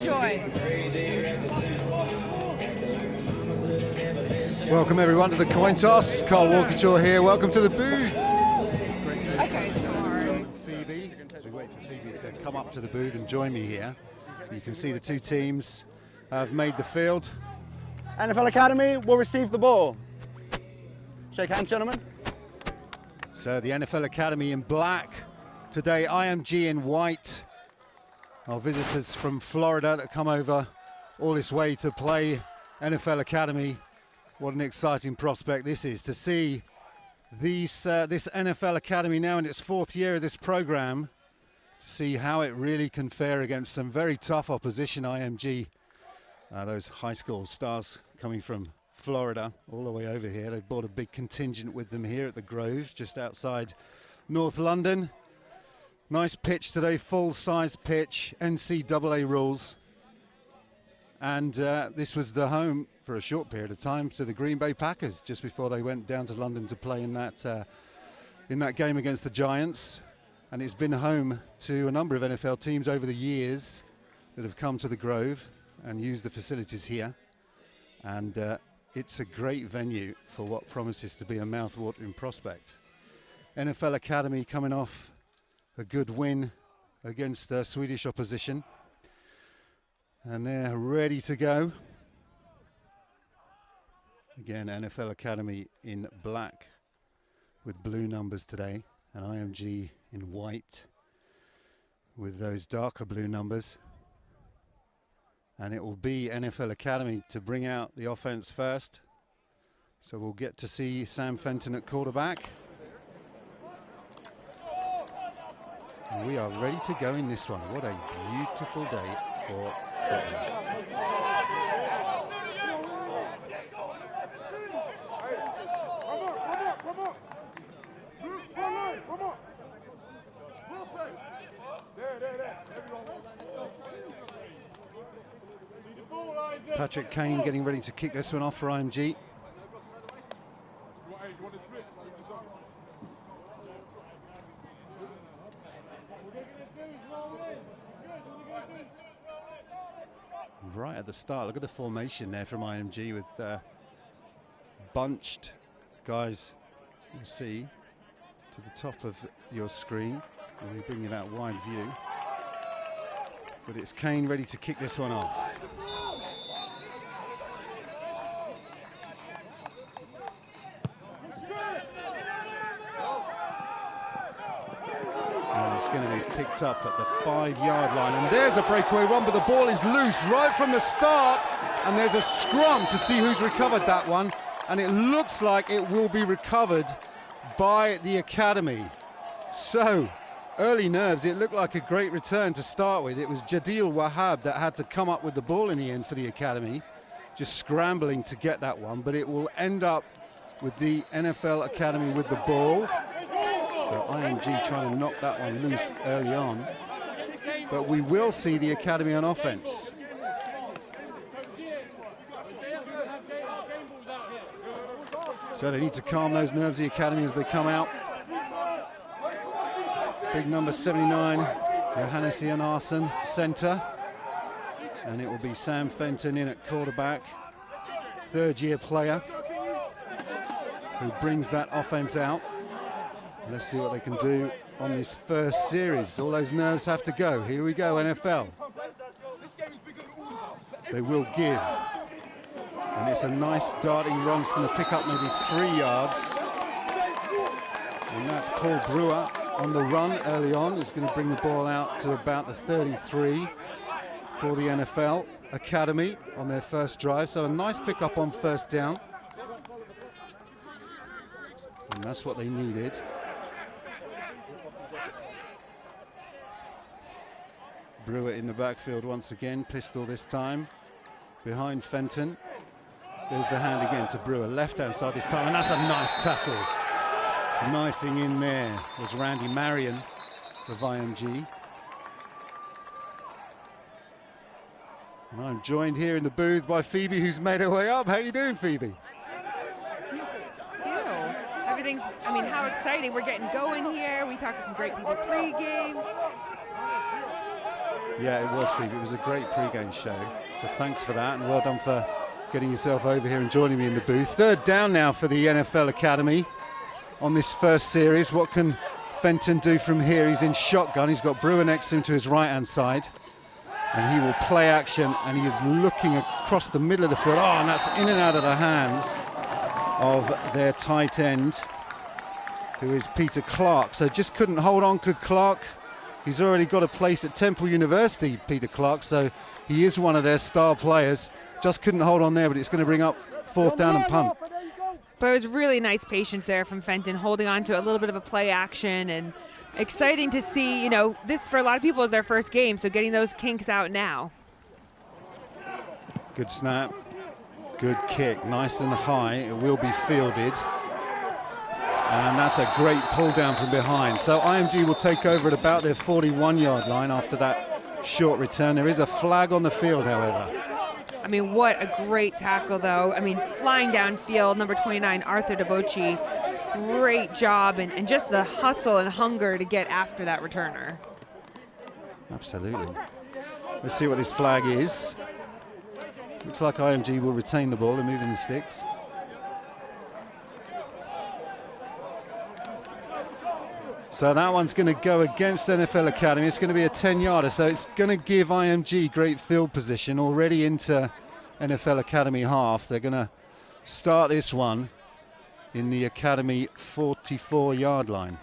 Joy. Welcome everyone to the coin toss. Carl Walkinshaw here. Welcome to the booth. Okay, sorry. Phoebe, as we wait for Phoebe to come up to the booth and join me here. You can see the two teams have made the field. NFL Academy will receive the ball. Shake hands, gentlemen. So the NFL Academy in black. Today IMG in white. Our visitors from Florida that come over all this way to play NFL Academy. What an exciting prospect this is to see this NFL Academy now in its fourth year of this program, to see how it really can fare against some very tough opposition. IMG, those high school stars coming from Florida all the way over here. They've brought a big contingent with them here at the Grove, just outside North London. Nice pitch today, full-size pitch, NCAA rules. And this was the home for a short period of time to the Green Bay Packers just before they went down to London to play in that game against the Giants. And it's been home to a number of NFL teams over the years that have come to the Grove and used the facilities here. And it's a great venue for what promises to be a mouth-watering prospect. NFL Academy coming off a good win against Swedish opposition, and they're ready to go. Again, NFL Academy in black with blue numbers today, and IMG in white with those darker blue numbers. And it will be NFL Academy to bring out the offense first. So we'll get to see Sam Fenton at quarterback. And we are ready to go in this one. What a beautiful day for football. Patrick Kane getting ready to kick this one off for IMG. Right at the start, look at the formation there from IMG with bunched guys you see to the top of your screen. We're bringing it out wide view. But it's Kane ready to kick this one off. It's going to be picked up at the 5-yard line, and there's a breakaway run, but the ball is loose right from the start, and there's a scrum to see who's recovered that one, and it looks like it will be recovered by the Academy. So early nerves, it looked like a great return to start with. It was Jadil Wahab that had to come up with the ball in the end for the Academy, just scrambling to get that one, but it will end up with the NFL Academy with the ball. So IMG trying to knock that one loose early on. But we will see the Academy on offense. So they need to calm those nerves, the Academy, as they come out. Big number 79, Johannes Arnason, center. And it will be Sam Fenton in at quarterback, third-year player, who brings that offense out. Let's see what they can do on this first series. All those nerves have to go. Here we go, NFL. They will give. And it's a nice darting run. It's going to pick up maybe 3 yards. And that's Paul Brewer on the run early on. It's going to bring the ball out to about the 33 for the NFL Academy on their first drive. So a nice pickup on first down. And that's what they needed. Brewer in the backfield once again, pistol this time, behind Fenton. There's the hand again to Brewer, left-hand side this time, and that's a nice tackle. Knifing in there was Randy Marion of IMG. And I'm joined here in the booth by Phoebe, who's made her way up. How you doing, Phoebe? Everything's, I mean, how exciting. We're getting going here. We talked to some great people pregame. Yeah, it was, Phoebe. It was a great pre-game show. So thanks for that, and well done for getting yourself over here and joining me in the booth. Third down now for the NFL Academy on this first series. What can Fenton do from here? He's in shotgun. He's got Brewer next to him to his right-hand side. And he will play action, and he is looking across the middle of the field. Oh, and that's in and out of the hands of their tight end, who is Peter Clark. So just couldn't hold on, could Clark. He's already got a place at Temple University, Peter Clark, so he is one of their star players. Just couldn't hold on there, but it's going to bring up fourth down and punt. But it was really nice patience there from Fenton, holding on to a little bit of a play action, and exciting to see, you know, this for a lot of people is their first game, so getting those kinks out now. Good snap, good kick, nice and high. It will be fielded. And that's a great pull down from behind. So IMG will take over at about their 41-yard line after that short return. There is a flag on the field, however. I mean, what a great tackle, though. I mean, flying downfield, number 29, Arthur DeBocci. Great job, and just the hustle and hunger to get after that returner. Absolutely. Let's see what this flag is. Looks like IMG will retain the ball and move in the sticks. So that one's going to go against NFL Academy. It's going to be a 10-yarder, so it's going to give IMG great field position already into NFL Academy half. They're going to start this one in the Academy 44-yard line.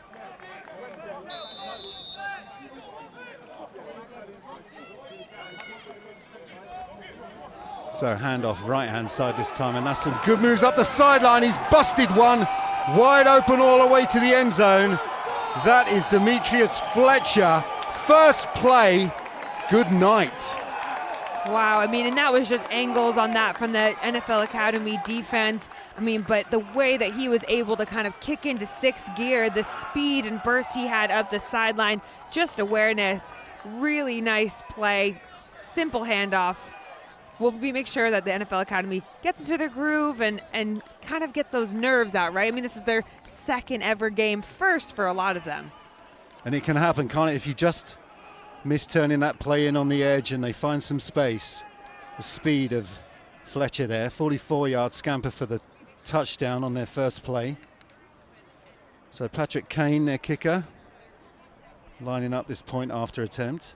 So handoff right-hand side this time, and that's some good moves up the sideline. He's busted one, wide open all the way to the end zone. That is Demetrius Fletcher. First play, good night. Wow, I mean, and that was just angles on that from the NFL Academy defense. I mean, but the way that he was able to kind of kick into sixth gear, the speed and burst he had up the sideline, just awareness, really nice play, simple handoff. We'll make sure that the NFL Academy gets into their groove and kind of gets those nerves out, right? I mean, this is their second ever game, first for a lot of them. And it can happen, can't it? If you just miss turning that play in on the edge and they find some space. The speed of Fletcher there, 44-yard scamper for the touchdown on their first play. So Patrick Kane, their kicker, lining up this point after attempt.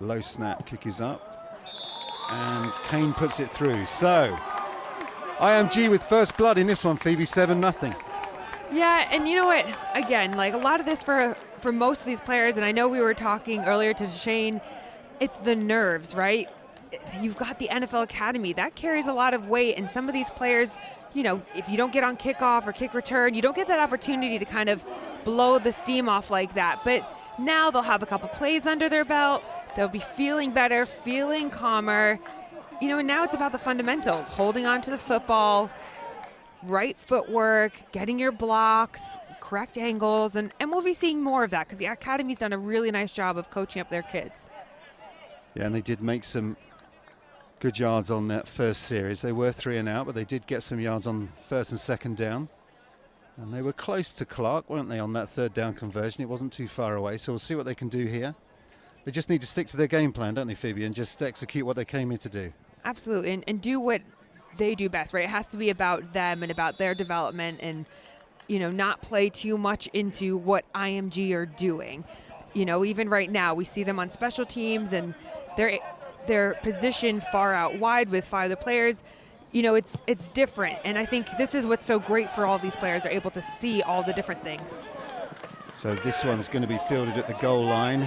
Low snap, kick is up, and Kane puts it through. So IMG with first blood in this one, Phoebe, 7-0. Yeah, and you know what? Again, like a lot of this for most of these players, and I know we were talking earlier to Shane, it's the nerves, right? You've got the NFL Academy. That carries a lot of weight, and some of these players, you know, if you don't get on kickoff or kick return, you don't get that opportunity to kind of blow the steam off like that. But now they'll have a couple plays under their belt. They'll be feeling better, feeling calmer. You know, and now it's about the fundamentals, holding on to the football, right footwork, getting your blocks, correct angles, and we'll be seeing more of that because the Academy's done a really nice job of coaching up their kids. Yeah, and they did make some good yards on that first series. They were 3 and out, but they did get some yards on first and second down. And they were close to Clark, weren't they, on that third down conversion? It wasn't too far away, so we'll see what they can do here. They just need to stick to their game plan, don't they, Phoebe, and just execute what they came here to do. Absolutely, and do what they do best, right? It has to be about them and about their development and, you know, not play too much into what IMG are doing. You know, even right now, we see them on special teams and they're positioned far out wide with 5 other players. You know, it's different, and I think this is what's so great for all these players. They're able to see all the different things. So this one's going to be fielded at the goal line.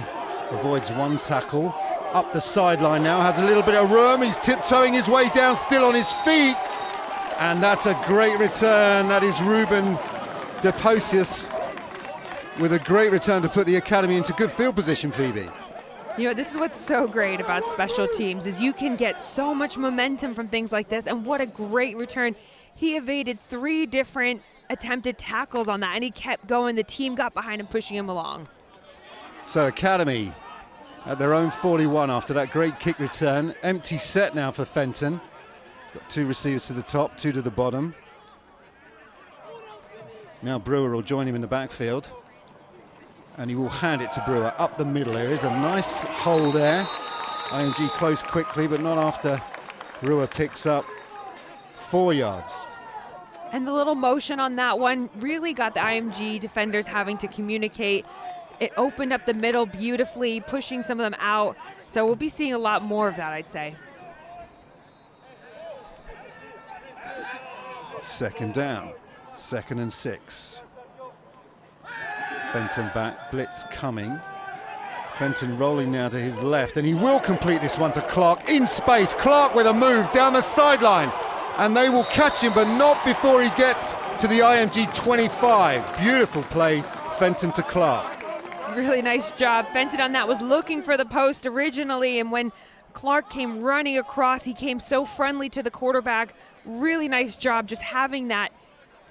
Avoids one tackle. Up the sideline now, has a little bit of room. He's tiptoeing his way down, still on his feet. And that's a great return. That is Ruben DePosius with a great return to put the Academy into good field position, Phoebe. You know, this is what's so great about special teams is you can get so much momentum from things like this, and what a great return. He evaded 3 different attempted tackles on that, and he kept going. The team got behind him, pushing him along. So Academy at their own 41 after that great kick return. Empty set now for Fenton. He's got 2 receivers to the top, 2 to the bottom. Now Brewer will join him in the backfield. And he will hand it to Brewer up the middle. There is a nice hole there. IMG close quickly, but not after Brewer picks up 4 yards. And the little motion on that one really got the IMG defenders having to communicate. It opened up the middle beautifully, pushing some of them out. So we'll be seeing a lot more of that, I'd say. Second down, 2nd and 6. Fenton back, blitz coming. Fenton rolling now to his left, and he will complete this one to Clark in space. Clark with a move down the sideline, and they will catch him, but not before he gets to the IMG 25. Beautiful play, Fenton to Clark. Really nice job. Fenton on that was looking for the post originally, and when Clark came running across, he came so friendly to the quarterback. Really nice job just having that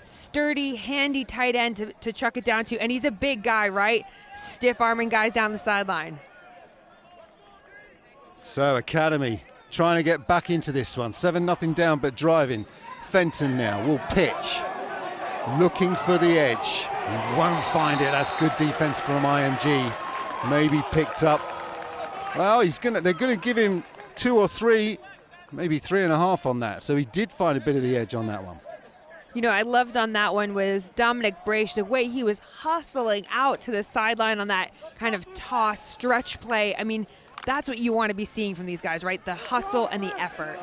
sturdy, handy tight end to chuck it down to. And he's a big guy, right? Stiff arming guys down the sideline. So Academy trying to get back into this one. 7-0 down, but driving. Fenton now will pitch. Looking for the edge. He won't find it. That's good defense from IMG. Maybe picked up. Well, they're gonna give him 2 or 3, maybe 3.5 on that. So he did find a bit of the edge on that one. You know, I loved on that one was Dominic Braish, the way he was hustling out to the sideline on that kind of toss stretch play. I mean, that's what you want to be seeing from these guys, right? The hustle and the effort.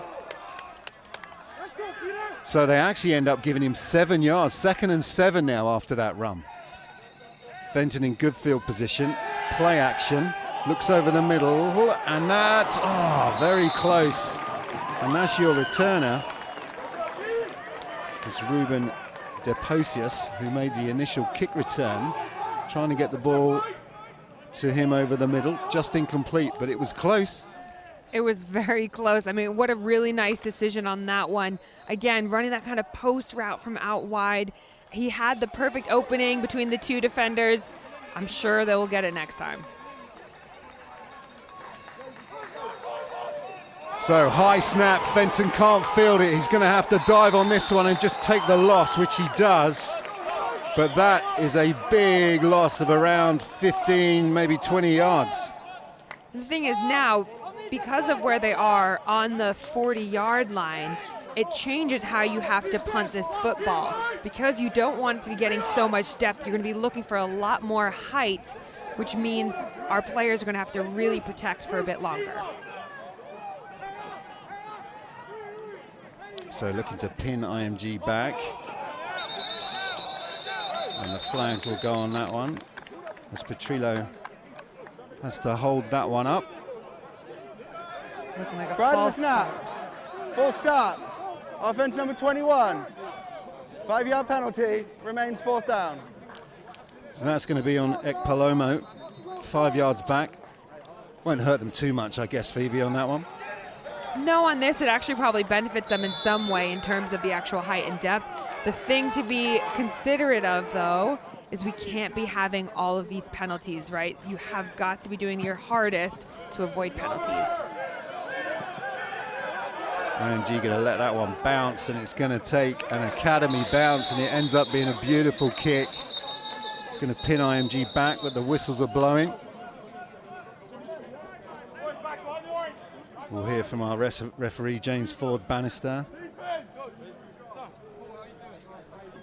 So they actually end up giving him 7 yards. 2nd and 7 now after that run. Fenton in good field position. Play action. Looks over the middle. And that's, very close. And that's your returner. It's Ruben Deposius, who made the initial kick return, trying to get the ball to him over the middle. Just incomplete, but it was close. It was very close. I mean, what a really nice decision on that one. Again, running that kind of post route from out wide. He had the perfect opening between the 2 defenders. I'm sure they will get it next time. So high snap, Fenton can't field it. He's going to have to dive on this one and just take the loss, which he does. But that is a big loss of around 15, maybe 20 yards. The thing is now, because of where they are on the 40-yard line, it changes how you have to punt this football. Because you don't want it to be getting so much depth, you're going to be looking for a lot more height, which means our players are going to have to really protect for a bit longer. So looking to pin IMG back. And the flags will go on that one, as Petrillo has to hold that one up. Looking like a Brad false the snap. Full start. Offense number 21. 5-yard penalty. Remains 4th down. So that's going to be on Ekpalomo. 5 yards back. Won't hurt them too much, I guess, Phoebe, on that one. No, on this, it actually probably benefits them in some way in terms of the actual height and depth. The thing to be considerate of, though, is we can't be having all of these penalties, right? You have got to be doing your hardest to avoid penalties. IMG going to let that one bounce, and it's going to take an Academy bounce, and it ends up being a beautiful kick. It's going to pin IMG back, but the whistles are blowing. We'll hear from our referee, James Ford Bannister.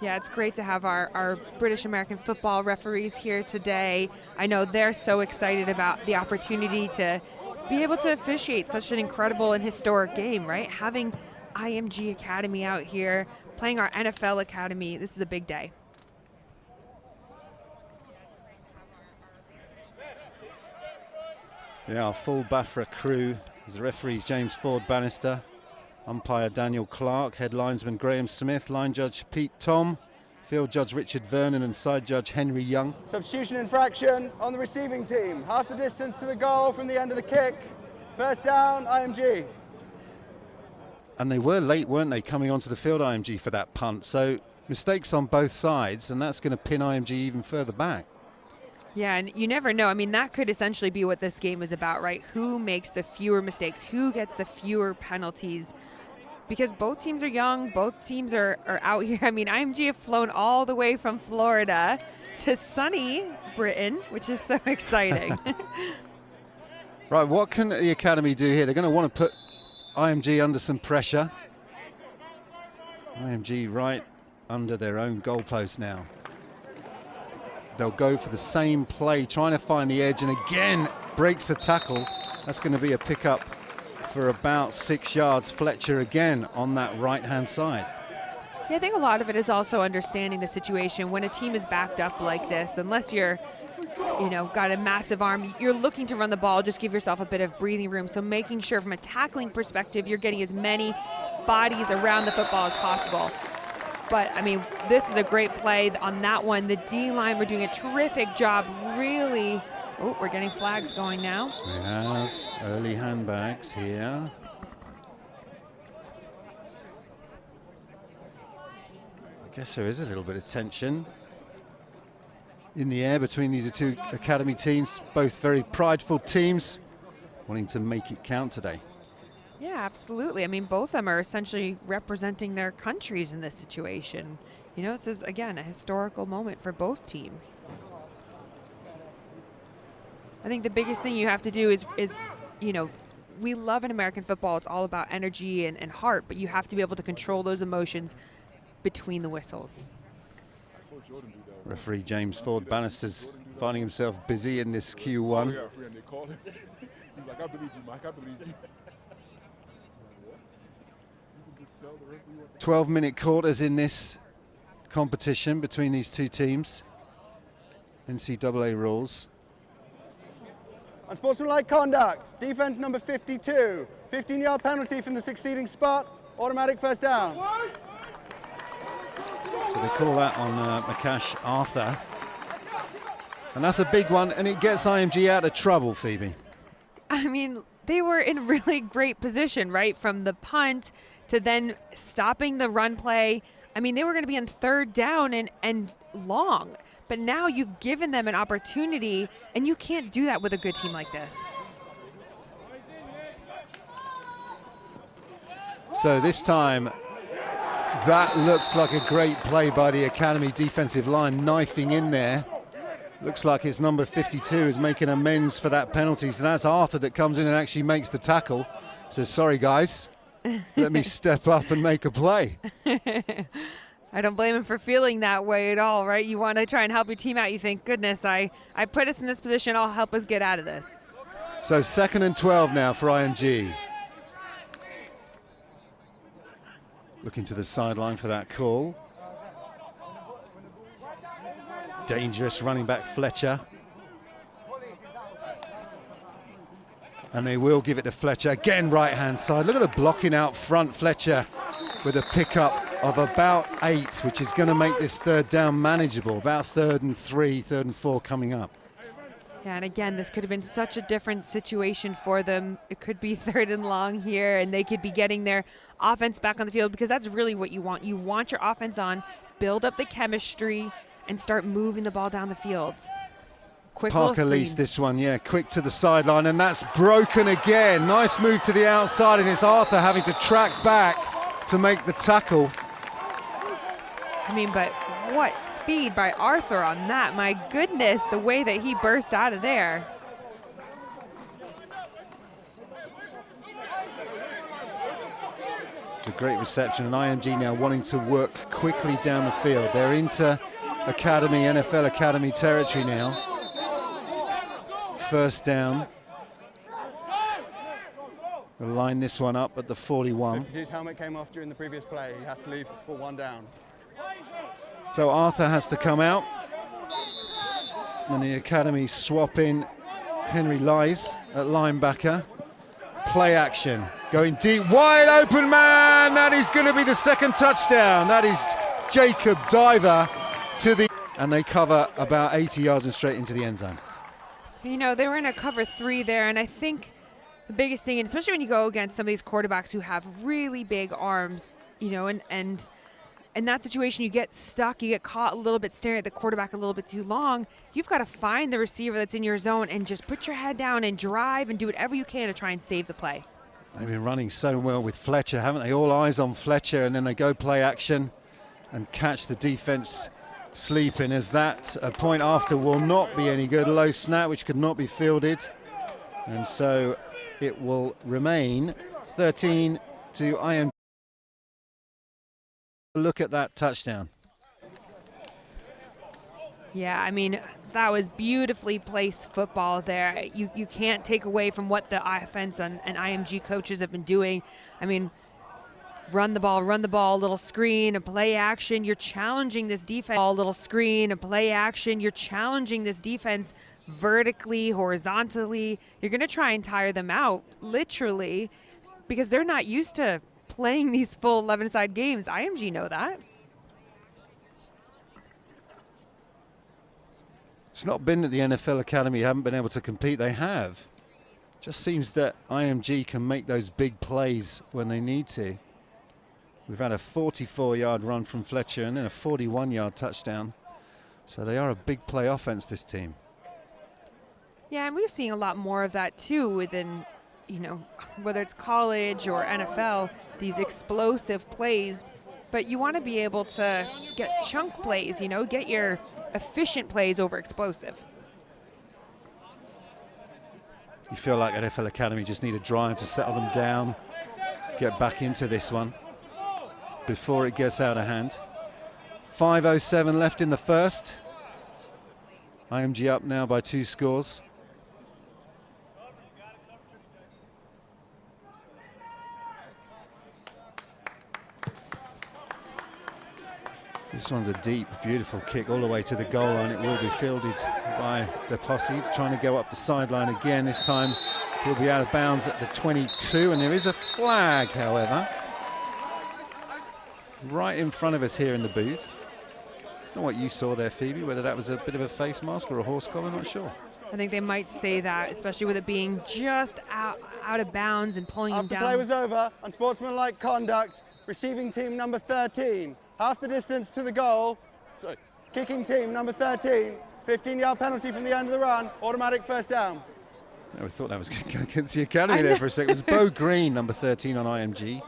Yeah, it's great to have our British American football referees here today. I know they're so excited about the opportunity to be able to officiate such an incredible and historic game, right? Having IMG Academy out here, playing our NFL Academy, this is a big day. Yeah, our full Bafra crew. The referees James Ford Bannister, umpire Daniel Clark, head linesman Graham Smith, line judge Pete Tom, field judge Richard Vernon, and side judge Henry Young. Substitution infraction on the receiving team. Half the distance to the goal from the end of the kick. 1st down, IMG. And they were late, weren't they, coming onto the field, IMG, for that punt. So mistakes on both sides, and that's going to pin IMG even further back. Yeah, and you never know. I mean, that could essentially be what this game is about, right? Who makes the fewer mistakes? Who gets the fewer penalties? Because both teams are young. Both teams are out here. I mean, IMG have flown all the way from Florida to sunny Britain, which is so exciting. Right, what can the Academy do here? They're going to want to put IMG under some pressure. IMG right under their own goalpost now. They'll go for the same play, trying to find the edge, and again breaks the tackle. That's going to be a pickup for about 6 yards. Fletcher again on that right-hand side. Yeah, I think a lot of it is also understanding the situation. When a team is backed up like this, unless you're, got a massive arm, you're looking to run the ball, just give yourself a bit of breathing room. So making sure from a tackling perspective, you're getting as many bodies around the football as possible. But, I mean, this is a great play on that one. The D-line were doing a terrific job, really. Oh, we're getting flags going now. We have early handbags here. I guess there is a little bit of tension in the air between these two Academy teams, both very prideful teams, wanting to make it count today. Yeah, absolutely. I mean, both of them are essentially representing their countries in this situation. This is, again, a historical moment for both teams. I think the biggest thing you have to do is we love in American football, it's all about energy and heart, but you have to be able to control those emotions between the whistles. Referee James Ford Bannister's finding himself busy in this Q1. 12-minute quarters in this competition between these two teams. NCAA rules. Unsportsmanlike conduct, defense number 52. 15-yard penalty from the succeeding spot, automatic first down. So they call that on Makash Arthur. And that's a big one, and it gets IMG out of trouble, Phoebe. I mean, they were in really great position, right? From the punt to then stopping the run play. I mean, they were going to be on third down and long. But now you've given them an opportunity, and you can't do that with a good team like this. So this time, that looks like a great play by the Academy defensive line, knifing in there. Looks like it's number 52 is making amends for that penalty. So that's Arthur that comes in and actually makes the tackle. Says, sorry, guys, let me step up and make a play. I don't blame him for feeling that way at all, right? You want to try and help your team out. You think, goodness, I put us in this position. I'll help us get out of this. So 2nd and 12 now for IMG. Looking to the sideline for that call. Dangerous running back Fletcher. And they will give it to Fletcher. Again, right-hand side. Look at the blocking out front. Fletcher with a pickup of about 8, which is going to make this third down manageable. About 3rd and 3, 3rd and 4 coming up. Yeah, and again, this could have been such a different situation for them. It could be 3rd and long here, and they could be getting their offense back on the field, because that's really what you want. You want your offense on, build up the chemistry, and start moving the ball down the field. Quick Parker leads this one, yeah, quick to the sideline, and that's broken again. Nice move to the outside, and it's Arthur having to track back to make the tackle. I mean, but what speed by Arthur on that. My goodness, the way that he burst out of there. It's a great reception, and IMG now wanting to work quickly down the field. They're into Academy, NFL Academy territory now. 1st down. We'll line this one up at the 41. His helmet came off during the previous play. He has to leave for 1 down. So Arthur has to come out. And the Academy swap in Henry Lies at linebacker. Play action. Going deep, wide open man. That is going to be the 2nd touchdown. That is Jacob Diver to the... And they cover about 80 yards and straight into the end zone. You know, they were in a cover 3 there, and I think the biggest thing, and especially when you go against some of these quarterbacks who have really big arms, you know, and in that situation, you get stuck, you get caught a little bit staring at the quarterback a little bit too long. You've got to find the receiver that's in your zone and just put your head down and drive and do whatever you can to try and save the play. They've been running so well with Fletcher, haven't they? All eyes on Fletcher, and then they go play action and catch the defense sleeping, as that a point after will not be any good. Low snap, which could not be fielded. And so it will remain 13 to IMG. Look at that touchdown. Yeah, I mean, that was beautifully placed football there. You can't take away from what the offense and IMG coaches have been doing. I mean, run the ball, little screen, a play action. You're challenging this defense. Little screen, a play action. You're challenging this defense vertically, horizontally. You're going to try and tire them out, literally, because they're not used to playing these full 11-side games. IMG know that. It's not been that the NFL Academy haven't been able to compete. They have. Just seems that IMG can make those big plays when they need to. We've had a 44-yard run from Fletcher and then a 41-yard touchdown. So they are a big play offense, this team. Yeah, and we're seeing a lot more of that too within, whether it's college or NFL, these explosive plays. But you want to be able to get chunk plays, get your efficient plays over explosive. You feel like NFL Academy just need a drive to settle them down, get back into this one before it gets out of hand. 5:07 left in the first. IMG up now by 2 scores. This one's a deep, beautiful kick all the way to the goal line. It will be fielded by DePossi, trying to go up the sideline again. This time he'll be out of bounds at the 22, and there is a flag, however, right in front of us here in the booth. I don't know what you saw there, Phoebe, whether that was a bit of a face mask or a horse collar, not sure. I think they might say that, especially with it being just out of bounds and pulling him down. After play was over, unsportsmanlike conduct, receiving team number 13. Half the distance to the goal. Sorry. Kicking team number 13. 15-yard penalty from the end of the run. Automatic first down. I thought that was against the Academy there for a second. It was Bo Green, number 13 on IMG,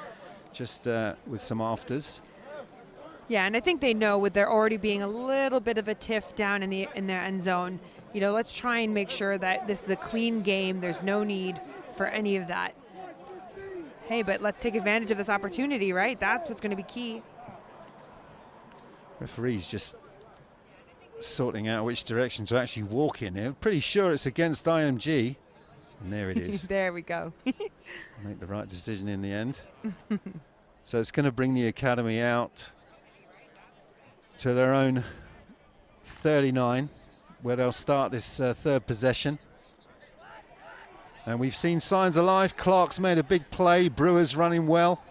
just with some afters. Yeah, and I think they know with there already being a little bit of a tiff down in their end zone, let's try and make sure that this is a clean game. There's no need for any of that. Hey, but let's take advantage of this opportunity, right? That's what's going to be key. Referee's just sorting out which direction to actually walk in here. Pretty sure it's against IMG. And there it is. There we go. Make the right decision in the end. So it's going to bring the Academy out to their own 39, where they'll start this third possession. And we've seen signs of life. Clark's made a big play. Brewer's running well.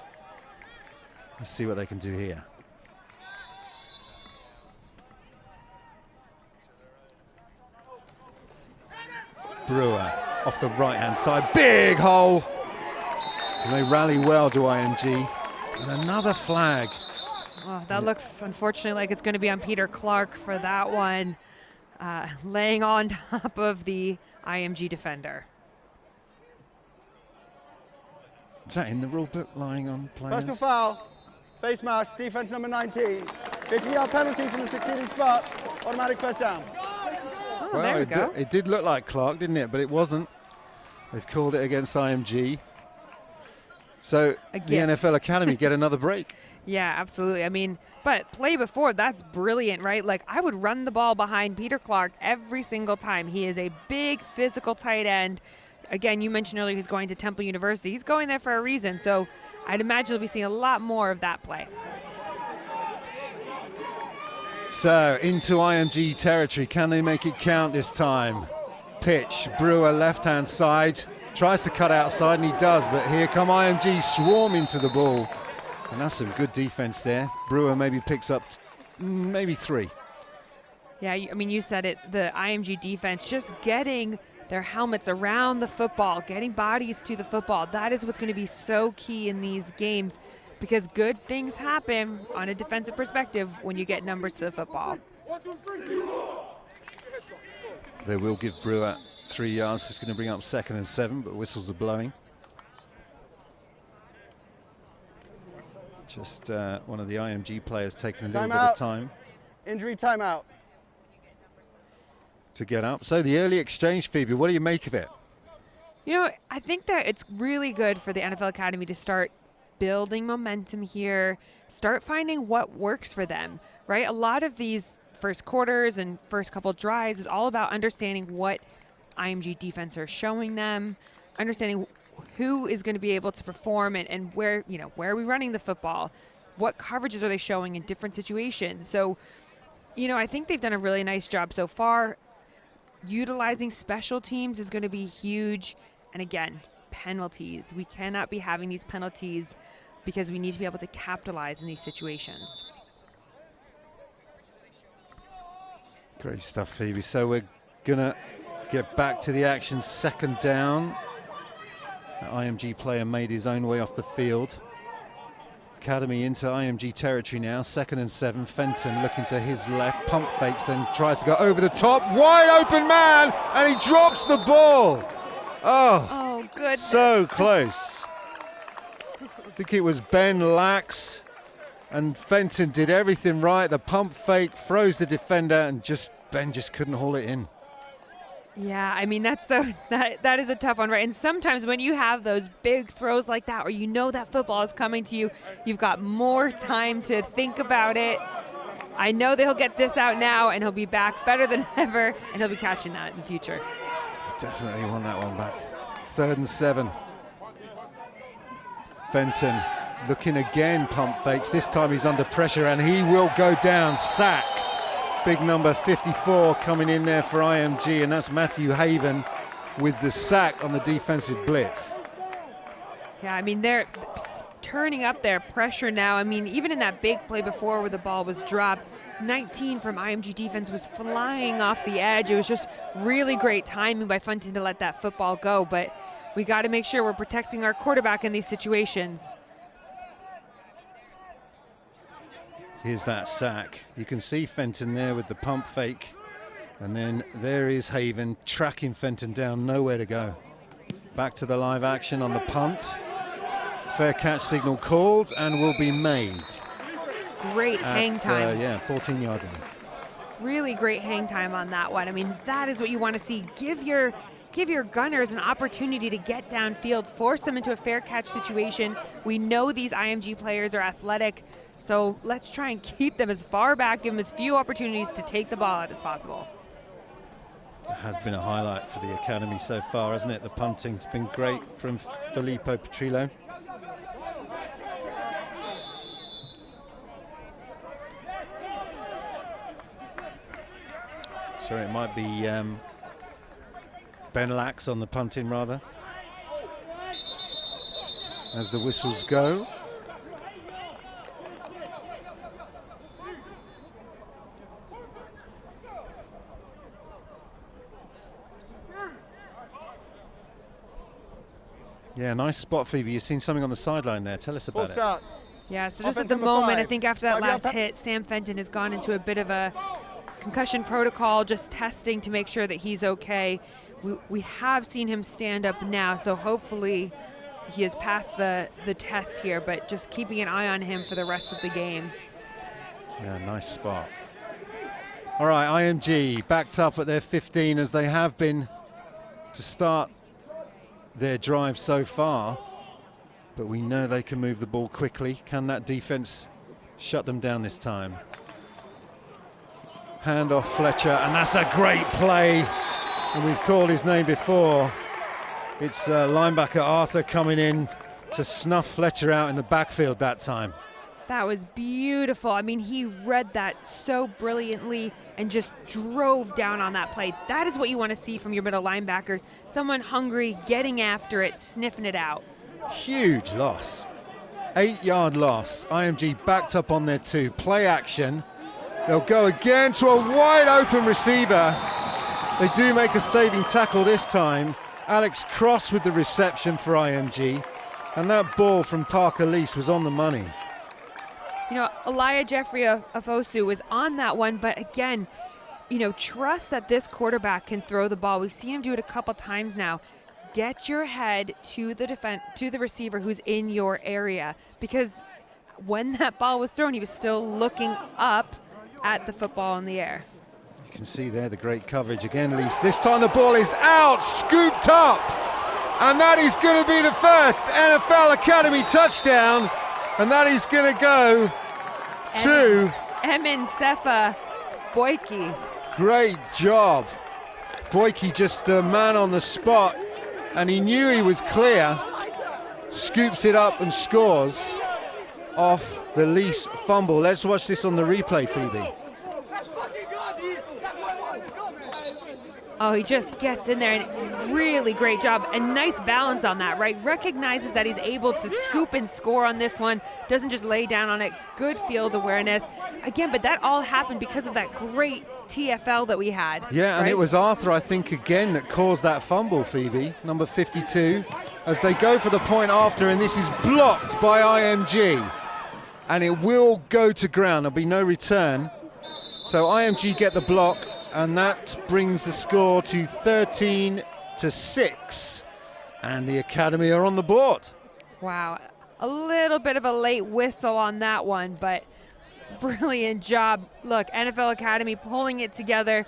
Let's see what they can do here. Brewer off the right-hand side, big hole. And they rally well to IMG. And another flag. Well, that looks, unfortunately, like it's going to be on Peter Clark for that one, laying on top of the IMG defender. Is that in the rule book, lying on players? Personal foul, face mask, defense number 19. 50-yard penalty from the succeeding spot. Automatic first down. Oh, well, there we go. It did look like Clark, didn't it? But it wasn't. They've called it against IMG. So the NFL Academy get another break. Yeah, absolutely. I mean, but play before, that's brilliant, right? Like, I would run the ball behind Peter Clark every single time. He is a big physical tight end. Again, you mentioned earlier he's going to Temple University. He's going there for a reason. So I'd imagine we'll be seeing a lot more of that play. So into IMG territory. Can they make it count this time? Pitch, Brewer left-hand side. Tries to cut outside, and he does. But here come IMG swarming to the ball. And that's some good defense there. Brewer maybe picks up maybe 3. Yeah, I mean, you said it. The IMG defense just getting their helmets around the football, getting bodies to the football. That is what's going to be so key in these games, because good things happen on a defensive perspective when you get numbers to the football. They will give Brewer 3 yards. It's going to bring up 2nd and 7, but whistles are blowing. Just one of the IMG players taking a little bit of time. Injury timeout. To get up. So the early exchange, Phoebe, what do you make of it? You know, I think that it's really good for the NFL Academy to start building momentum here, start finding what works for them, right? A lot of these first quarters and first couple drives is all about understanding what IMG defense are showing them, understanding who is going to be able to perform and where, you know, where are we running the football? What coverages are they showing in different situations? So, you know, I think they've done a really nice job so far. Utilizing special teams is going to be huge. And again, penalties. We cannot be having these penalties because we need to be able to capitalize in these situations. Great stuff, Phoebe. So we're going to get back to the action. 2nd down. The IMG player made his own way off the field. Academy into IMG territory now. 2nd and 7. Fenton looking to his left. Pump fakes and tries to go over the top. Wide open man, and he drops the ball. Oh, goodness. So close. I think it was Ben Lax, and Fenton did everything right. The pump fake froze the defender, and Ben just couldn't haul it in. Yeah, I mean, that is a tough one, right? And sometimes when you have those big throws like that, or you know that football is coming to you, you've got more time to think about it. I know that he'll get this out now, and he'll be back better than ever, and he'll be catching that in the future. Definitely won that one back. 3rd and 7. Fenton looking again, pump fakes. This time he's under pressure, and he will go down. Sack. Big number 54 coming in there for IMG, and that's Matthew Haven with the sack on the defensive blitz. Yeah, I mean, they're turning up their pressure now. I mean, even in that big play before where the ball was dropped, 19 from IMG defense was flying off the edge. It was just really great timing by Fenton to let that football go, but we got to make sure we're protecting our quarterback in these situations. Here's that sack. You can see Fenton there with the pump fake. And then there is Haven tracking Fenton down, nowhere to go. Back to the live action on the punt. Fair catch signal called and will be made. Great hang time. 14-yard line. Really great hang time on that one. I mean, that is what you want to see. Give your gunners an opportunity to get downfield, force them into a fair catch situation. We know these IMG players are athletic, so let's try and keep them as far back, give them as few opportunities to take the ball out as possible. It has been a highlight for the Academy so far, hasn't it? The punting's been great from Filippo Petrillo. Sorry, it might be Ben Lax on the punting, rather. As the whistles go. Yeah, nice spot, Phoebe. You've seen something on the sideline there. Tell us about it. Yeah, so just at the moment, I think after that last hit, Sam Fenton has gone into a bit of a concussion protocol, just testing to make sure that he's okay. We have seen him stand up now, so hopefully he has passed the test here, but just keeping an eye on him for the rest of the game. Yeah, nice spot. All right, IMG backed up at their 15 as they have been to start their drive so far, but we know they can move the ball quickly. Can that defense shut them down this time? Hand off Fletcher, and that's a great play, and we've called his name before. It's linebacker Arthur coming in to snuff Fletcher out in the backfield that time. That was beautiful. I mean, he read that so brilliantly and just drove down on that play. That is what you want to see from your middle linebacker. Someone hungry, getting after it, sniffing it out. Huge loss. 8-yard loss. IMG backed up on their 2. Play action. They'll go again to a wide open receiver. They do make a saving tackle this time. Alex Cross with the reception for IMG. And that ball from Parker Lease was on the money. You know, Elia Jeffrey Afosu was on that one, but again, you know, trust that this quarterback can throw the ball. We've seen him do it a couple times now. Get your head to the receiver who's in your area, because when that ball was thrown, he was still looking up at the football in the air. You can see there the great coverage again, Lease. This time the ball is out, scooped up, and that is going to be the first NFL Academy touchdown, and that is going to go to Emin Sefa Boyke. Great job. Boyke just the man on the spot, and he knew he was clear. Scoops it up and scores off the Lease fumble. Let's watch this on the replay, Phoebe. Oh, he just gets in there, and really great job, and nice balance on that, right? Recognizes that he's able to scoop and score on this one, doesn't just lay down on it. Good field awareness. Again, but that all happened because of that great TFL that we had. Yeah, right? and it was Arthur, I think, again, that caused that fumble, Phoebe, number 52, as they go for the point after, and this is blocked by IMG. And it will go to ground. There'll be no return. So IMG get the block, and that brings the score to 13-6. And the Academy are on the board. Wow, a little bit of a late whistle on that one, but brilliant job. Look, NFL Academy pulling it together,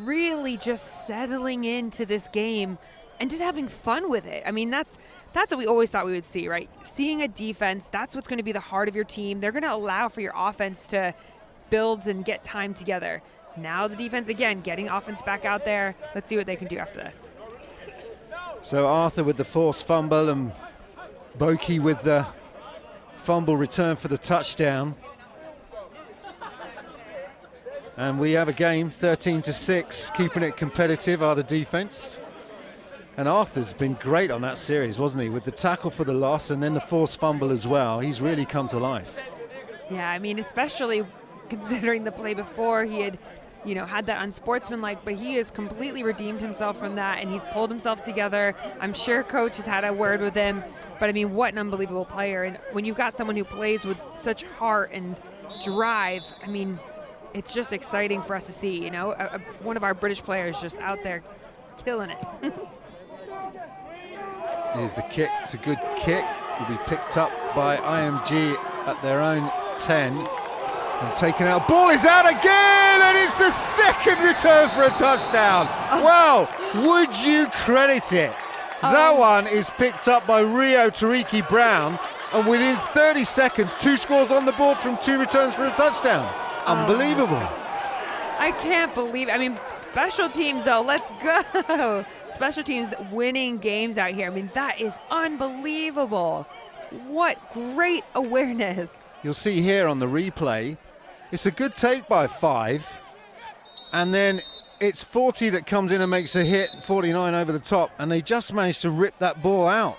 really just settling into this game and just having fun with it. I mean, that's what we always thought we would see, right? Seeing a defense, that's what's going to be the heart of your team. They're going to allow for your offense to build and get time together. Now the defense, again, getting offense back out there. Let's see what they can do after this. So Arthur with the forced fumble and Boyke with the fumble return for the touchdown. And we have a game, 13-6, keeping it competitive are the defense. And Arthur's been great on that series, wasn't he? With the tackle for the loss and then the forced fumble as well. He's really come to life. Yeah, I mean, especially considering the play before, he had, you know, had that unsportsmanlike, but he has completely redeemed himself from that, and he's pulled himself together. I'm sure coach has had a word with him, but I mean, what an unbelievable player. And when you've got someone who plays with such heart and drive, I mean, it's just exciting for us to see, you know, one of our British players just out there killing it. Here's the kick. It's a good kick. Will be picked up by IMG at their own 10 and taken out. Ball is out again, and it's the second return for a touchdown. Well, would you credit it? That one is picked up by Rio Tariki Brown, and within 30 seconds, 2 scores on the board from 2 returns for a touchdown. Unbelievable. I can't believe it. I mean, special teams, though, let's go. Special teams winning games out here. I mean, that is unbelievable. What great awareness. You'll see here on the replay, it's a good take by 5, and then it's 40 that comes in and makes a hit, 49 over the top, and they just managed to rip that ball out.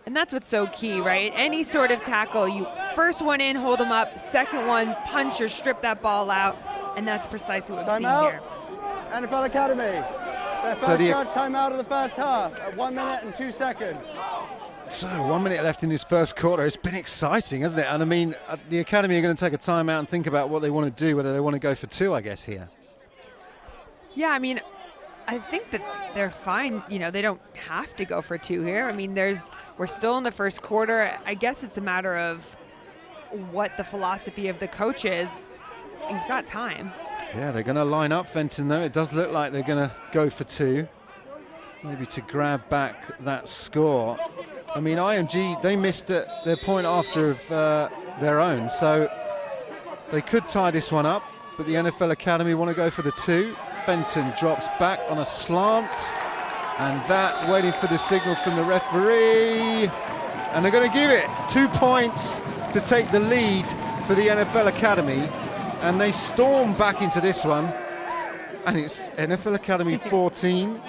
And that's what's so key, right? Any sort of tackle, you first one in, hold them up, second one, punch or strip that ball out, and that's precisely what we've seen here. NFL Academy. Their first charge timeout of the first half at 1 minute and 2 seconds. So 1 minute left in this first quarter. It's been exciting, hasn't it? And I mean, the Academy are going to take a timeout and think about what they want to do, whether they want to go for 2, I guess, here. Yeah, I mean, I think that they're fine. You know, they don't have to go for 2 here. I mean, we're still in the first quarter. I guess it's a matter of what the philosophy of the coach is. You've got time. Yeah, they're going to line up Fenton, though. It does look like they're going to go for 2, maybe to grab back that score. I mean, IMG, they missed their point after of their own, so they could tie this one up, but the NFL Academy want to go for the 2. Fenton drops back on a slant, and that waiting for the signal from the referee, and they're going to give it 2 points to take the lead for the NFL Academy, and they storm back into this one, and it's NFL Academy 14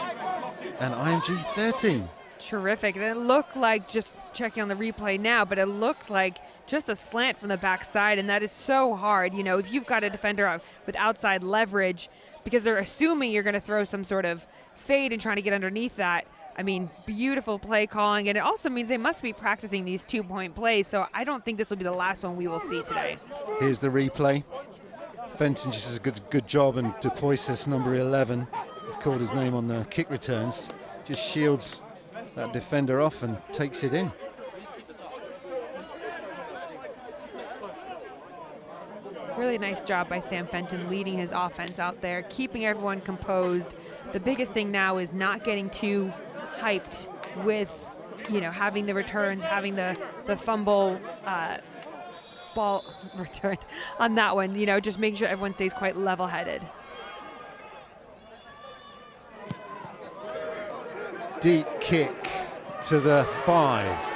and IMG 13. Terrific. And it looked like, just checking on the replay now, but it looked like just a slant from the backside, and that is so hard. You know, if you've got a defender with outside leverage, because they're assuming you're going to throw some sort of fade and trying to get underneath that, I mean, beautiful play calling, and it also means they must be practicing these 2-point plays, so I don't think this will be the last one we will see today. Here's the replay. Fenton just does a good job, and Dupoises, number 11, I've called his name on the kick returns, just shields that defender off and takes it in. Really nice job by Sam Fenton leading his offense out there, keeping everyone composed. The biggest thing now is not getting too hyped with, having the returns, having the fumble ball returned on that one, just making sure everyone stays quite level-headed. Deep kick to the 5.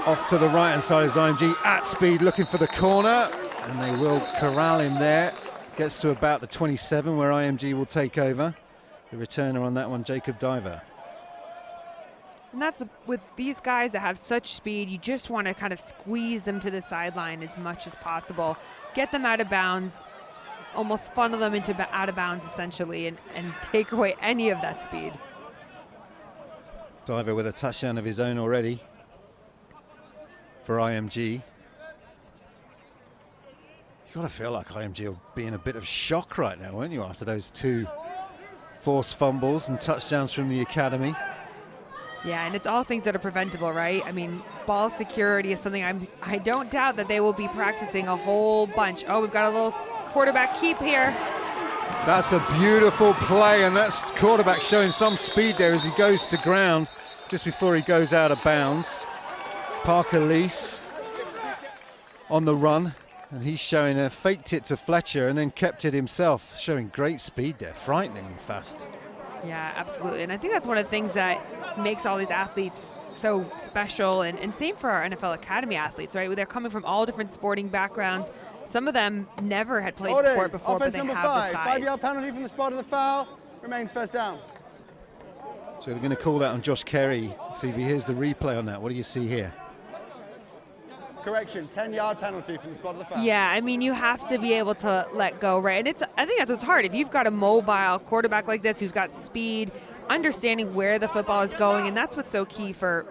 Off to the right-hand side is IMG at speed, looking for the corner, and they will corral him there. Gets to about the 27, where IMG will take over. The returner on that one, Jacob Diver. And that's with these guys that have such speed, you just want to kind of squeeze them to the sideline as much as possible. Get them out of bounds, almost funnel them into out of bounds essentially, and take away any of that speed. Diver with a touchdown of his own already for IMG. You got to feel like IMG will be in a bit of shock right now, won't you, after those 2 forced fumbles and touchdowns from the academy? Yeah, and it's all things that are preventable, right? I mean, ball security is something I don't doubt that they will be practicing a whole bunch. Oh, we've got a little quarterback keep here. That's a beautiful play, and that's quarterback showing some speed there as he goes to ground just before he goes out of bounds. Parker Lease on the run, and he's showing a faked it to Fletcher and then kept it himself, showing great speed there, frighteningly fast. Yeah, absolutely. And I think that's one of the things that makes all these athletes so special, and same for our NFL Academy athletes, right? They're coming from all different sporting backgrounds. Some of them never had played sport before, but they have the size. 5-yard penalty from the spot of the foul, remains first down. So they're going to call that on Josh Kerry. Phoebe, here's the replay on that. What do you see here? Correction, 10-yard penalty from the spot of the foul. Yeah, I mean, you have to be able to let go, right? And I think that's what's hard. If you've got a mobile quarterback like this who's got speed, understanding where the football is going, and that's what's so key for,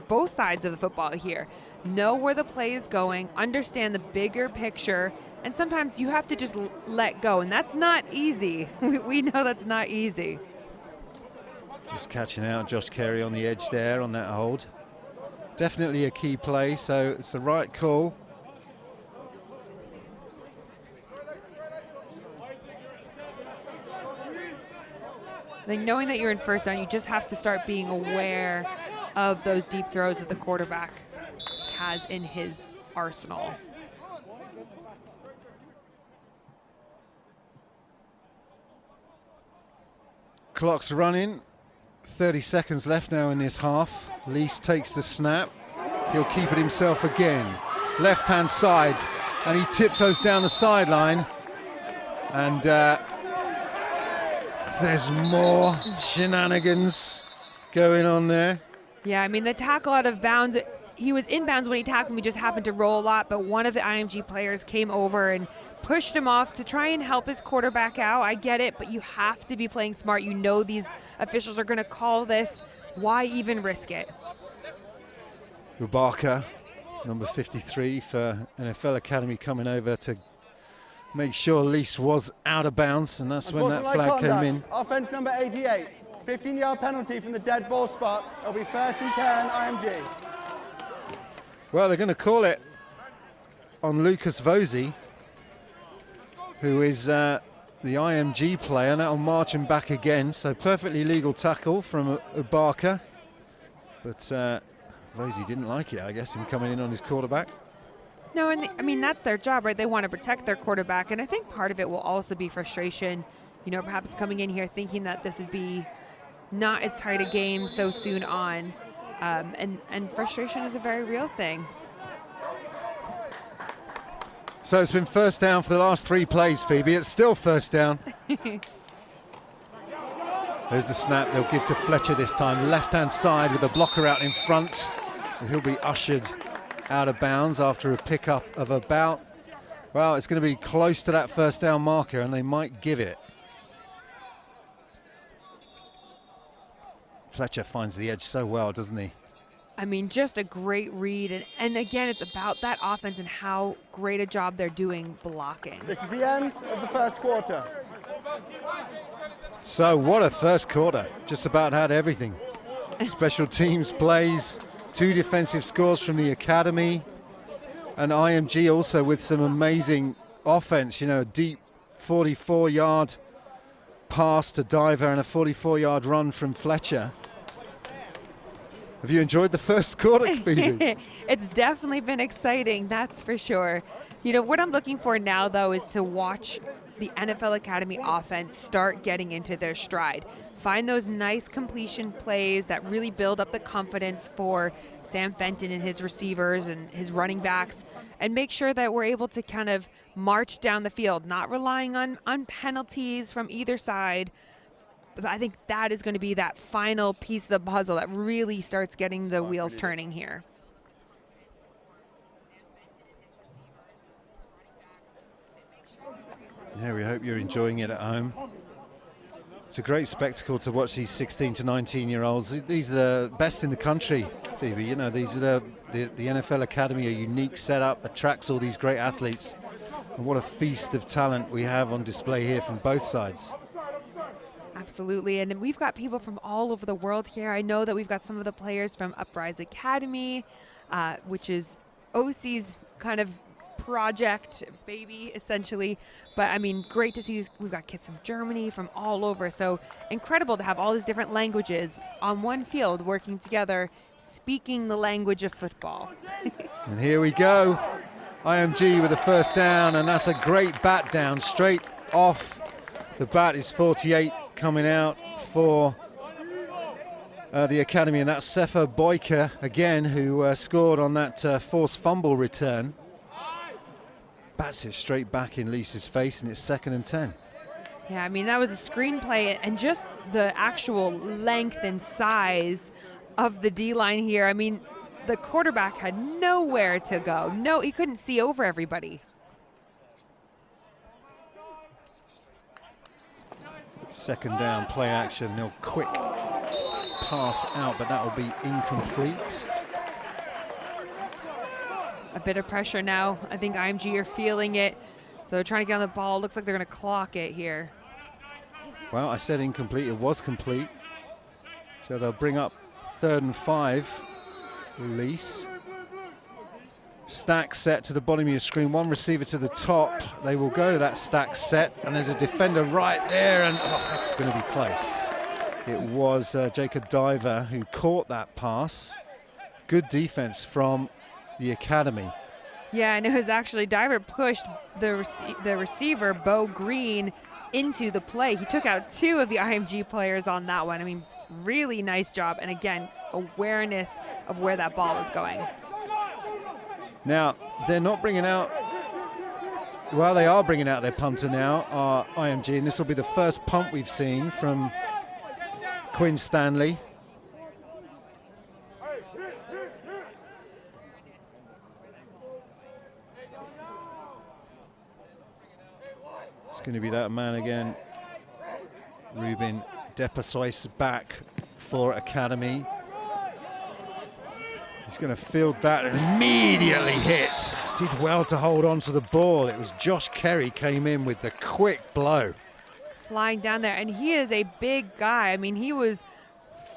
both sides of the football here. Know where the play is going, understand the bigger picture, and sometimes you have to just let go, and that's not easy. We know that's not easy. Just catching out Josh Kerry on the edge there on that hold. Definitely a key play, so it's the right call. Like, knowing that you're in first down, you just have to start being aware of those deep throws that the quarterback has in his arsenal. Clock's running. 30 seconds left now in this half. Lease takes the snap. He'll keep it himself again. Left-hand side, and he tiptoes down the sideline. And there's more shenanigans going on there. Yeah, I mean, the tackle out of bounds, he was in bounds when he tackled him. He just happened to roll a lot, but one of the IMG players came over and pushed him off to try and help his quarterback out. I get it, but you have to be playing smart. You know these officials are going to call this. Why even risk it? Rubaka, number 53 for NFL Academy, coming over to make sure Lease was out of bounds, and that's when that flag came in. Offense number 88, 15-yard penalty from the dead ball spot. It'll be 1st and 10, IMG. Well, they're going to call it on Lucas Vosey, who is the IMG player, and that'll march him back again. So perfectly legal tackle from Ubaka. But Vosey didn't like it, I guess, him coming in on his quarterback. No, and I mean, that's their job, right? They want to protect their quarterback. And I think part of it will also be frustration, perhaps coming in here thinking that this would be not as tight a game so soon on. And frustration is a very real thing. So it's been first down for the last 3 plays, Phoebe. It's still first down. There's the snap they'll give to Fletcher this time. Left-hand side with the blocker out in front. He'll be ushered out of bounds after a pickup of about, well, it's going to be close to that first down marker, and they might give it. Fletcher finds the edge so well, doesn't he? I mean, just a great read. And again, it's about that offense and how great a job they're doing blocking. This is the end of the first quarter. So what a first quarter. Just about had everything. Special teams plays, 2 defensive scores from the academy, and IMG also with some amazing offense, you know, a deep 44-yard pass to Diver and a 44-yard run from Fletcher. Have you enjoyed the first quarter, Phoebe? It's definitely been exciting, that's for sure. You know, what I'm looking for now, though, is to watch the NFL Academy offense start getting into their stride. Find those nice completion plays that really build up the confidence for Sam Fenton and his receivers and his running backs, and make sure that we're able to kind of march down the field, not relying on penalties from either side. But I think that is going to be that final piece of the puzzle that really starts getting the wheels turning here. Yeah, we hope you're enjoying it at home. It's a great spectacle to watch these 16 to 19-year-olds. These are the best in the country, Phoebe. You know, these are the NFL Academy, a unique setup, attracts all these great athletes. And what a feast of talent we have on display here from both sides. Absolutely, and we've got people from all over the world here. I know that we've got some of the players from Uprise Academy, which is OC's kind of project baby, essentially. But I mean, great to see we've got kids from Germany, from all over. So incredible to have all these different languages on one field working together, speaking the language of football. And here we go. IMG with the first down, and that's a great bat down straight off the bat. Is 48 coming out for the Academy, and that's Sefer Boyka again, who scored on that forced fumble return. Bats it straight back in Lisa's face, and it's 2nd and 10. Yeah, I mean, that was a screenplay, and just the actual length and size of the D-line here. I mean, the quarterback had nowhere to go. No, he couldn't see over everybody. Second down, play action. They'll quick pass out, but that will be incomplete. A bit of pressure now. I think IMG are feeling it. So they're trying to get on the ball. Looks like they're going to clock it here. Well, I said incomplete. It was complete. So they'll bring up 3rd and 5. Release. Stack set to the bottom of your screen. One receiver to the top. They will go to that stack set. And there's a defender right there. And oh, that's going to be close. It was Jacob Diver who caught that pass. Good defense from the Academy. Yeah, and it was actually Diver pushed the receiver, Bo Green, into the play. He took out 2 of the IMG players on that one. I mean, really nice job. And again, awareness of where that ball was going. Now, they're not bringing out, well, they are bringing out their punter now, IMG, and this will be the first punt we've seen from Quinn Stanley. Going to be that man again. Ruben Depasois back for Academy. He's going to field that and immediately hit. Did well to hold on to the ball. It was Josh Kerry came in with the quick blow. Flying down there, and he is a big guy. I mean, he was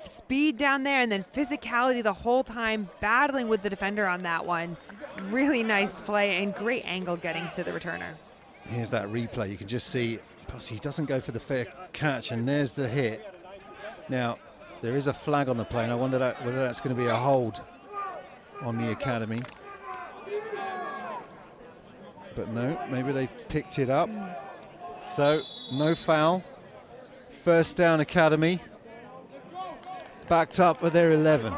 speed down there and then physicality the whole time, battling with the defender on that one. Really nice play and great angle getting to the returner. Here's that replay. You can just see he doesn't go for the fair catch, and there's the hit. Now, there is a flag on the play, and I wonder whether that's going to be a hold on the Academy. But no, maybe they picked it up. So, no foul. First down, Academy. Backed up with their 11.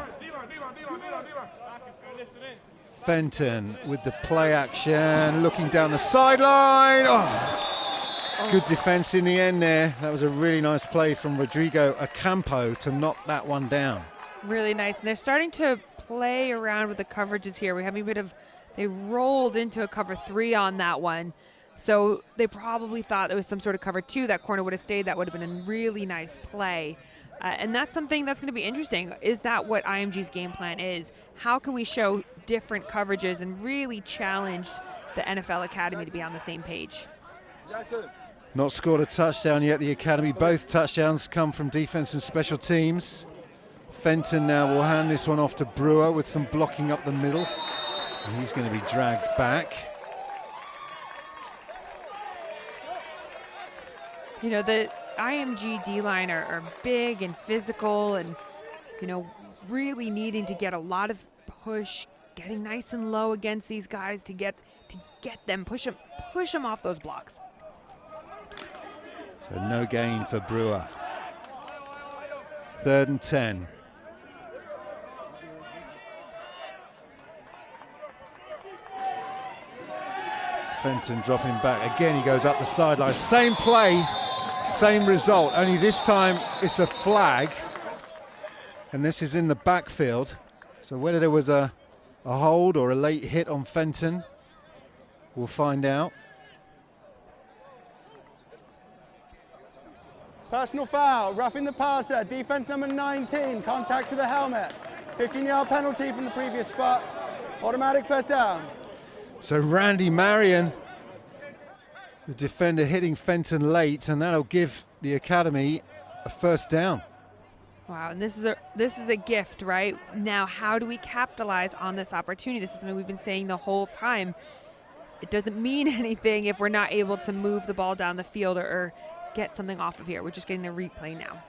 Fenton with the play action, looking down the sideline. Oh, good defense in the end there. That was a really nice play from Rodrigo Ocampo to knock that one down. Really nice. And they're starting to play around with the coverages here. We're having a bit of, they rolled into a cover 3 on that one. So they probably thought it was some sort of cover 2. That corner would have stayed. That would have been a really nice play. And that's something that's going to be interesting. Is that what IMG's game plan is? How can we show different coverages and really challenge the NFL Academy to be on the same page? Not scored a touchdown yet, the Academy. Both touchdowns come from defense and special teams. Fenton now will hand this one off to Brewer with some blocking up the middle. And he's going to be dragged back. You know, the IMG D-line are big and physical and, you know, really needing to get a lot of push, getting nice and low against these guys to get them, push them off those blocks. So no gain for Brewer. 3rd and 10. Fenton dropping back. Again, he goes up the sideline. Same play, same result. Only this time it's a flag. And this is in the backfield. So whether there was a hold or a late hit on Fenton, we'll find out. Personal foul, roughing the passer, defense number 19, contact to the helmet. 15-yard penalty from the previous spot, automatic first down. So Randy Marion, the defender, hitting Fenton late, and that'll give the Academy a first down. Wow, and this is a gift, right? Now, how do we capitalize on this opportunity? This is something we've been saying the whole time. It doesn't mean anything if we're not able to move the ball down the field or get something off of here. We're just getting the replay now.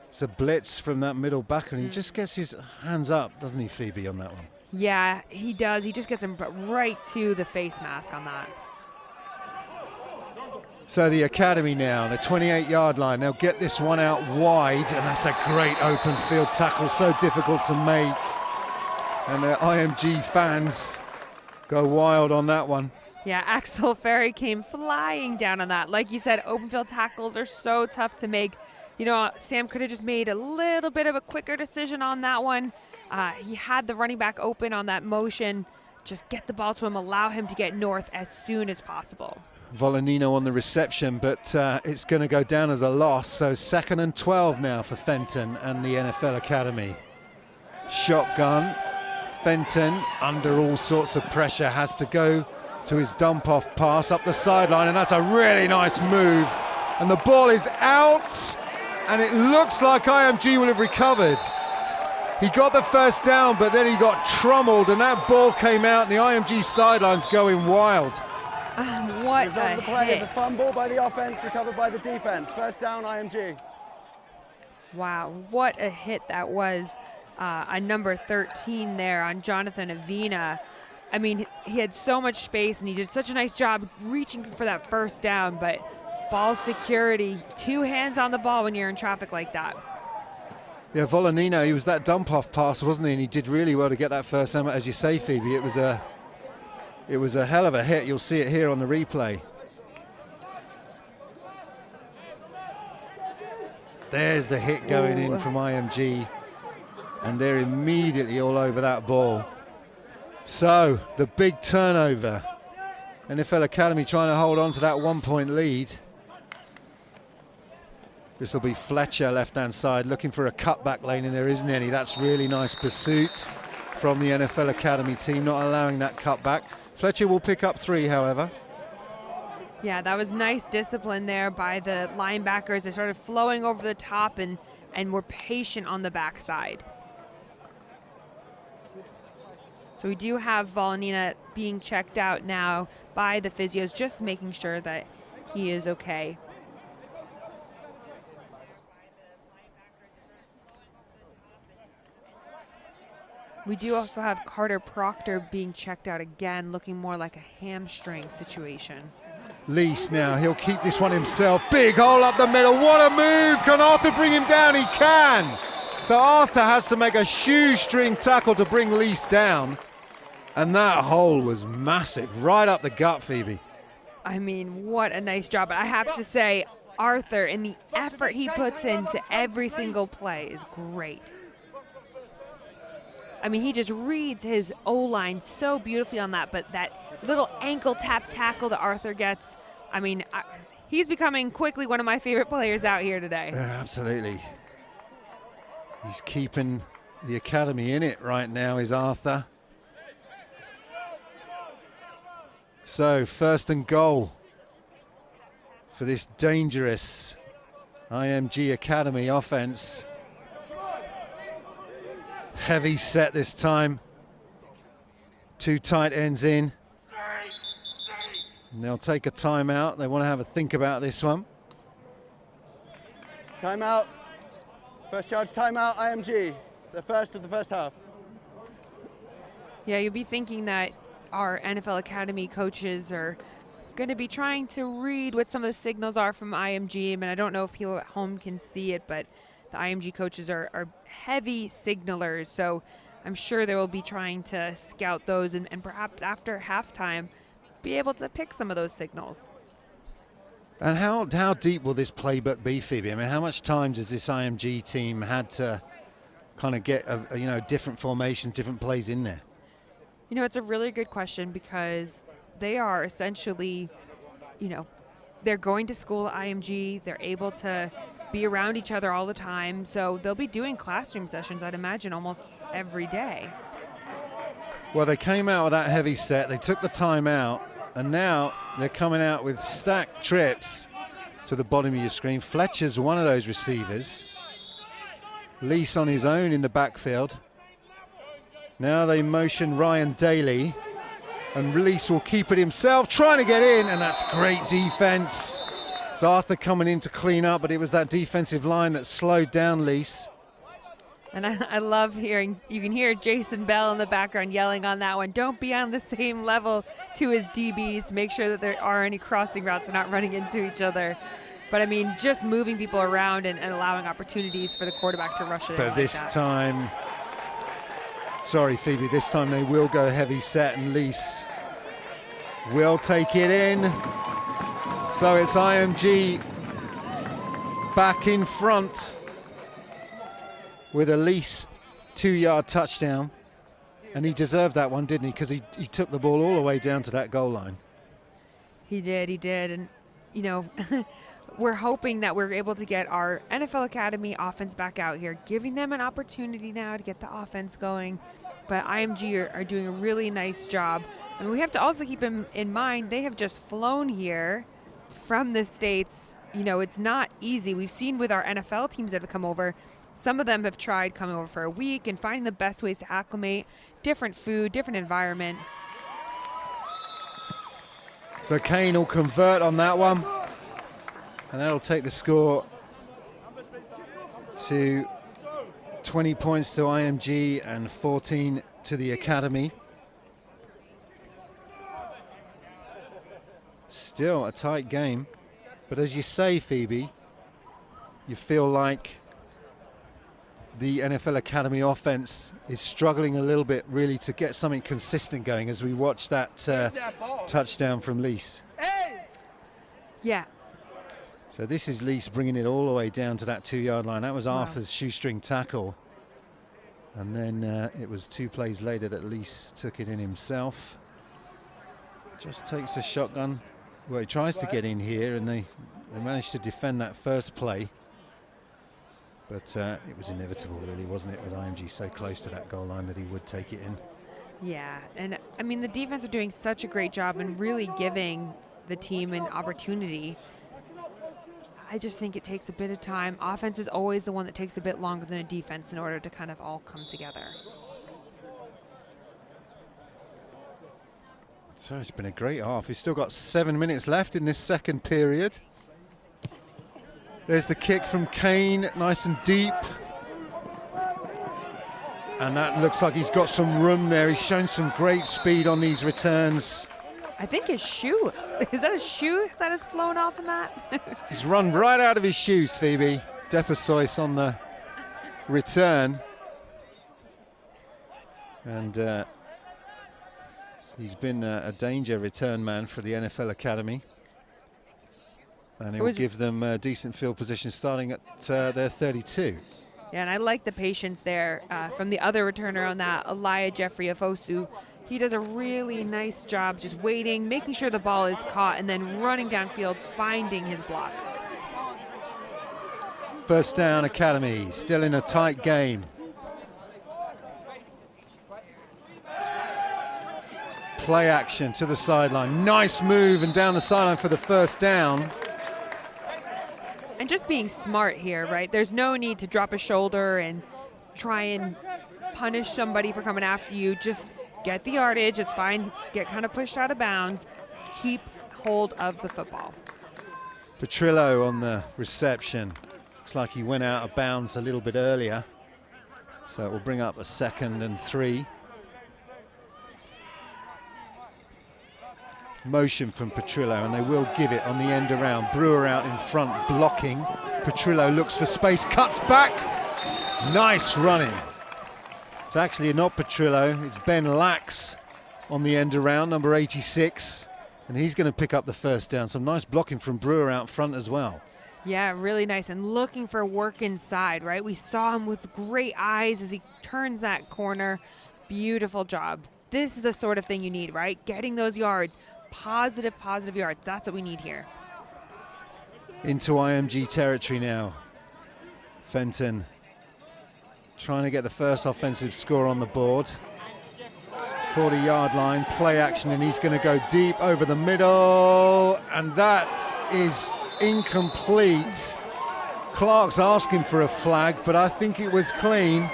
It's a blitz from that middle back, and he just gets his hands up, doesn't he, Phoebe, on that one? Yeah, he does. He just gets him right to the face mask on that. So the Academy now, the 28-yard line, they'll get this one out wide, and that's a great open field tackle, so difficult to make. And the IMG fans go wild on that one. Yeah, Axel Ferry came flying down on that. Like you said, open field tackles are so tough to make. You know, Sam could have just made a little bit of a quicker decision on that one. He had the running back open on that motion. Just get the ball to him, allow him to get north as soon as possible. Volanino on the reception, but it's going to go down as a loss. So 2nd and 12 now for Fenton and the NFL Academy. Shotgun. Fenton, under all sorts of pressure, has to go to his dump-off pass up the sideline, and that's a really nice move. And the ball is out, and it looks like IMG will have recovered. He got the first down, but then he got trommeled, and that ball came out, and the IMG sideline's going wild. What Result a of the play hit. is a fumble by the offense, recovered by the defense. First down, IMG. Wow, what a hit that was on number 13 there on Jonathan Avina. I mean, he had so much space, and he did such a nice job reaching for that first down, but ball security, 2 hands on the ball when you're in traffic like that. Yeah, Volanino, he was that dump-off pass, wasn't he? And he did really well to get that first down. As you say, Phoebe, it was a hell of a hit. You'll see it here on the replay. There's the hit going in from IMG, and they're immediately all over that ball. So, the big turnover. NFL Academy trying to hold on to that 1-point lead. This will be Fletcher, left-hand side, looking for a cutback lane, and there isn't any. That's really nice pursuit from the NFL Academy team, not allowing that cutback. Fletcher will pick up 3, however. Yeah, that was nice discipline there by the linebackers. They started flowing over the top and were patient on the backside. So we do have Volanina being checked out now by the physios, just making sure that he is okay. We do also have Carter Proctor being checked out again, looking more like a hamstring situation. Lease now, he'll keep this one himself. Big hole up the middle, what a move! Can Arthur bring him down? He can! So Arthur has to make a shoestring tackle to bring Lease down. And that hole was massive, right up the gut, Phoebe. I mean, what a nice job. I have to say, Arthur, and the effort he puts into every single play is great. I mean, he just reads his O-line so beautifully on that, but that little ankle tap tackle that Arthur gets, I mean, he's becoming quickly one of my favorite players out here today. Absolutely. He's keeping the academy in it right now, is Arthur. So, first and goal for this dangerous IMG Academy offense. Heavy set this time. 2 tight ends in. And they'll take a timeout. They want to have a think about this one. Timeout. First charge timeout, IMG. The first of the first half. Yeah, you'll be thinking that our NFL Academy coaches are going to be trying to read what some of the signals are from IMG. And I don't know if people at home can see it, but the IMG coaches are heavy signalers. So I'm sure they will be trying to scout those and perhaps after halftime be able to pick some of those signals. And how deep will this playbook be, Phoebe? I mean, how much time does this IMG team had to kind of get, different formations, different plays in there? You know, it's a really good question because they are essentially, they're going to school at IMG. They're able to be around each other all the time. So they'll be doing classroom sessions, I'd imagine, almost every day. Well, they came out with that heavy set. They took the time out. And now they're coming out with stacked trips to the bottom of your screen. Fletcher's one of those receivers. Lease on his own in the backfield. Now they motion Ryan Daly. And Lease will keep it himself, trying to get in. And that's great defense. It's Arthur coming in to clean up, but it was that defensive line that slowed down Lease. And I love hearing, you can hear Jason Bell in the background yelling on that one. Don't be on the same level to his DBs to make sure that there are any crossing routes. They're not running into each other. But I mean, just moving people around and allowing opportunities for the quarterback to rush it. But like this that. time, sorry Phoebe, this time they will go heavy set and Lease will take it in. So it's IMG back in front with a Lease 2-yard touchdown. And he deserved that one, didn't he? Because he took the ball all the way down to that goal line. He did. And, we're hoping that we're able to get our NFL Academy offense back out here, giving them an opportunity now to get the offense going. But IMG are doing a really nice job. And we have to also keep in mind, they have just flown here from the States. It's not easy. We've seen with our NFL teams that have come over, some of them have tried coming over for a week and finding the best ways to acclimate, different food, different environment. So Kane will convert on that one. And that'll take the score to 20 points to IMG and 14 to the Academy. Still a tight game. But as you say, Phoebe, you feel like the NFL Academy offense is struggling a little bit really to get something consistent going as we watch that touchdown from Lease. Yeah. So this is Lease bringing it all the way down to that 2-yard line. That was Wow. Arthur's shoestring tackle. And then it was 2 plays later that Lease took it in himself. Just takes a shotgun. Well, he tries to get in here and they managed to defend that first play. But it was inevitable, really, wasn't it, with IMG so close to that goal line that he would take it in. Yeah, and I mean, the defense are doing such a great job in really giving the team an opportunity. I just think it takes a bit of time. Offense is always the one that takes a bit longer than a defense in order to kind of all come together. So it's been a great half. We've still got 7 minutes left in this second period. There's the kick from Kane, nice and deep. And that looks like he's got some room there. He's shown some great speed on these returns. I think his shoe, is that a shoe that has flown off in that? He's run right out of his shoes, Phoebe. Depasois on the return. And he's been a danger return man for the NFL Academy. And it will give them a decent field position starting at their 32. Yeah, and I like the patience there from the other returner on that, Elia Jeffrey Afosu. He does a really nice job just waiting, making sure the ball is caught, and then running downfield, finding his block. First down, Academy, still in a tight game. Play action to the sideline. Nice move and down the sideline for the first down. And just being smart here, right? There's no need to drop a shoulder and try and punish somebody for coming after you. Just get the yardage. It's fine. Get kind of pushed out of bounds. Keep hold of the football. Petrillo on the reception. Looks like he went out of bounds a little bit earlier. So it will bring up a 2nd and 3. Motion from Petrillo, and they will give it on the end around. Brewer out in front blocking. Petrillo looks for space, cuts back. Nice running. It's actually not Petrillo, it's Ben Lax on the end around, number 86. And he's going to pick up the first down. Some nice blocking from Brewer out front as well. Yeah, really nice, and looking for work inside, right? We saw him with great eyes as he turns that corner. Beautiful job. This is the sort of thing you need, right? Getting those yards. Positive yards. That's what we need here. Into IMG territory now. Fenton trying to get the first offensive score on the board. 40-yard line, play action, and he's going to go deep over the middle, and that is incomplete. Clark's asking for a flag, but I think it was clean.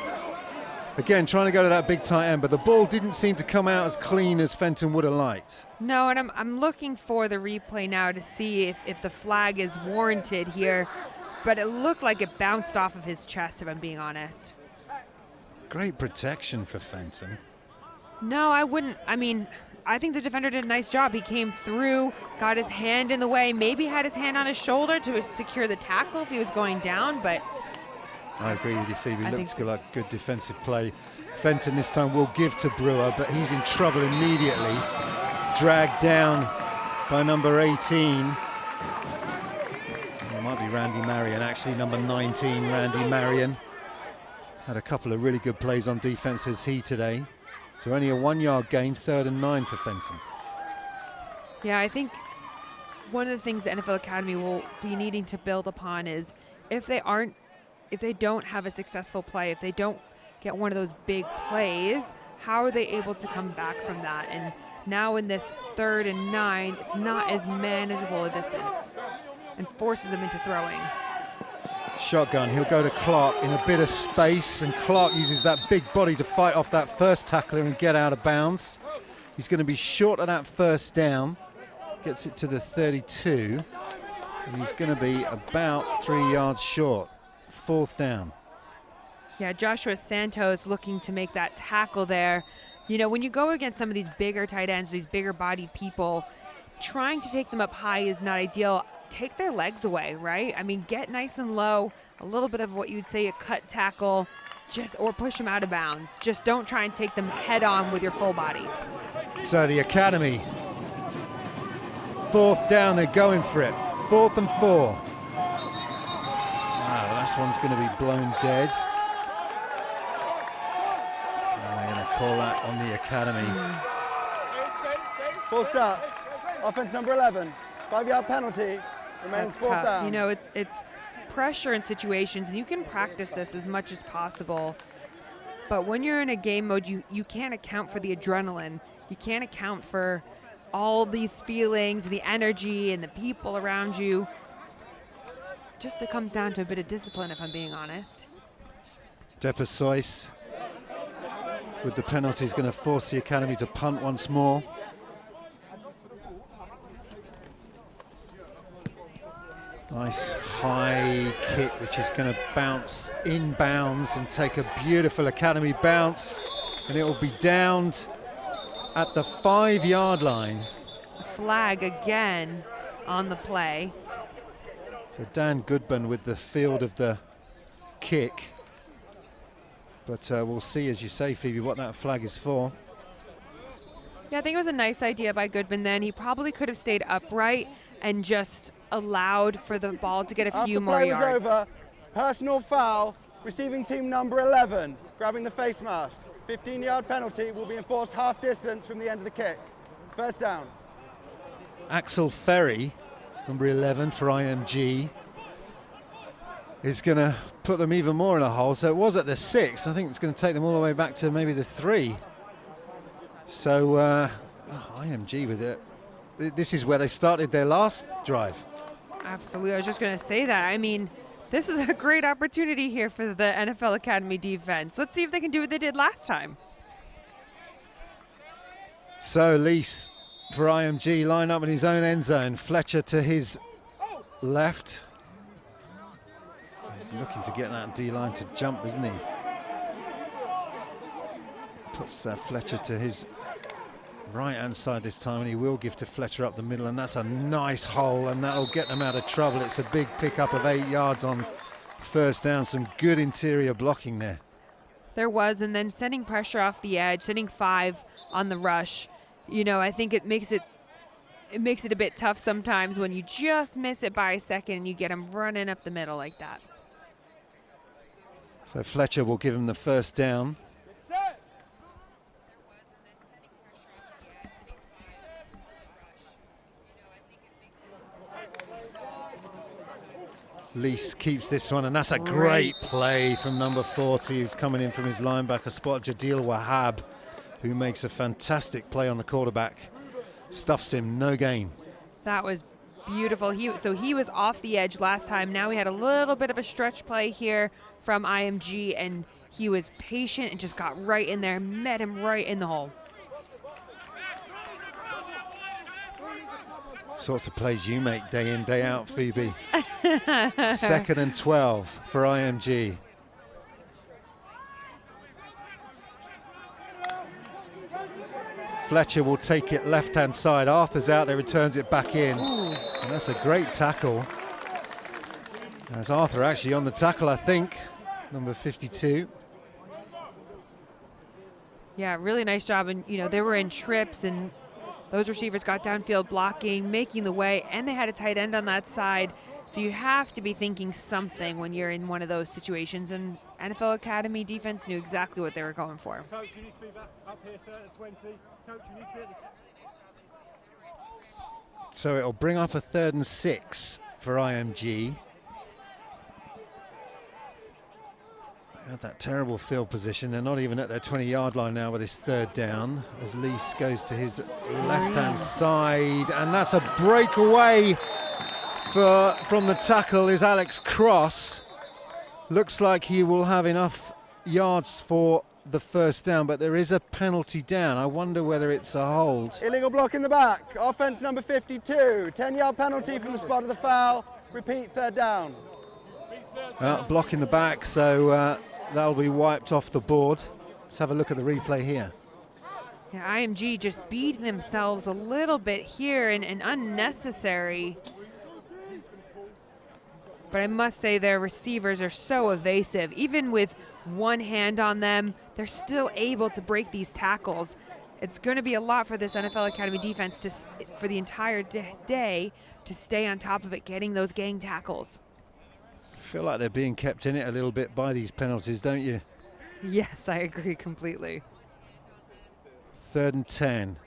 Again, trying to go to that big tight end, but the ball didn't seem to come out as clean as Fenton would have liked. No, and I'm looking for the replay now to see if the flag is warranted here, but it looked like it bounced off of his chest, if I'm being honest. Great protection for Fenton. No, I wouldn't. I mean, I think the defender did a nice job. He came through, got his hand in the way, maybe had his hand on his shoulder to secure the tackle if he was going down, but I agree with you, Phoebe. Looks like good defensive play. Fenton this time will give to Brewer, but he's in trouble immediately. Dragged down by number 18. It might be Randy Marion, actually, number 19, Randy Marion. Had a couple of really good plays on defense as he today. So only a 1-yard gain, 3rd and 9 for Fenton. Yeah, I think one of the things the NFL Academy will be needing to build upon is if they don't have a successful play, if they don't get one of those big plays, how are they able to come back from that? And now in this 3rd and 9, it's not as manageable a distance and forces them into throwing. Shotgun, he'll go to Clark in a bit of space, and Clark uses that big body to fight off that first tackler and get out of bounds. He's going to be short of that first down, gets it to the 32, and he's going to be about 3 yards short. 4th down. Yeah, Joshua Santos looking to make that tackle there. You know, when you go against some of these bigger tight ends, these bigger bodied people, trying to take them up high is not ideal. Take their legs away, right? I mean, get nice and low, a little bit of what you'd say a cut tackle, or push them out of bounds. Just don't try and take them head on with your full body. So the Academy, 4th down, they're going for it. 4th and 4. The last one's going to be blown dead. And they're going to call that on the Academy. Full start. Offense number 11. 5-yard penalty. Remains 4th tough. down. You know, it's pressure in situations, and you can practice this as much as possible. But when you're in a game mode, you can't account for the adrenaline. You can't account for all these feelings, the energy, and the people around you. Just it comes down to a bit of discipline, if I'm being honest. Depasois with the penalty is going to force the Academy to punt once more. Nice high kick, which is going to bounce inbounds and take a beautiful Academy bounce, and it will be downed at the 5-yard line. Flag again on the play. So Dan Goodburn with the field of the kick. But we'll see, as you say, Phoebe, what that flag is for. Yeah, I think it was a nice idea by Goodman then. He probably could have stayed upright and just allowed for the ball to get a few more yards. After play was over, personal foul, receiving team number 11, grabbing the face mask. 15-yard penalty will be enforced half distance from the end of the kick. First down. Axel Ferry, number 11 for IMG. is going to put them even more in a hole. So it was at the 6. I think it's going to take them all the way back to maybe the 3. So IMG with it. This is where they started their last drive. Absolutely. I was just going to say that. I mean, this is a great opportunity here for the NFL Academy defense. Let's see if they can do what they did last time. So Lease for IMG line up in his own end zone. Fletcher to his left. He's looking to get that D-line to jump, isn't he? Puts Fletcher to his right-hand side this time, and he will give to Fletcher up the middle, and that's a nice hole, and that'll get them out of trouble. It's a big pickup of 8 yards on first down. Some good interior blocking there. There was, and then sending pressure off the edge, sending 5 on the rush. You know, I think it makes it a bit tough sometimes when you just miss it by a second and you get them running up the middle like that. So Fletcher will give him the first down. Lease keeps this one, and that's a great play from number 40, who's coming in from his linebacker spot, Jadil Wahab, who makes a fantastic play on the quarterback. Stuffs him, no gain. That was beautiful. So he was off the edge last time. Now we had a little bit of a stretch play here from IMG, and he was patient and just got right in there, met him right in the hole. Sorts of plays you make day in, day out, Phoebe. 2nd and 12 for IMG. Fletcher will take it left-hand side. Arthur's out there, returns it back in. And that's a great tackle. That's Arthur actually on the tackle, I think. Number 52. Yeah, really nice job. And, you know, they were in trips, and those receivers got downfield blocking, making the way, and they had a tight end on that side. So you have to be thinking something when you're in one of those situations. And NFL Academy defense knew exactly what they were going for. Coach, you need to be up here, sir, at 20. Coach, you need to be at the... So it'll bring up a 3rd and 6 for IMG. They had that terrible field position. They're not even at their 20-yard line now with this 3rd down, as Lease goes to his left-hand side, and that's a breakaway from the tackle is Alex Cross. Looks like he will have enough yards for the first down, but there is a penalty down. I wonder whether it's a hold. Illegal block in the back. Offense number 52. 10-yard penalty from the spot of the foul. Repeat, 3rd down. Block in the back, so that'll be wiped off the board. Let's have a look at the replay here. Yeah, IMG just beat themselves a little bit here and unnecessary. But I must say their receivers are so evasive. Even with one hand on them, they're still able to break these tackles. It's going to be a lot for this NFL Academy defense for the entire day to stay on top of it, getting those gang tackles. I feel like they're being kept in it a little bit by these penalties, don't you? Yes, I agree completely. 3rd and 10.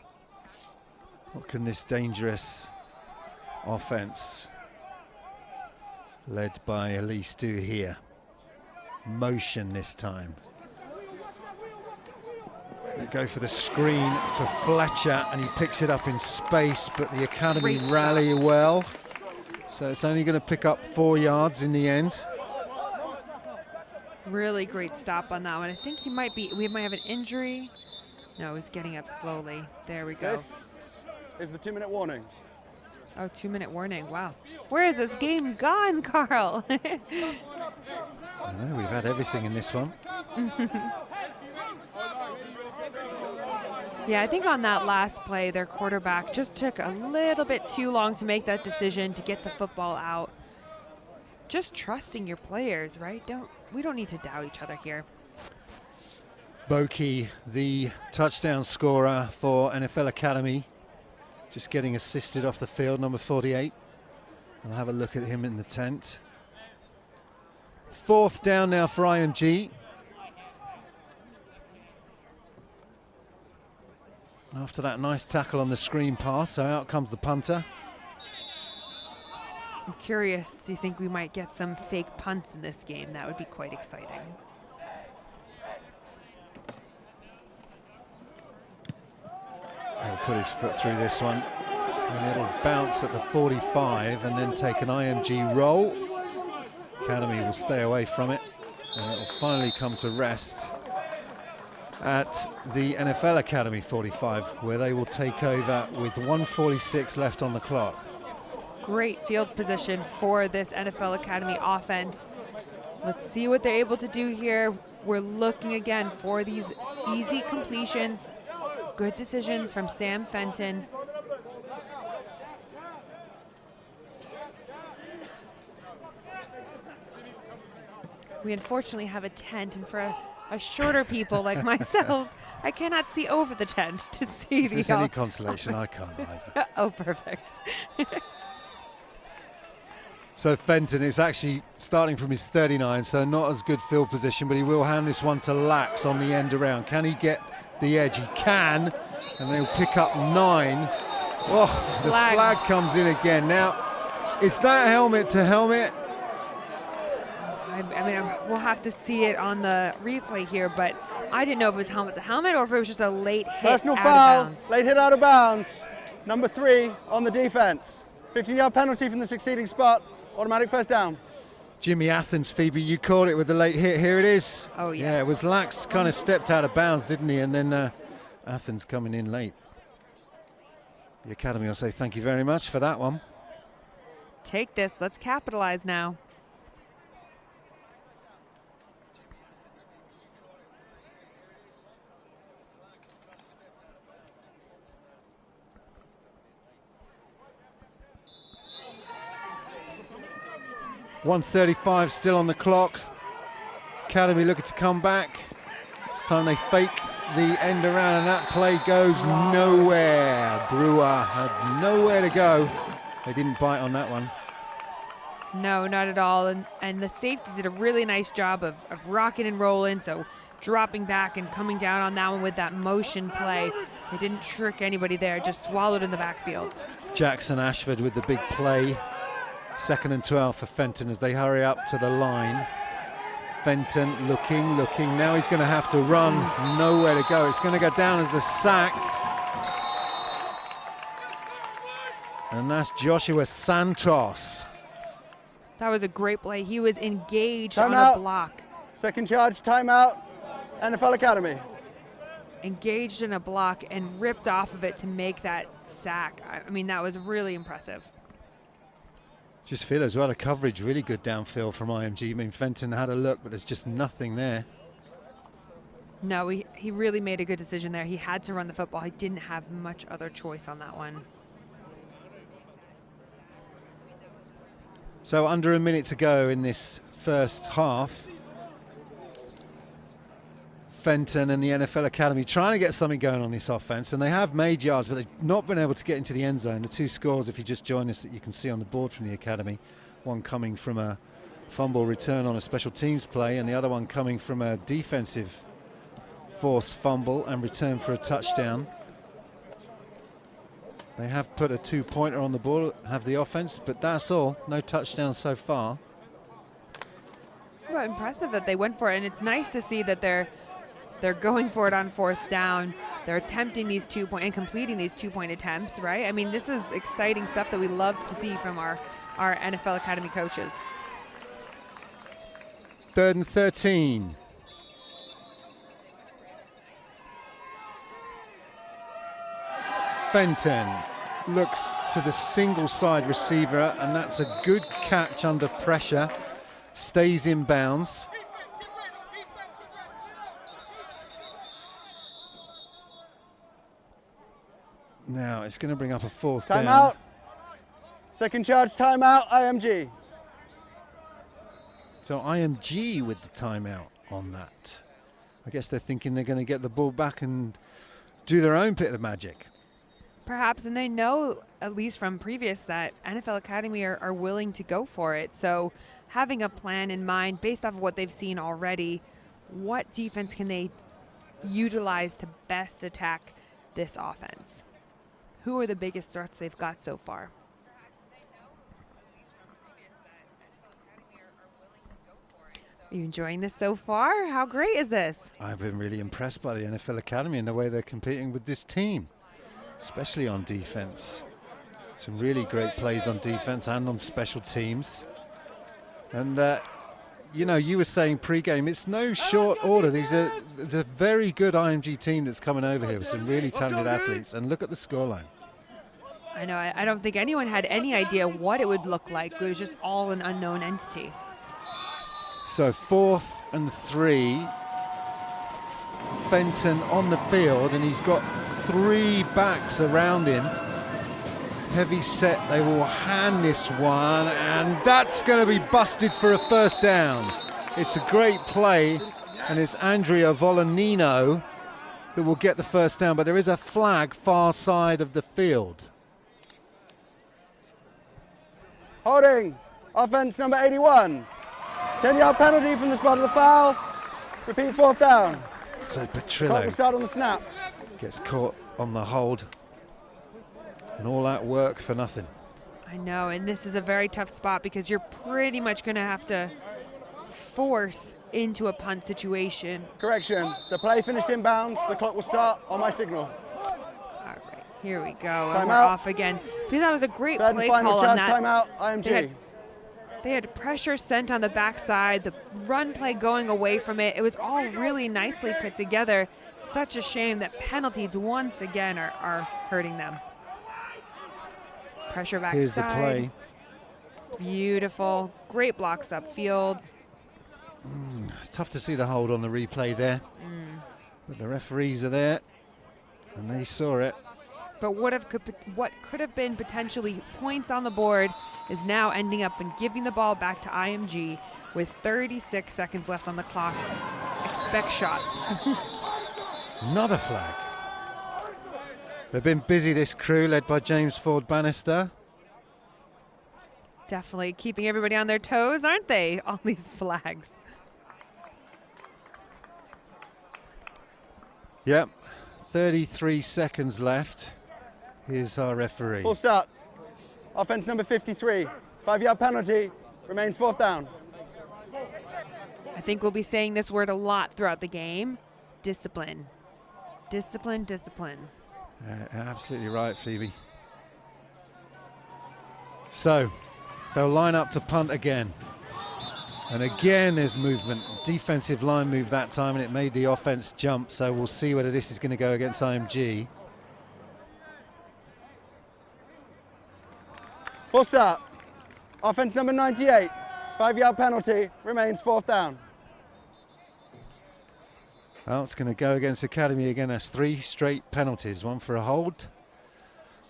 What can this dangerous offense led by Elise do here? Motion this time. They go for the screen to Fletcher, and he picks it up in space, but the Academy rally well. So it's only going to pick up 4 yards in the end. Really great stop on that one. I think we might have an injury. No, he's getting up slowly. There we go. This is the 2-minute warning. Oh, 2-minute warning. Wow. Where is this game gone, Carl? I know, we've had everything in this one. Yeah, I think on that last play, their quarterback just took a little bit too long to make that decision to get the football out. Just trusting your players, right? We don't need to doubt each other here. Boki, the touchdown scorer for NFL Academy, just getting assisted off the field, number 48. I'll have a look at him in the tent. 4th down now for IMG. After that nice tackle on the screen pass, so out comes the punter. I'm curious, do you think we might get some fake punts in this game? That would be quite exciting. He'll put his foot through this one, and it'll bounce at the 45 and then take an IMG roll. Academy will stay away from it, and it'll finally come to rest at the NFL Academy 45, where they will take over with 1:46 left on the clock. Great field position for this NFL Academy offense. Let's see what they're able to do here. We're looking again for these easy completions. Good decisions from Sam Fenton. We unfortunately have a tent, and for a shorter people like myself, I cannot see over the tent to see the. If there's any consolation, I can't either. Oh, perfect. So Fenton is actually starting from his 39, so not as good field position, but he will hand this one to Lax on the end around. Can he get the edge? He can, and they'll pick up 9. Oh, the flag comes in again. Now, is that helmet to helmet? I mean, we'll have to see it on the replay here, but I didn't know if it was helmet to helmet or if it was just a late hit Personal out foul, of bounds. late hit out of bounds. Number 3 on the defense. 15-yard penalty from the succeeding spot. Automatic first down. Jimmy Athens, Phoebe, you called it with the late hit. Here it is. Oh, yes. Yeah, it was Lax kind of stepped out of bounds, didn't he? And then Athens coming in late. The Academy will say thank you very much for that one. Take this. Let's capitalize now. .135 still on the clock. Academy looking to come back. This time they fake the end around, and that play goes nowhere. Brewer had nowhere to go. They didn't bite on that one. No, not at all. And the safeties did a really nice job of rocking and rolling, so dropping back and coming down on that one with that motion play. They didn't trick anybody there, just swallowed in the backfield. Jackson Ashford with the big play. 2nd and 12 for Fenton as they hurry up to the line. Fenton looking. Now he's going to have to run. Nowhere to go. It's going to go down as a sack. And that's Joshua Santos. That was a great play. He was engaged Timeout. on a block. Second charge, timeout. NFL Academy. Engaged in a block and ripped off of it to make that sack. I mean, that was really impressive. Just feel as well, the coverage really good downfield from IMG. I mean, Fenton had a look, but there's just nothing there. No, he really made a good decision there. He had to run the football. He didn't have much other choice on that one. So under a minute to go in this first half. Fenton and the NFL Academy trying to get something going on this offense, and they have made yards, but they've not been able to get into the end zone. The 2 scores, if you just join us, that you can see on the board from the Academy, one coming from a fumble return on a special teams play, and the other one coming from a defensive forced fumble and return for a touchdown. They have put a 2-pointer on the board, have the offense, but that's all. No touchdowns so far. Well, impressive that they went for it, and it's nice to see that they're going for it on 4th down. They're attempting these 2-point and completing these 2-point attempts, right? I mean, this is exciting stuff that we love to see from our NFL Academy coaches. 3rd and 13. Fenton looks to the single side receiver, and that's a good catch under pressure. Stays in bounds. Now it's going to bring up a 4th down. Timeout. Second charge, timeout, IMG. So IMG with the timeout on that. I guess they're thinking they're going to get the ball back and do their own bit of magic. Perhaps, and they know, at least from previous, that NFL Academy are willing to go for it. So having a plan in mind based off of what they've seen already, what defense can they utilize to best attack this offense? Who are the biggest threats they've got so far? Are you enjoying this so far? How great is this? I've been really impressed by the NFL Academy and the way they're competing with this team, especially on defense. Some really great plays on defense and on special teams. And, you know, you were saying pre-game, it's no short order. It's a very good IMG team that's coming over here with some really talented athletes. And look at the scoreline. I know, I don't think anyone had any idea what it would look like. It was just all an unknown entity. So 4th and 3. Fenton on the field, and he's got 3 backs around him. Heavy set, they will hand this one, and that's going to be busted for a first down. It's a great play, and it's Andrea Volanino that will get the first down, but there is a flag far side of the field. Holding, offense number 81. 10-yard penalty from the spot of the foul. Repeat 4th down. So Clock will Petrillo start on the snap. gets caught on the hold, and all that work for nothing. I know, and this is a very tough spot because you're pretty much going to have to force into a punt situation. Correction, the play finished inbounds. The clock will start on my signal. All right, here we go. And Timeout. we're off again. Dude, that was a great Third play and final call on chance, that. timeout, IMG. They had pressure sent on the backside, the run play going away from it. It was all really nicely put together. Such a shame that penalties once again are hurting them. Pressure backside. Here's the play. Beautiful. Great blocks upfield. It's tough to see the hold on the replay there, but the referees are there, and they saw it. But what could have been potentially points on the board is now ending up and giving the ball back to IMG with 36 seconds left on the clock. Expect shots. Another flag. They've been busy, this crew, led by James Ford Bannister. Definitely keeping everybody on their toes, aren't they? All these flags. Yep, 33 seconds left. Here's our referee. Full start. Offense number 53. 5-yard penalty. Remains 4th down. I think we'll be saying this word a lot throughout the game. Discipline. Discipline, discipline. Absolutely right, Phoebe. So, they'll line up to punt again. And again, there's movement. Defensive line move that time, and it made the offense jump. So we'll see whether this is going to go against IMG. Full start. Offense number 98. 5-yard penalty. Remains 4th down. Well, it's going to go against Academy again. That's 3 straight penalties. 1 for a hold,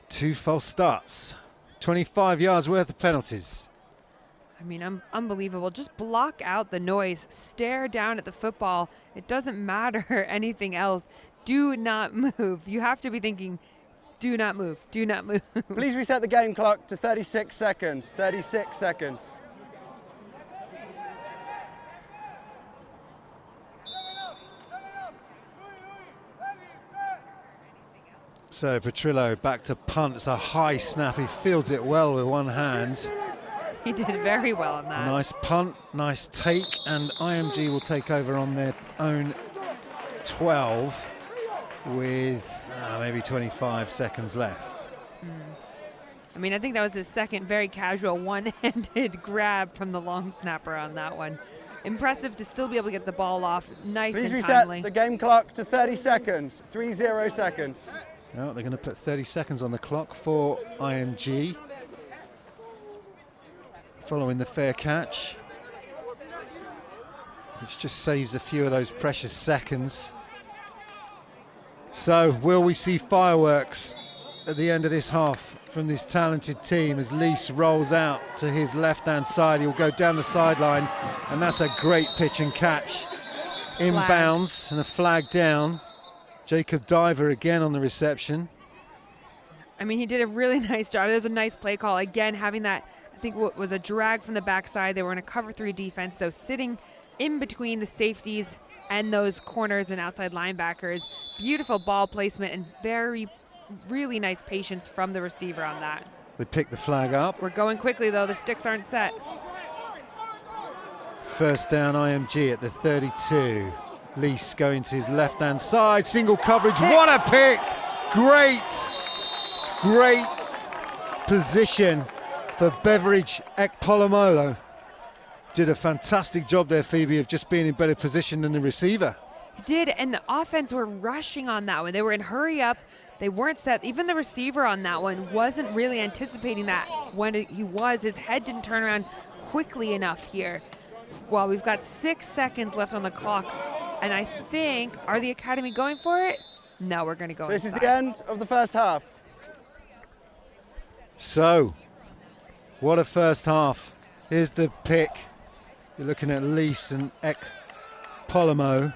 2 false starts. 25 yards worth of penalties. I mean, unbelievable. Just block out the noise. Stare down at the football. It doesn't matter anything else. Do not move. You have to be thinking, do not move. Do not move. Please reset the game clock to 36 seconds. 36 seconds. So Petrillo back to punt. It's a high snap. He fields it well with one hand. He did very well on that. Nice punt, nice take, and IMG will take over on their own 12 with maybe 25 seconds left. I mean, I think that was his second very casual one-handed grab from the long snapper on that one. Impressive to still be able to get the ball off nice Please and reset timely. the game clock to 30 seconds. 30 seconds. Now they're going to put 30 seconds on the clock for IMG. Following the fair catch, which just saves a few of those precious seconds. So will we see fireworks at the end of this half from this talented team as Lease rolls out to his left-hand side? He'll go down the sideline, and that's a great pitch and catch. Inbounds and a flag down. Jacob Diver again on the reception. I mean, he did a really nice job. There's a nice play call. Again, having that, I think what was a drag from the backside. They were in a cover 3 defense, so sitting in between the safeties and those corners and outside linebackers. Beautiful ball placement and really nice patience from the receiver on that. They pick the flag up. We're going quickly, though. The sticks aren't set. First down IMG at the 32. Lease going to his left-hand side, single coverage, what a pick! Great position for Beveridge Ekpolomolo. Did a fantastic job there, Phoebe, of just being in better position than the receiver. He did, and the offense were rushing on that one. They were in hurry up. They weren't set. Even the receiver on that one wasn't really anticipating that. When he was, his head didn't turn around quickly enough here. Well, we've got 6 seconds left on the clock, and I think, are the Academy going for it? No, we're going to go This inside. is the end of the first half. So, what a first half. Here's the pick. You're looking at Lease and Ekpolomo.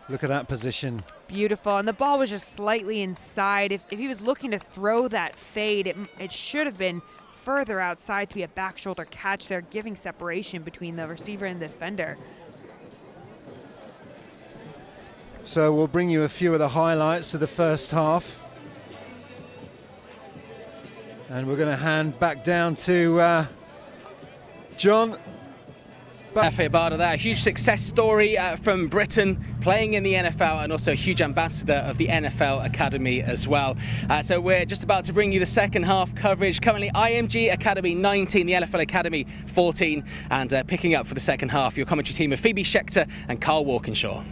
Look at that position. Beautiful, and the ball was just slightly inside. If he was looking to throw that fade, it should have been further outside to be a back shoulder catch there, giving separation between the receiver and the defender. So we'll bring you a few of the highlights of the first half. And we're going to hand back down to John. Efe Abada there, a huge success story from Britain, playing in the NFL and also a huge ambassador of the NFL Academy as well. So we're just about to bring you the second half coverage. Currently IMG Academy 19, the NFL Academy 14, and picking up for the second half, your commentary team of Phoebe Schechter and Carl Walkinshaw.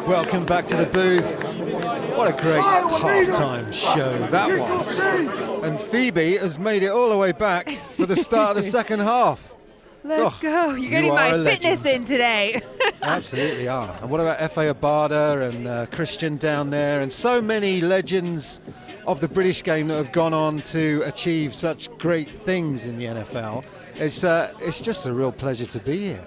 Welcome back to the booth. What a great halftime show that was. And Phoebe has made it all the way back for the start of the second half. Let's go. You're getting my fitness in today. Absolutely are. And what about Efe Abada and Christian down there, and so many legends of the British game that have gone on to achieve such great things in the NFL. It's just a real pleasure to be here.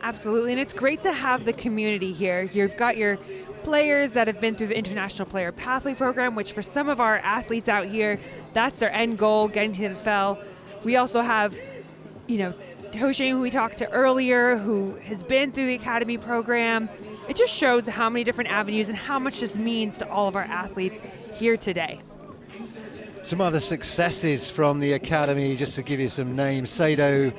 Absolutely, and it's great to have the community here. You've got your players that have been through the International Player Pathway Program, which for some of our athletes out here, that's their end goal, getting to the NFL. We also have, Postgame, who we talked to earlier, who has been through the Academy program. It just shows how many different avenues and how much this means to all of our athletes here today. Some other successes from the Academy, just to give you some names. Sado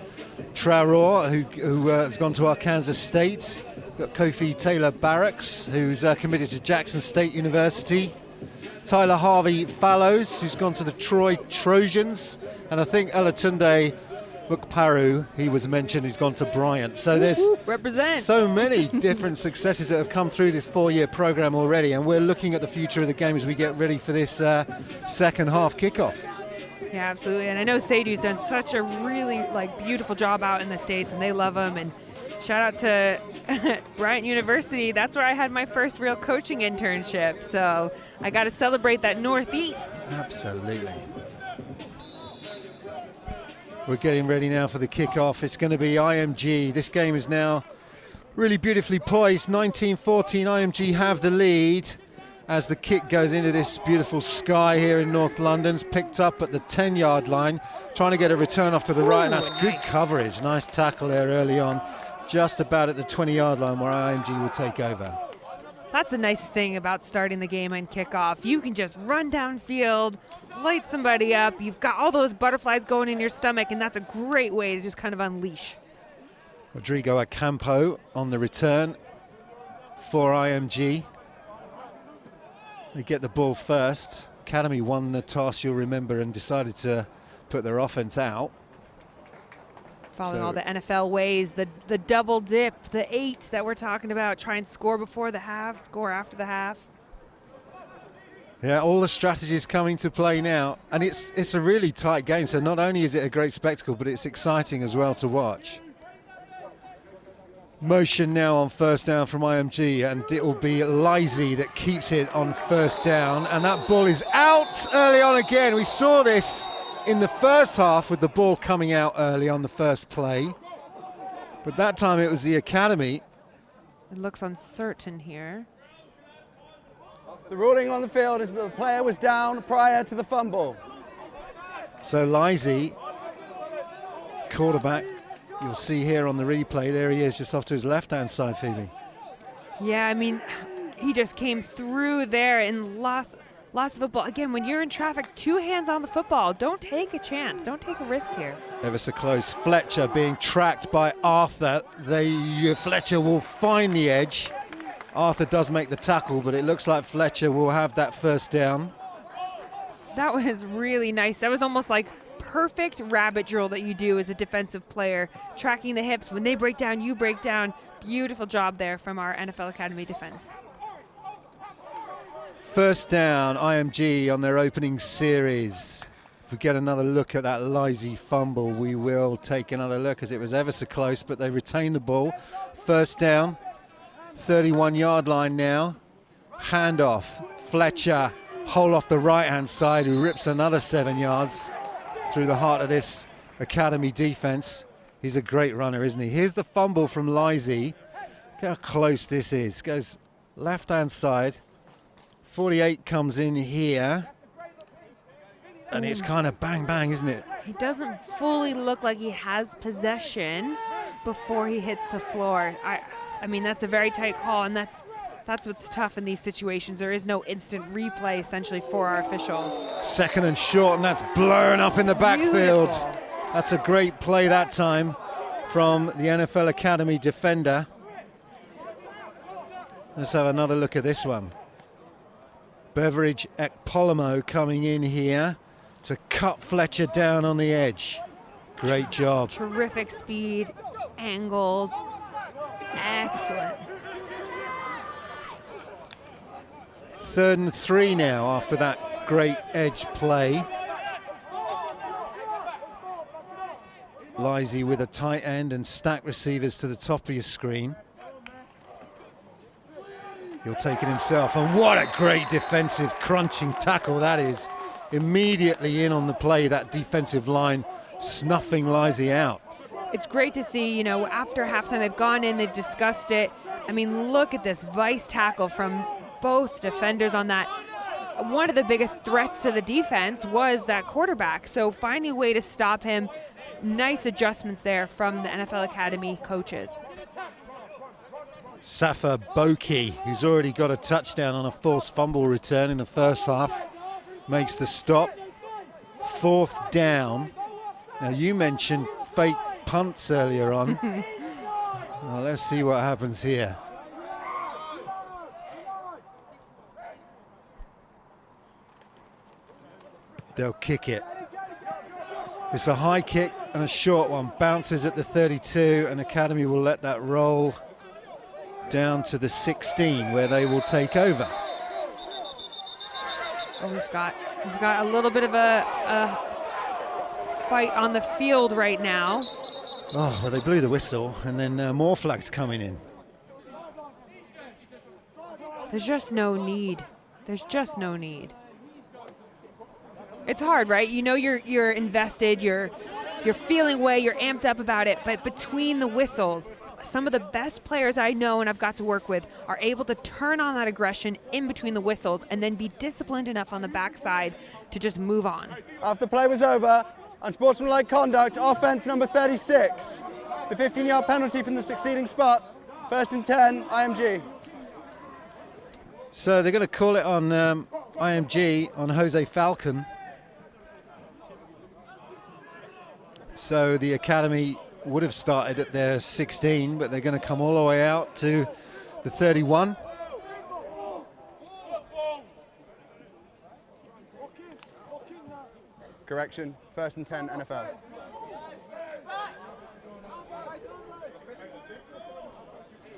Traore, who has gone to Arkansas State. Got Kofi Taylor Barracks, who's committed to Jackson State University. Tyler Harvey Fallows, who's gone to the Troy Trojans. And I think Olatunde Mukparu, he was mentioned, he's gone to Bryant. So there's so many different successes that have come through this 4-year program already, and we're looking at the future of the game as we get ready for this second half kickoff. Yeah, absolutely. And I know Sadu's done such a really beautiful job out in the States, and they love him. And shout out to Bryant University. That's where I had my first real coaching internship. So I got to celebrate that Northeast. Absolutely. We're getting ready now for the kickoff. It's going to be IMG. This game is now really beautifully poised. 19-14, IMG have the lead as the kick goes into this beautiful sky here in North London. It's picked up at the 10-yard line, trying to get a return off to the right, and that's good coverage. Nice tackle there early on, just about at the 20-yard line where IMG will take over. That's the nicest thing about starting the game on kickoff. You can just run downfield, light somebody up. You've got all those butterflies going in your stomach, and that's a great way to just kind of unleash. Rodrigo Acampo on the return for IMG. They get the ball first. Academy won the toss, you'll remember, and decided to put their offense out. Following all the NFL ways, the double dip, the 8 that we're talking about, try and score before the half, score after the half. Yeah, all the strategies coming to play now, and it's a really tight game, so not only is it a great spectacle, but it's exciting as well to watch. Motion now on first down from IMG, and it will be Lizzie that keeps it on first down, and that ball is out early on again. We saw this in the first half with the ball coming out early on the first play, but that time it was the Academy. It looks uncertain here. The ruling on the field is that the player was down prior to the fumble. So Lizzie, quarterback, you'll see here on the replay, there he is just off to his left-hand side, Phoebe. Yeah, I mean, he just came through there and lost loss of football. Again, when you're in traffic, 2 hands on the football. Don't take a chance. Don't take a risk here. Ever so close. Fletcher being tracked by Arthur. Fletcher will find the edge. Arthur does make the tackle, but it looks like Fletcher will have that first down. That was really nice. That was almost like perfect rabbit drill that you do as a defensive player. Tracking the hips. When they break down, you break down. Beautiful job there from our NFL Academy defense. First down, IMG on their opening series. If we get another look at that Lizzie fumble, we will take another look, as it was ever so close, but they retain the ball. First down, 31-yard line now. Handoff, Fletcher, hole off the right-hand side, who rips another 7 yards through the heart of this Academy defense. He's a great runner, isn't he? Here's the fumble from Lizzie. Look how close this is. Goes left-hand side. 48 comes in here, and it's kind of bang bang, isn't it? He doesn't fully look like he has possession before he hits the floor. I mean, that's a very tight call, and that's what's tough in these situations. There is no instant replay essentially for our officials. 2nd and short, and that's blown up in the backfield. Beautiful. That's a great play that time from the NFL Academy defender. Let's have another look at this one. Beveridge Ekpolomo coming in here to cut Fletcher down on the edge. Great job. Terrific speed, angles, excellent. 3rd and 3 now after that great edge play. Lizzie with a tight end and stack receivers to the top of your screen. He'll take it himself, and what a great defensive crunching tackle that is. Immediately in on the play, that defensive line snuffing Lizzie out. It's great to see, you know, after halftime they've gone in, they've discussed it. I mean, look at this vice tackle from both defenders on that. One of the biggest threats to the defense was that quarterback, so finding a way to stop him, nice adjustments there from the NFL Academy coaches. Safa Boki, who's already got a touchdown on a forced fumble return in the first half, makes the stop. 4th down. Now, you mentioned fake punts earlier on. Well, let's see what happens here. They'll kick it. It's a high kick and a short one. Bounces at the 32, and Academy will let that roll down to the 16, where they will take over. Well, we've got a little bit of a fight on the field right now. Oh, well, they blew the whistle, and then more flags coming in. There's just no need. There's just no need. It's hard, right? You know, you're invested, you're feeling way, you're amped up about it, but between the whistles, some of the best players I know and I've got to work with are able to turn on that aggression in between the whistles and then be disciplined enough on the backside to just move on. After play was over, unsportsmanlike conduct, offense number 36. It's a 15-yard penalty from the succeeding spot. 1st and 10, IMG. So they're going to call it on IMG, on Jose Falcon. So the Academy would have started at their 16, but they're going to come all the way out to the 31. Correction, 1st and 10, NFL.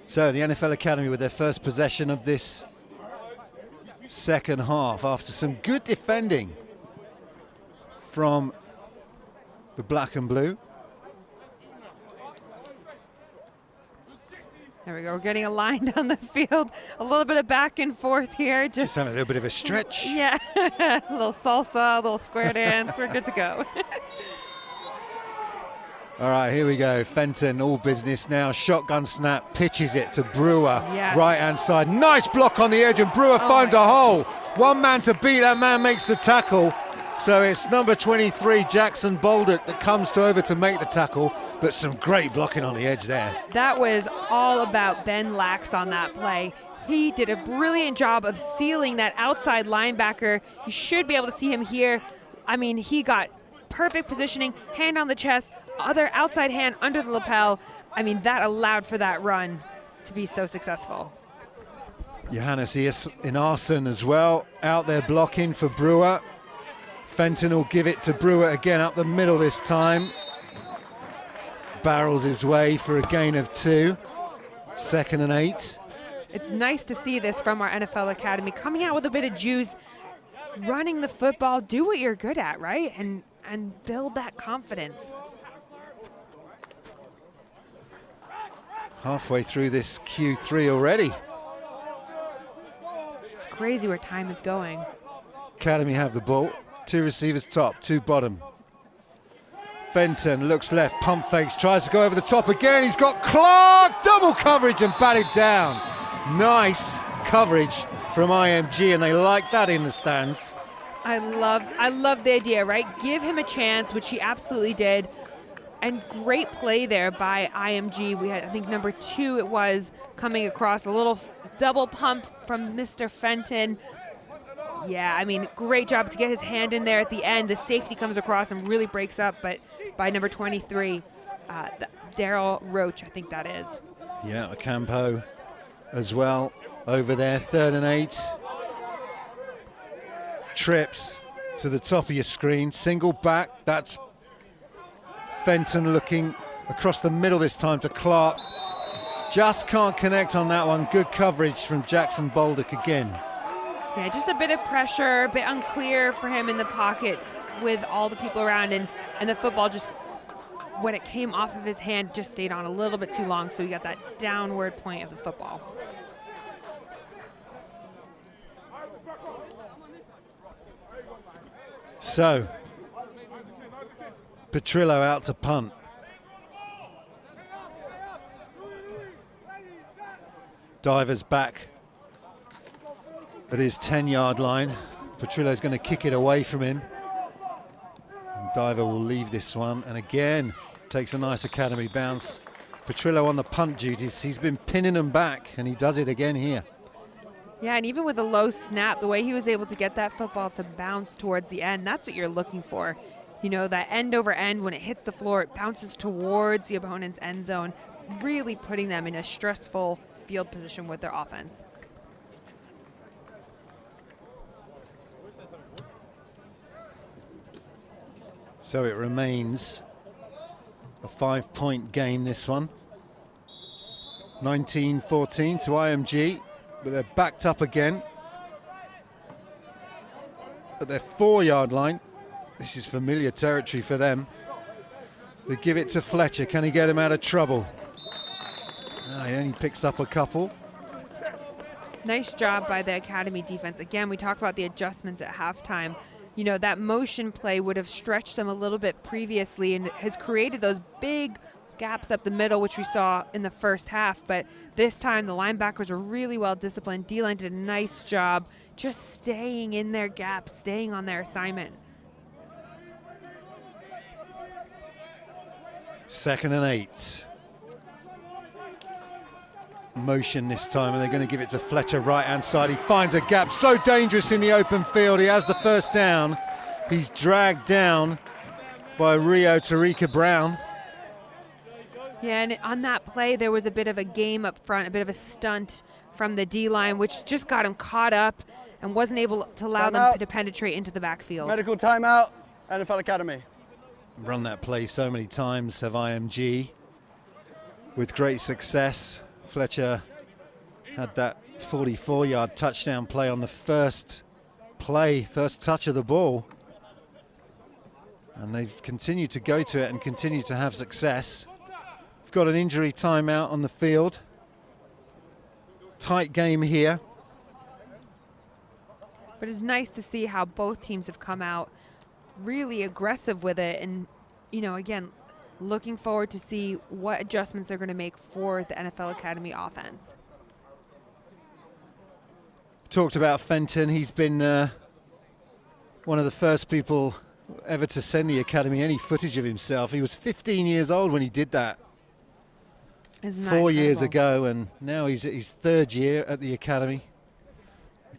So the NFL Academy with their first possession of this second half after some good defending from the black and blue. There we go. We're getting aligned on the field. A little bit of back and forth here. Just having a little bit of a stretch. Yeah. A little salsa, a little square dance. We're good to go. All right, here we go. Fenton, all business now. Shotgun snap, pitches it to Brewer. Yes. Right-hand side. Nice block on the edge, and Brewer finds a hole. One man to beat. That man makes the tackle. So it's number 23, Jackson Bolduc, that comes over to make the tackle, but some great blocking on the edge there. That was all about Ben Lax on that play. He did a brilliant job of sealing that outside linebacker. You should be able to see him here. I mean, he got perfect positioning, hand on the chest, other outside hand under the lapel. I mean, that allowed for that run to be so successful. Johannes Inarsson as well, out there blocking for Brewer. Fenton will give it to Brewer again up the middle this time. Barrels his way for a gain of 2. 2nd and 8. It's nice to see this from our NFL Academy, coming out with a bit of juice, running the football, do what you're good at, right? And build that confidence. Halfway through this Q3 already. It's crazy where time is going. Academy have the ball. 2 receivers top, 2 bottom. Fenton looks left, pump fakes, tries to go over the top again. He's got Clark, double coverage and batted down. Nice coverage from IMG, and they like that in the stands. I love the idea, right? Give him a chance, which he absolutely did. And great play there by IMG. We had, I think, number 2 it was, coming across, a little double pump from Mr. Fenton. Yeah, I mean, great job to get his hand in there at the end. The safety comes across and really breaks up, but by number 23, Daryl Roach, I think that is. Yeah, Ocampo as well over there. 3rd and 8. Trips to the top of your screen. Single back. That's Fenton looking across the middle this time to Clark. Just can't connect on that one. Good coverage from Jackson Bolduc again. Yeah, just a bit of pressure, a bit unclear for him in the pocket with all the people around, and the football just, when it came off of his hand, just stayed on a little bit too long, so you got that downward point of the football. So, Petrillo out to punt. Divers back at his 10-yard line. Petrillo's going to kick it away from him. And Diver will leave this one, and again takes a nice academy bounce. Petrillo on the punt duties. He's been pinning them back, and he does it again here. Yeah, and even with a low snap, the way he was able to get that football to bounce towards the end, that's what you're looking for. You know, that end over end, when it hits the floor, it bounces towards the opponent's end zone, really putting them in a stressful field position with their offense. So it remains a 5-point game, this one. 19-14 to IMG, but they're backed up again at their 4-yard line. This is familiar territory for them. They give it to Fletcher. Can he get him out of trouble? He only picks up a couple. Nice job by the Academy defense. Again, we talked about the adjustments at halftime. You know, that motion play would have stretched them a little bit previously and has created those big gaps up the middle, which we saw in the first half. But this time, the linebackers were really well disciplined. D-line did a nice job just staying in their gaps, staying on their assignment. 2nd and 8. Motion this time, and they're going to give it to Fletcher, right-hand side. He finds a gap, so dangerous in the open field. He has the first down. He's dragged down by Rio Tarika Brown. Yeah, and on that play, there was a bit of a game up front, a bit of a stunt from the D-line, which just got him caught up and wasn't able to allow them to penetrate into the backfield. Medical timeout, NFL Academy. Run that play so many times, have IMG, with great success. Fletcher had that 44-yard touchdown play on the first touch of the ball. And they've continued to go to it and continue to have success. We've got an injury timeout on the field. Tight game here. But it's nice to see how both teams have come out really aggressive with it. And, you know, again, looking forward to see what adjustments they're going to make for the NFL Academy offense. Talked about Fenton. He's been one of the first people ever to send the Academy any footage of himself. He was 15 years old when he did that. Isn't that 4 years incredible? ago, and now he's at his 3rd year at the academy,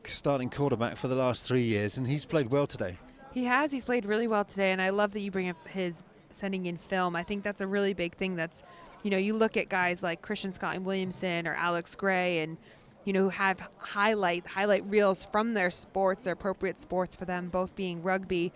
starting quarterback for the last 3 years, and he's played well today. He has. He's played really well today, and I love that you bring up his sending in film. I think that's a really big thing. That's, you know, you look at guys like Christian Scott and Williamson or Alex Gray, and you know, who have highlight reels from their sports, their appropriate sports for them, both being rugby,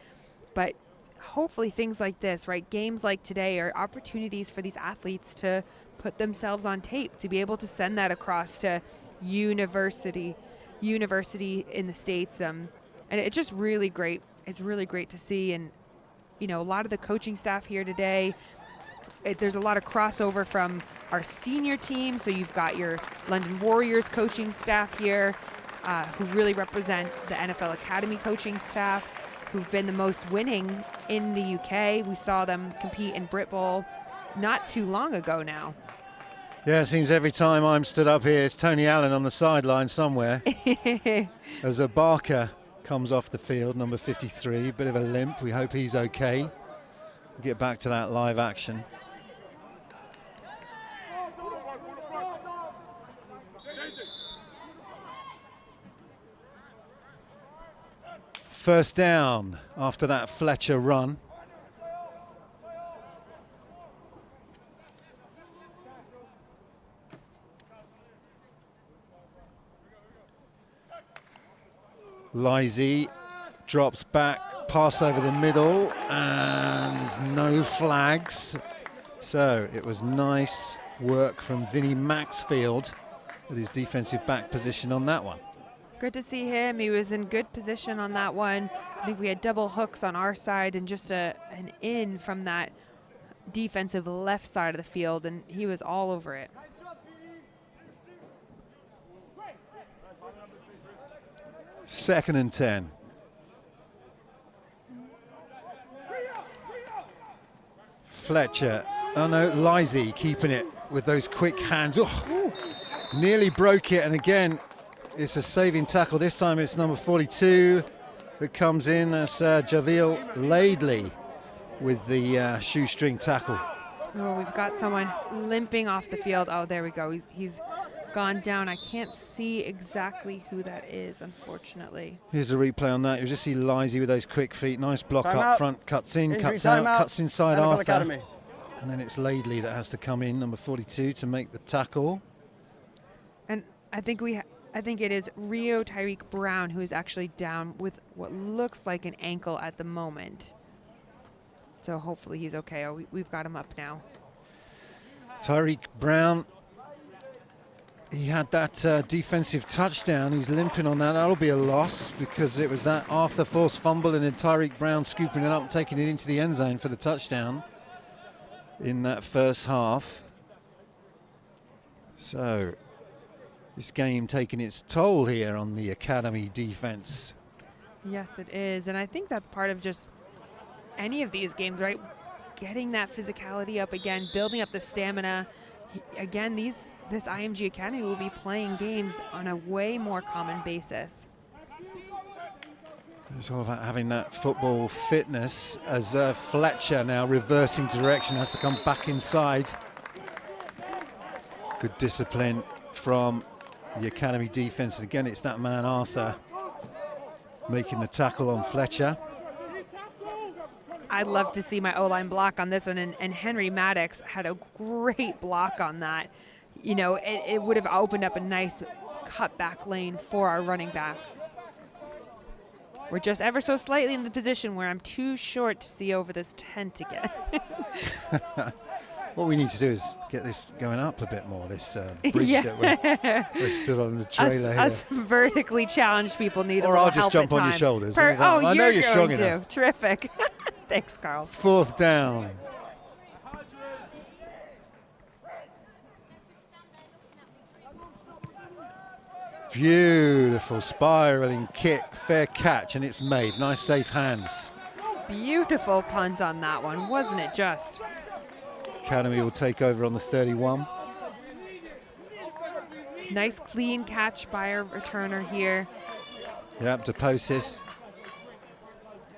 but hopefully things like this, right? Games like today are opportunities for these athletes to put themselves on tape, to be able to send that across to university in the States. And it's just really great. It's really great to see. And, you know, a lot of the coaching staff here today, there's a lot of crossover from our senior team. So you've got your London Warriors coaching staff here, who really represent the NFL Academy coaching staff, who've been the most winning in the UK. We saw them compete in Brit Bowl not too long ago now. Yeah, it seems every time I'm stood up here, it's Tony Allen on the sideline somewhere. As a Barker comes off the field, number 53, bit of a limp. We hope he's okay. We'll get back to that live action. First down after that Fletcher run. Lizzie drops back, pass over the middle, and no flags. So it was nice work from Vinnie Maxfield with his defensive back position on that one. Good to see him. He was in good position on that one. I think we had double hooks on our side and just an in from that defensive left side of the field, and he was all over it. Second and 10. Fletcher, oh no, Lizzie keeping it with those quick hands. Oh, nearly broke it, and again, it's a saving tackle. This time it's number 42 that comes in. That's Javiel Laidley with the shoestring tackle. Oh, we've got someone limping off the field. Oh, there we go. He's gone down. I can't see exactly who that is, unfortunately. Here's a replay on that. You just see Lizzie with those quick feet. Nice block Time up out. front, cuts in, Injury cuts out, timeout. cuts inside NFL Arthur. Academy. And then it's Laidley that has to come in, number 42, to make the tackle. And I think it is Rio Tyreek Brown who is actually down with what looks like an ankle at the moment. So hopefully he's okay. Oh, we've got him up now. Tyreek Brown, he had that defensive touchdown. He's limping on that. That'll be a loss because it was that Arthur forced fumble and then Tyreek Brown scooping it up and taking it into the end zone for the touchdown in that first half. So this game taking its toll here on the Academy defense. Yes, it is. And I think that's part of just any of these games, right? Getting that physicality up again, building up the stamina. Again, this IMG Academy will be playing games on a way more common basis. It's all about having that football fitness as Fletcher now reversing direction, has to come back inside. Good discipline from the Academy defense. And again, it's that man Arthur making the tackle on Fletcher. I'd love to see my O-line block on this one, and Henry Maddox had a great block on that. You know, it would have opened up a nice cutback lane for our running back. We're just ever so slightly in the position where I'm too short to see over this tent again. What we need to do is get this going up a bit more, this bridge that we're stood on the trailer here. Us vertically challenged people need a Or little I'll just help jump at on your times. shoulders. I I know you're strong going to. enough. Terrific. Thanks, Carl. Fourth down. Beautiful spiraling kick, fair catch, and it's made. Nice safe hands. Beautiful punt on that one, wasn't it just? Academy will take over on the 31. Nice clean catch by our returner here. Yep, Deposis.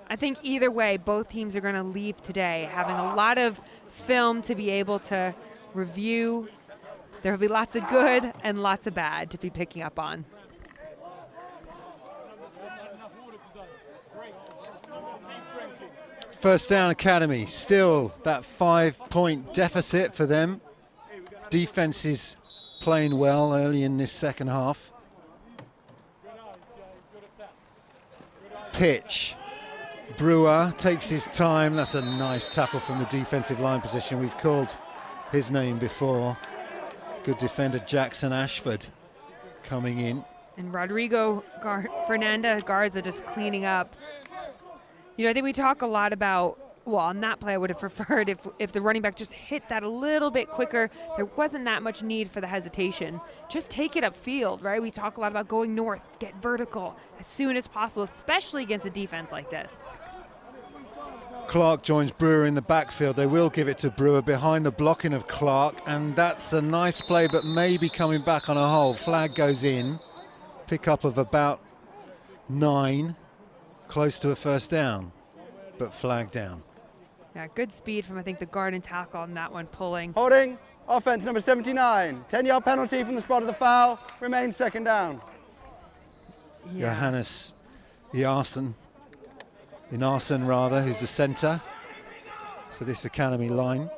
I think either way, both teams are going to leave today having a lot of film to be able to review There will be lots of good and lots of bad to be picking up on. First down Academy, still that 5-point deficit for them. Defense is playing well early in this second half. Pitch. Brewer takes his time. That's a nice tackle from the defensive line position. We've called his name before. Good defender Jackson Ashford coming in. And Rodrigo Fernanda Garza just cleaning up. You know, I think we talk a lot about, well, on that play I would have preferred if the running back just hit that a little bit quicker. There wasn't that much need for the hesitation. Just take it upfield, right? We talk a lot about going north, get vertical as soon as possible, especially against a defense like this. Clark joins Brewer in the backfield. They will give it to Brewer behind the blocking of Clark, and that's a nice play, but maybe coming back on a hole. Flag goes in. Pickup of about 9. Close to a first down, but flag down. Yeah, good speed from, I think, the guard and tackle on that one, pulling. Holding, offense number 79. 10-yard penalty from the spot of the foul. Remains second down. Yeah. Johannes Inarsson, who's the center for this Academy line.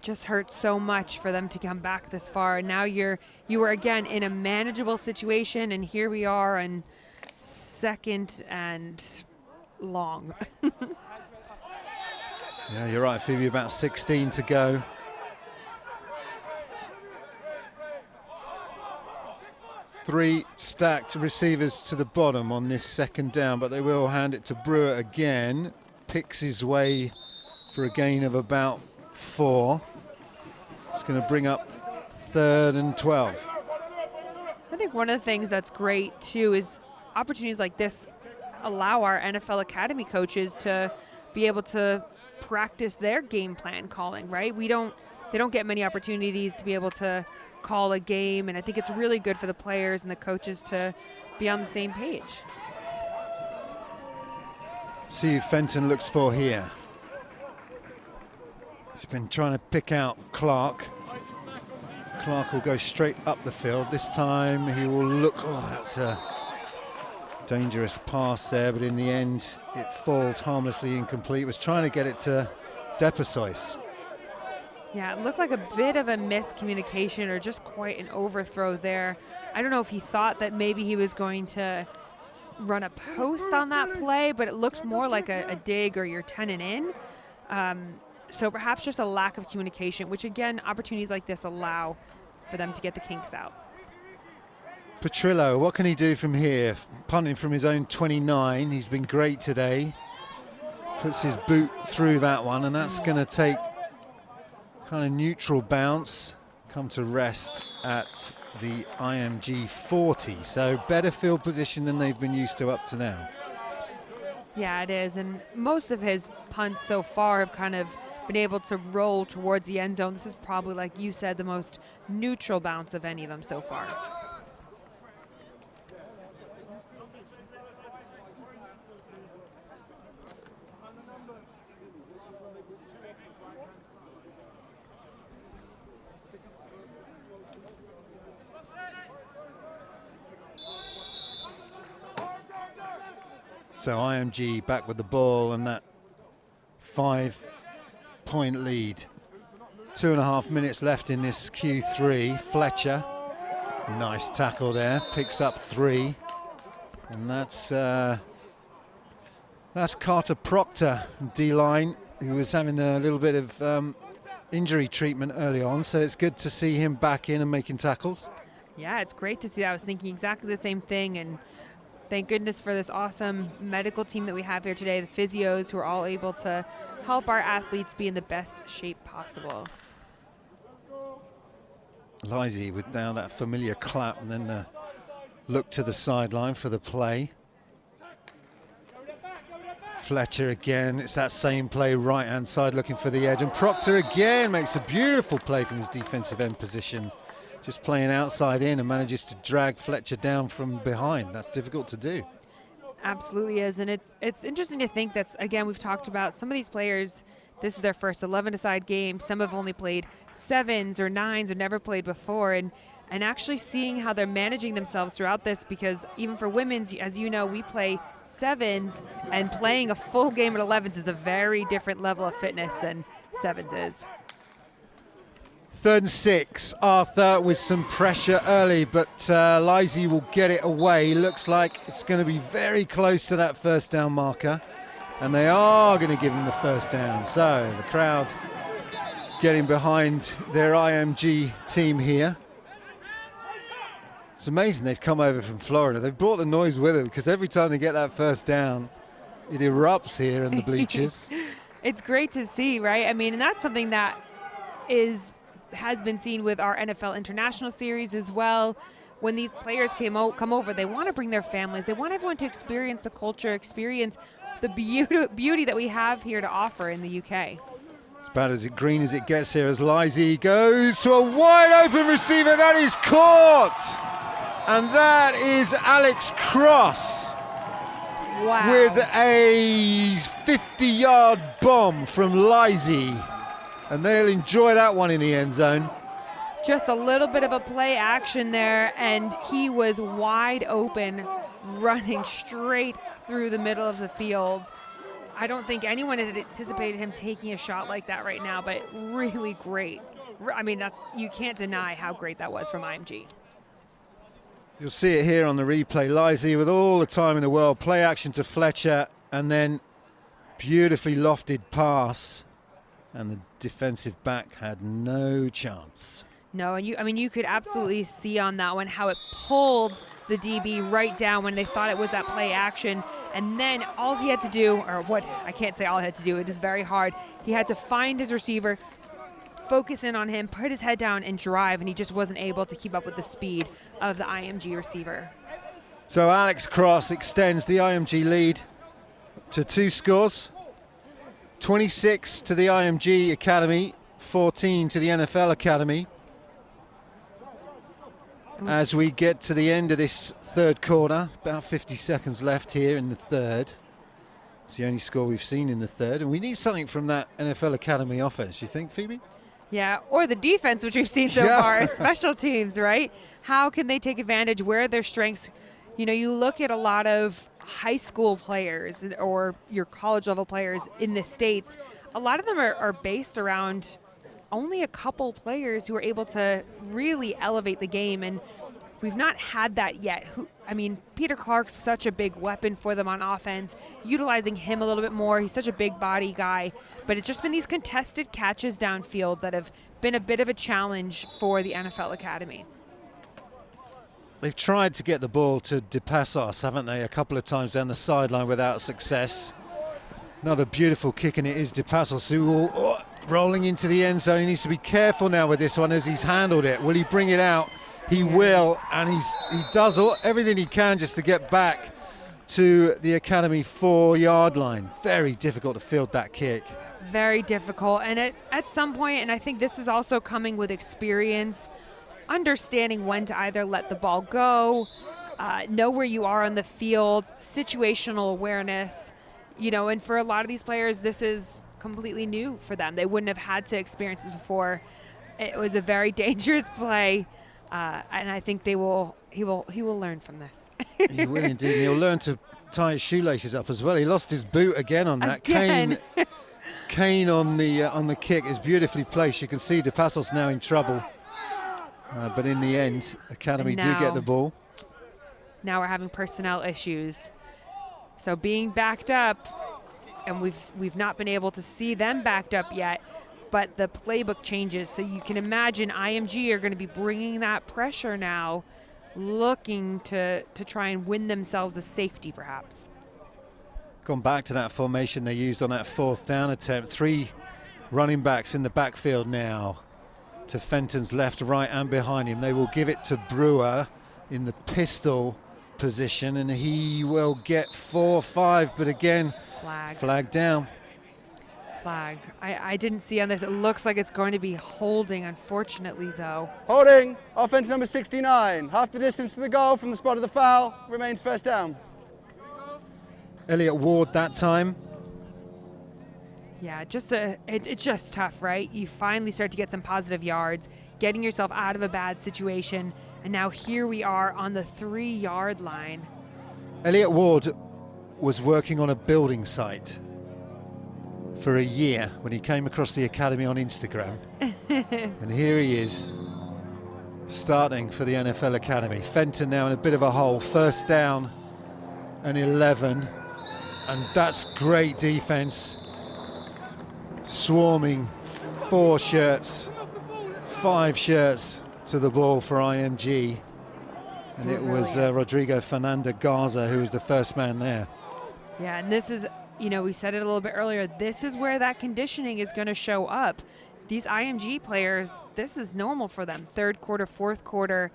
Just hurts so much for them to come back this far. And now you were again in a manageable situation, and here we are on second and long. Yeah, you're right, Phoebe, about 16 to go. Three stacked receivers to the bottom on this second down, but they will hand it to Brewer again. Picks his way for a gain of about 4. It's going to bring up 3rd and 12. I think one of the things that's great too is opportunities like this allow our NFL Academy coaches to be able to practice their game plan calling, right? They don't get many opportunities to be able to call a game, and I think it's really good for the players and the coaches to be on the same page. See who Fenton looks for here. He's been trying to pick out Clark. Clark will go straight up the field. This time he will look, oh, that's a dangerous pass there, but in the end it falls harmlessly incomplete. Was trying to get it to Depasois. Yeah, it looked like a bit of a miscommunication or just quite an overthrow there. I don't know if he thought that maybe he was going to run a post on that play, but it looked more like a dig or you're 10 and in. So perhaps just a lack of communication, which again, opportunities like this allow for them to get the kinks out. Petrillo, what can he do from here? Punting from his own 29. He's been great today. Puts his boot through that one, and that's going to take kind of neutral bounce, come to rest at the IMG 40. So better field position than they've been used to up to now. Yeah, it is. And most of his punts so far have kind of been able to roll towards the end zone. This is probably, like you said, the most neutral bounce of any of them so far. So IMG back with the ball and that 5-point lead. 2.5 minutes left in this Q3. Fletcher, nice tackle there, picks up 3. And that's Carter Proctor, D-line, who was having a little bit of injury treatment early on. So it's good to see him back in and making tackles. Yeah, it's great to see that. I was thinking exactly the same thing, and thank goodness for this awesome medical team that we have here today, the physios who are all able to help our athletes be in the best shape possible. Lizzie with now that familiar clap and then the look to the sideline for the play. Fletcher again, it's that same play, right hand side looking for the edge, and Proctor again makes a beautiful play from his defensive end position. Just playing outside in and manages to drag Fletcher down from behind. That's difficult to do. Absolutely is, and it's interesting to think that's, again, we've talked about some of these players, This is their first 11-a-side game. Some have only played 7s or 9s or never played before. And actually seeing how they're managing themselves throughout this, because even for women's, as you know, we play 7s, and playing a full game at 11s is a very different level of fitness than 7s is. 3rd and 6, Arthur with some pressure early, but Lizzie will get it away. Looks like it's going to be very close to that first down marker, and they are going to give him the first down. So the crowd getting behind their IMG team here. It's amazing they've come over from Florida. They've brought the noise with them, because every time they get that first down, it erupts here in the bleachers. It's great to see, right? I mean, and that's something that has been seen with our NFL International Series as well. When these players come over, they want to bring their families. They want everyone to experience the culture, experience the beauty that we have here to offer in the UK. It's about as green as it gets here as Lizzie goes to a wide open receiver. That is caught. And that is Alex Cross. Wow. With a 50-yard bomb from Lizzie. And they'll enjoy that one in the end zone. Just a little bit of a play action there, and he was wide open, running straight through the middle of the field. I don't think anyone had anticipated him taking a shot like that right now, but really great. I mean, you can't deny how great that was from IMG. You'll see it here on the replay. Lizzie with all the time in the world. Play action to Fletcher, and then beautifully lofted pass. And the defensive back had no chance. No, and you could absolutely see on that one how it pulled the DB right down when they thought it was that play action. And then all he had to do, or what, I can't say all he had to do, it is very hard. He had to find his receiver, focus in on him, put his head down and drive, and he just wasn't able to keep up with the speed of the IMG receiver. So Alex Cross extends the IMG lead to 2 scores. 26 to the IMG Academy, 14 to the NFL Academy. As we get to the end of this third quarter, about 50 seconds left here in the third. It's the only score we've seen in the third, and we need something from that NFL Academy offense, you think, Phoebe? Yeah, or the defense, which we've seen so far, special teams, right? How can they take advantage? Where are their strengths? You know, you look at a lot of high school players or your college level players in the States, a lot of them are based around only a couple players who are able to really elevate the game, and we've not had that yet. Peter Clark's such a big weapon for them on offense, utilizing him a little bit more. He's such a big body guy, but it's just been these contested catches downfield that have been a bit of a challenge for the NFL Academy. They've tried to get the ball to DePassos, haven't they, a couple of times down the sideline without success. Another beautiful kick, and it is DePassos who will, rolling into the end zone. He needs to be careful now with this one as he's handled it. Will he bring it out? He will, and he does everything he can just to get back to the Academy 4-yard line. Very difficult to field that kick. Very difficult, and at some point, and I think this is also coming with experience, understanding when to either let the ball go, know where you are on the field, situational awareness, and for a lot of these players, this is completely new for them. They wouldn't have had to experience this before. It was a very dangerous play, and I think he will learn from this. He will indeed, and he'll learn to tie his shoelaces up as well. He lost his boot again on that. Kane on the kick is beautifully placed. You can see DePassos now in trouble. But in the end, Academy do get the ball. Now we're having personnel issues. So being backed up, and we've not been able to see them backed up yet, but the playbook changes. So you can imagine IMG are going to be bringing that pressure now, looking to try and win themselves a safety perhaps. Gone back to that formation they used on that 4th down attempt. 3 running backs in the backfield now. To Fenton's left, right, and behind him. They will give it to Brewer in the pistol position, and he will get 4 or 5, but again, flag down. Flag. I didn't see on this. It looks like it's going to be holding, unfortunately, though. Holding, offense number 69. Half the distance to the goal from the spot of the foul, remains first down. Elliott Ward that time. Yeah, it's just tough, right? You finally start to get some positive yards, getting yourself out of a bad situation, and now here we are on the 3-yard line. Elliot Ward was working on a building site for a year when he came across the academy on Instagram. And here he is, starting for the NFL Academy. Fenton now in a bit of a hole, first down and 11. And that's great defense. Swarming 4 shirts, 5 shirts to the ball for IMG. And it was Rodrigo Fernanda Garza who was the first man there. Yeah, and this is, we said it a little bit earlier, this is where that conditioning is going to show up. These IMG players, this is normal for them. 3rd quarter, 4th quarter,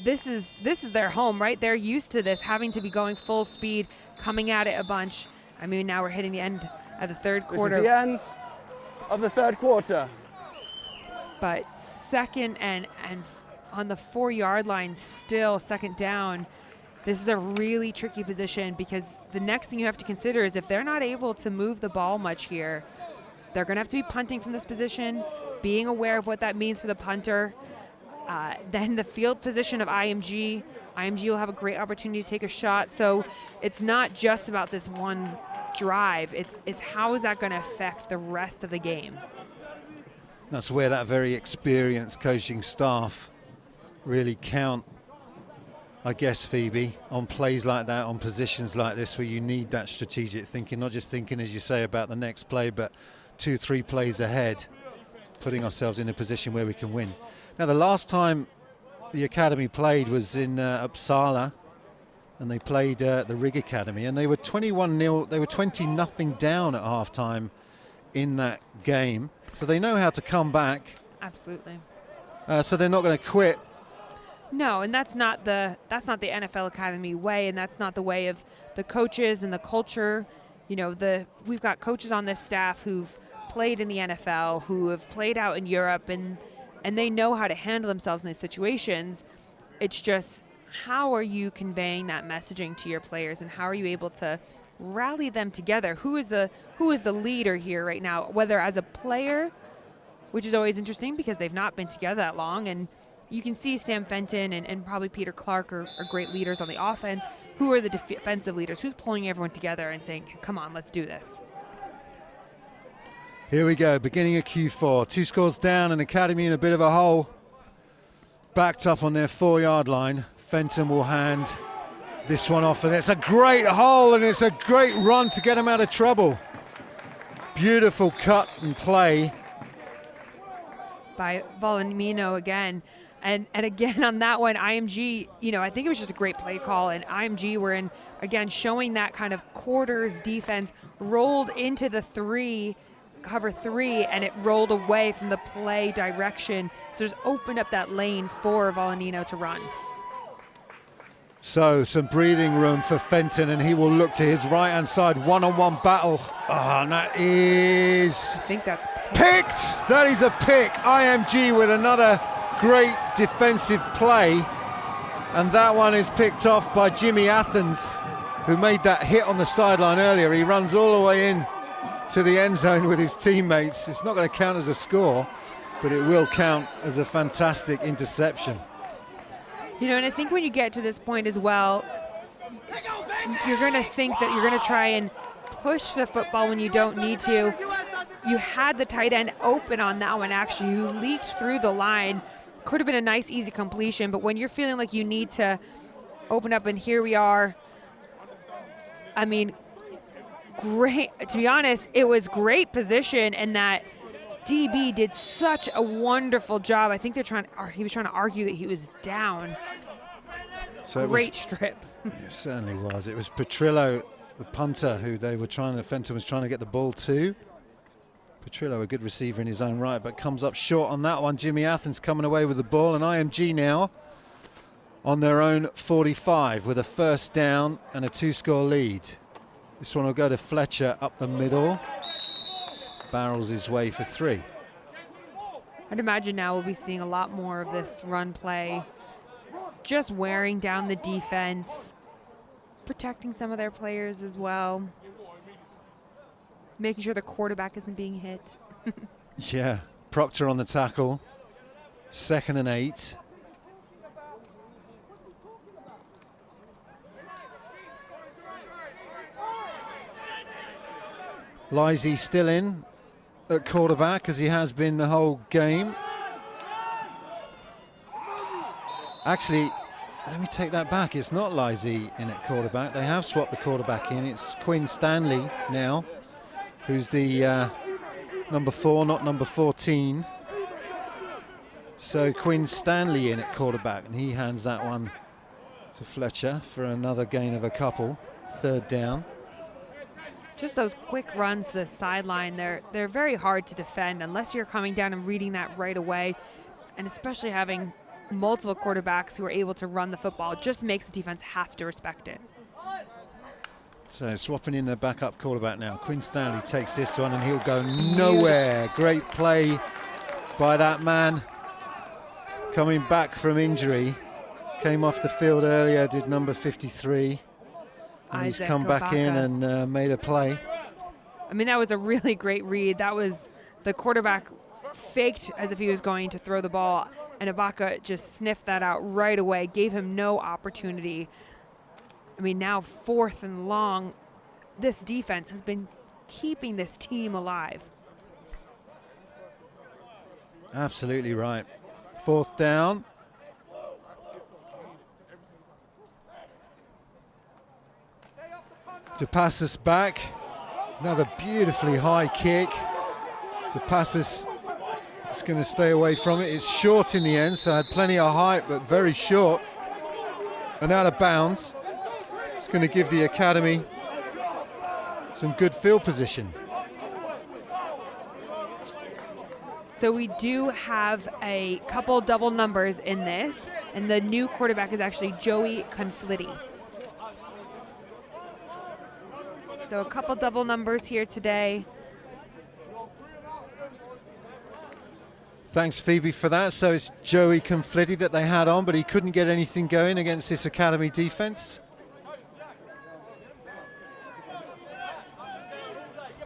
this is their home, right? They're used to this, having to be going full speed, coming at it a bunch. I mean, now we're hitting the end of the 3rd quarter. This is the end of the 3rd quarter. But second and on the 4-yard line, still 2nd down. This is a really tricky position because the next thing you have to consider is if they're not able to move the ball much here, they're going to have to be punting from this position, being aware of what that means for the punter. Then the field position of IMG. IMG will have a great opportunity to take a shot. So it's not just about this one drive. It's how is that going to affect the rest of the game? That's where that very experienced coaching staff really count, I guess, Phoebe, on plays like that, on positions like this where you need that strategic thinking, not just thinking, as you say, about the next play, but 2-3 plays ahead, putting ourselves in a position where we can win. Now, the last time the Academy played was in Uppsala, and they played the Rig Academy, and they were 21-0, they were 20-0 down at halftime in that game. So they know how to come back. Absolutely. So they're not going to quit. No, and that's not the NFL Academy way, and that's not the way of the coaches and the culture. We've got coaches on this staff who've played in the NFL, who have played out in Europe, and they know how to handle themselves in these situations. It's just, how are you conveying that messaging to your players, and how are you able to rally them together? Who is the leader here right now, whether as a player, which is always interesting because they've not been together that long, and you can see Sam Fenton and probably Peter Clark are great leaders on the offense. Who are the defensive leaders? Who's pulling everyone together and saying, come on, let's do this? Here we go, beginning of Q4. 2 scores down, and Academy in a bit of a hole. Backed up on their 4-yard line. Fenton will hand this one off, and it's a great hole, and it's a great run to get him out of trouble. Beautiful cut and play by Volumino again. And again on that one, IMG, I think it was just a great play call, and IMG were in, again, showing that kind of quarters defense, rolled into the 3, cover 3, and it rolled away from the play direction. So just opened up that lane for Volumino to run. So some breathing room for Fenton, and he will look to his right-hand side, one-on-one battle. And that is... I think that's picked. That is a pick. IMG with another great defensive play. And that one is picked off by Jimmy Athens, who made that hit on the sideline earlier. He runs all the way in to the end zone with his teammates. It's not going to count as a score, but it will count as a fantastic interception. And I think when you get to this point as well, you're going to think that you're going to try and push the football when you don't need to. You had the tight end open on that one, actually, who leaked through the line. Could have been a nice, easy completion, but when you're feeling like you need to open up, and here we are. I mean, great. To be honest, it was great position, and that DB did such a wonderful job. I think he was trying to argue that he was down. So great strip. It certainly was. It was Petrillo, the punter, who Fenton was trying to get the ball to. Petrillo, a good receiver in his own right, but comes up short on that one. Jimmy Athens coming away with the ball, and IMG now on their own 45 with a first down and a 2-score lead. This one will go to Fletcher up the middle. Barrels his way for 3. I'd imagine now we'll be seeing a lot more of this run play, just wearing down the defense, protecting some of their players as well. making sure the quarterback isn't being hit. Yeah, Proctor on the tackle. 2nd and 8. Lysy still in at quarterback, as he has been the whole game. Actually, let me take that back. It's not Lysy in at quarterback. They have swapped the quarterback in. It's Quinn Stanley now, who's the number 4, not number 14. So Quinn Stanley in at quarterback, and he hands that one to Fletcher for another gain of a couple. 3rd down. Just those quick runs to the sideline, they're very hard to defend unless you're coming down and reading that right away, and especially having multiple quarterbacks who are able to run the football just makes the defense have to respect it. So swapping in the backup quarterback now. Quinn Stanley takes this one and he'll go nowhere. Great play by that man. Coming back from injury. Came off the field earlier, did number 53. And he's come back in and made a play. I mean, that was a really great read. That was the quarterback faked as if he was going to throw the ball, and Ibaka just sniffed that out right away, gave him no opportunity. I mean, now 4th and long. This defense has been keeping this team alive. Absolutely right. 4th down. To pass us back. Another beautifully high kick. To pass us. It's going to stay away from it. It's short in the end, so had plenty of height, but very short. And out of bounds. It's going to give the Academy some good field position. So we do have a couple double numbers in this, and the new quarterback is actually Joey Conflitti. So a couple double numbers here today. Thanks, Phoebe, for that. So it's Joey Conflitti that they had on, but he couldn't get anything going against this Academy defense.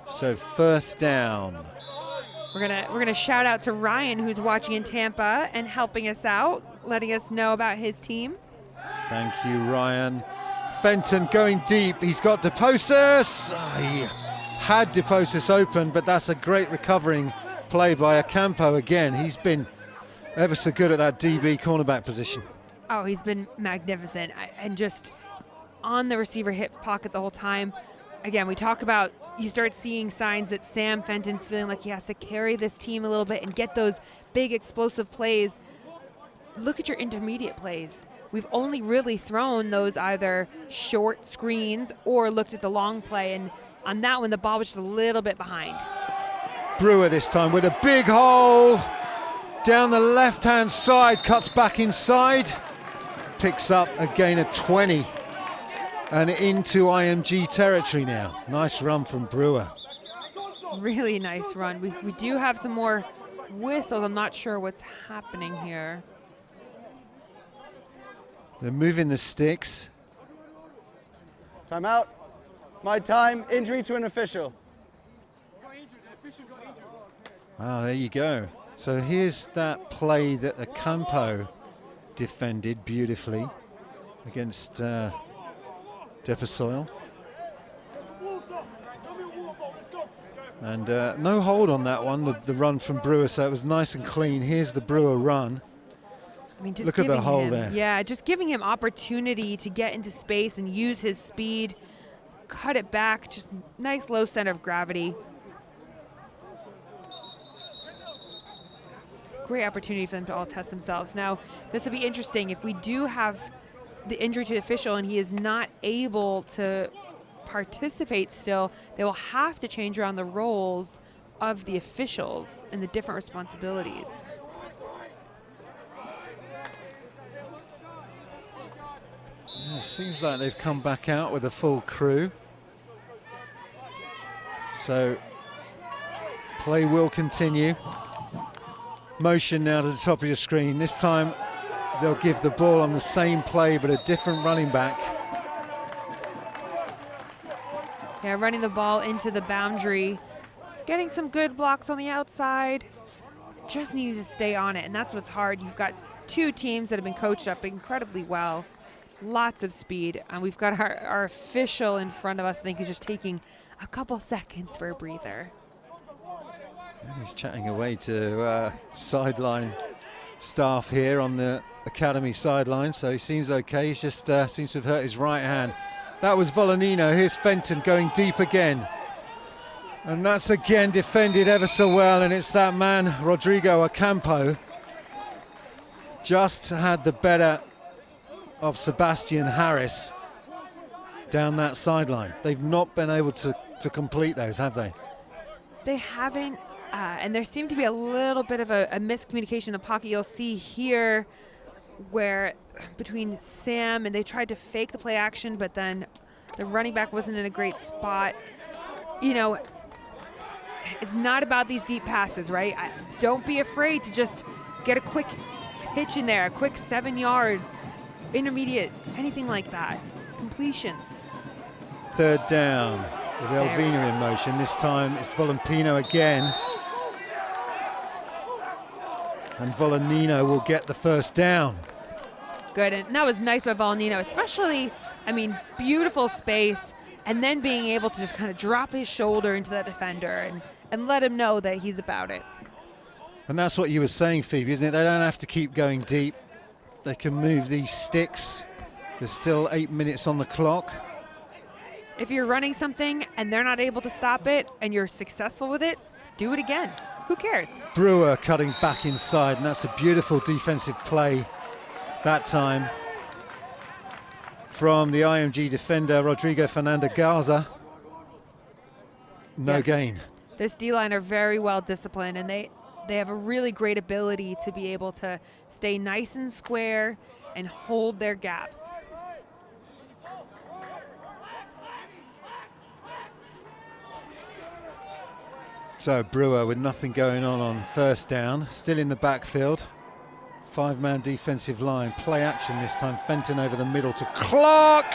So 1st down. We're gonna shout out to Ryan, who's watching in Tampa and helping us out, letting us know about his team. Thank you, Ryan. Fenton going deep. He's got Deposis. He had Deposis open, but that's a great recovering play by Ocampo again. He's been ever so good at that DB cornerback position. Oh, he's been magnificent and just on the receiver hip pocket the whole time. Again, we talk about you start seeing signs that Sam Fenton's feeling like he has to carry this team a little bit and get those big explosive plays. Look at your intermediate plays. We've only really thrown those either short screens or looked at the long play, and on that one the ball was just a little bit behind. Brewer this time with a big hole down the left-hand side, cuts back inside, picks up a gain of 20 and into IMG territory now. Nice run from Brewer. Really nice run. We do have some more whistles. I'm not sure what's happening here. They're moving the sticks. Timeout. My time. Injury to an official. Wow, there you go. So here's that play that Ocampo defended beautifully against Depasoil. And no hold on that one, the run from Brewer, so it was nice and clean. Here's the Brewer run. I mean, just look at the hole him, there. Yeah, just giving him opportunity to get into space and use his speed, cut it back, just nice low center of gravity. Great opportunity for them to all test themselves. Now, this will be interesting. If we do have the injury to the official and he is not able to participate still, they will have to change around the roles of the officials and the different responsibilities. It seems like they've come back out with a full crew. So play will continue. Motion now to the top of your screen. This time they'll give the ball on the same play but a different running back. Yeah, running the ball into the boundary, getting some good blocks on the outside, just needing to stay on it, and that's what's hard. You've got two teams that have been coached up incredibly well, lots of speed, and we've got our official in front of us. I think he's just taking a couple seconds for a breather. He's chatting away to sideline staff here on the academy sideline, so he seems okay. He's just seems to have hurt his right hand. That was Volanino. Here's Fenton going deep again. And that's again defended ever so well, and it's that man, Rodrigo Ocampo, just had the better of Sebastian Harris down that sideline. They've not been able to complete those, have they? They haven't, and there seemed to be a little bit of a miscommunication in the pocket. You'll see here where between Sam, and they tried to fake the play action, but then the running back wasn't in a great spot. You know, it's not about these deep passes, right? Don't be afraid to just get a quick hitch in there, a quick 7 yards, intermediate, anything like that. Completions. Third down with Elvina in motion. This time it's Volantino again. And Volanino will get the first down. Good, and that was nice by Volanino, especially, I mean, beautiful space, and then being able to just kind of drop his shoulder into that defender and let him know that he's about it. And that's what you were saying, Phoebe, isn't it? They don't have to keep going deep. They can move these sticks. There's still 8 minutes on the clock. If you're running something and they're not able to stop it and you're successful with it, do it again. Who cares? Brewer cutting back inside, and that's a beautiful defensive play that time from the IMG defender, Rodrigo Fernando Garza. No gain. This D-line are very well disciplined, and they have a really great ability to be able to stay nice and square and hold their gaps. So Brewer with nothing going on first down, still in the backfield. 5-man defensive line, play action this time. Fenton over the middle to Clark,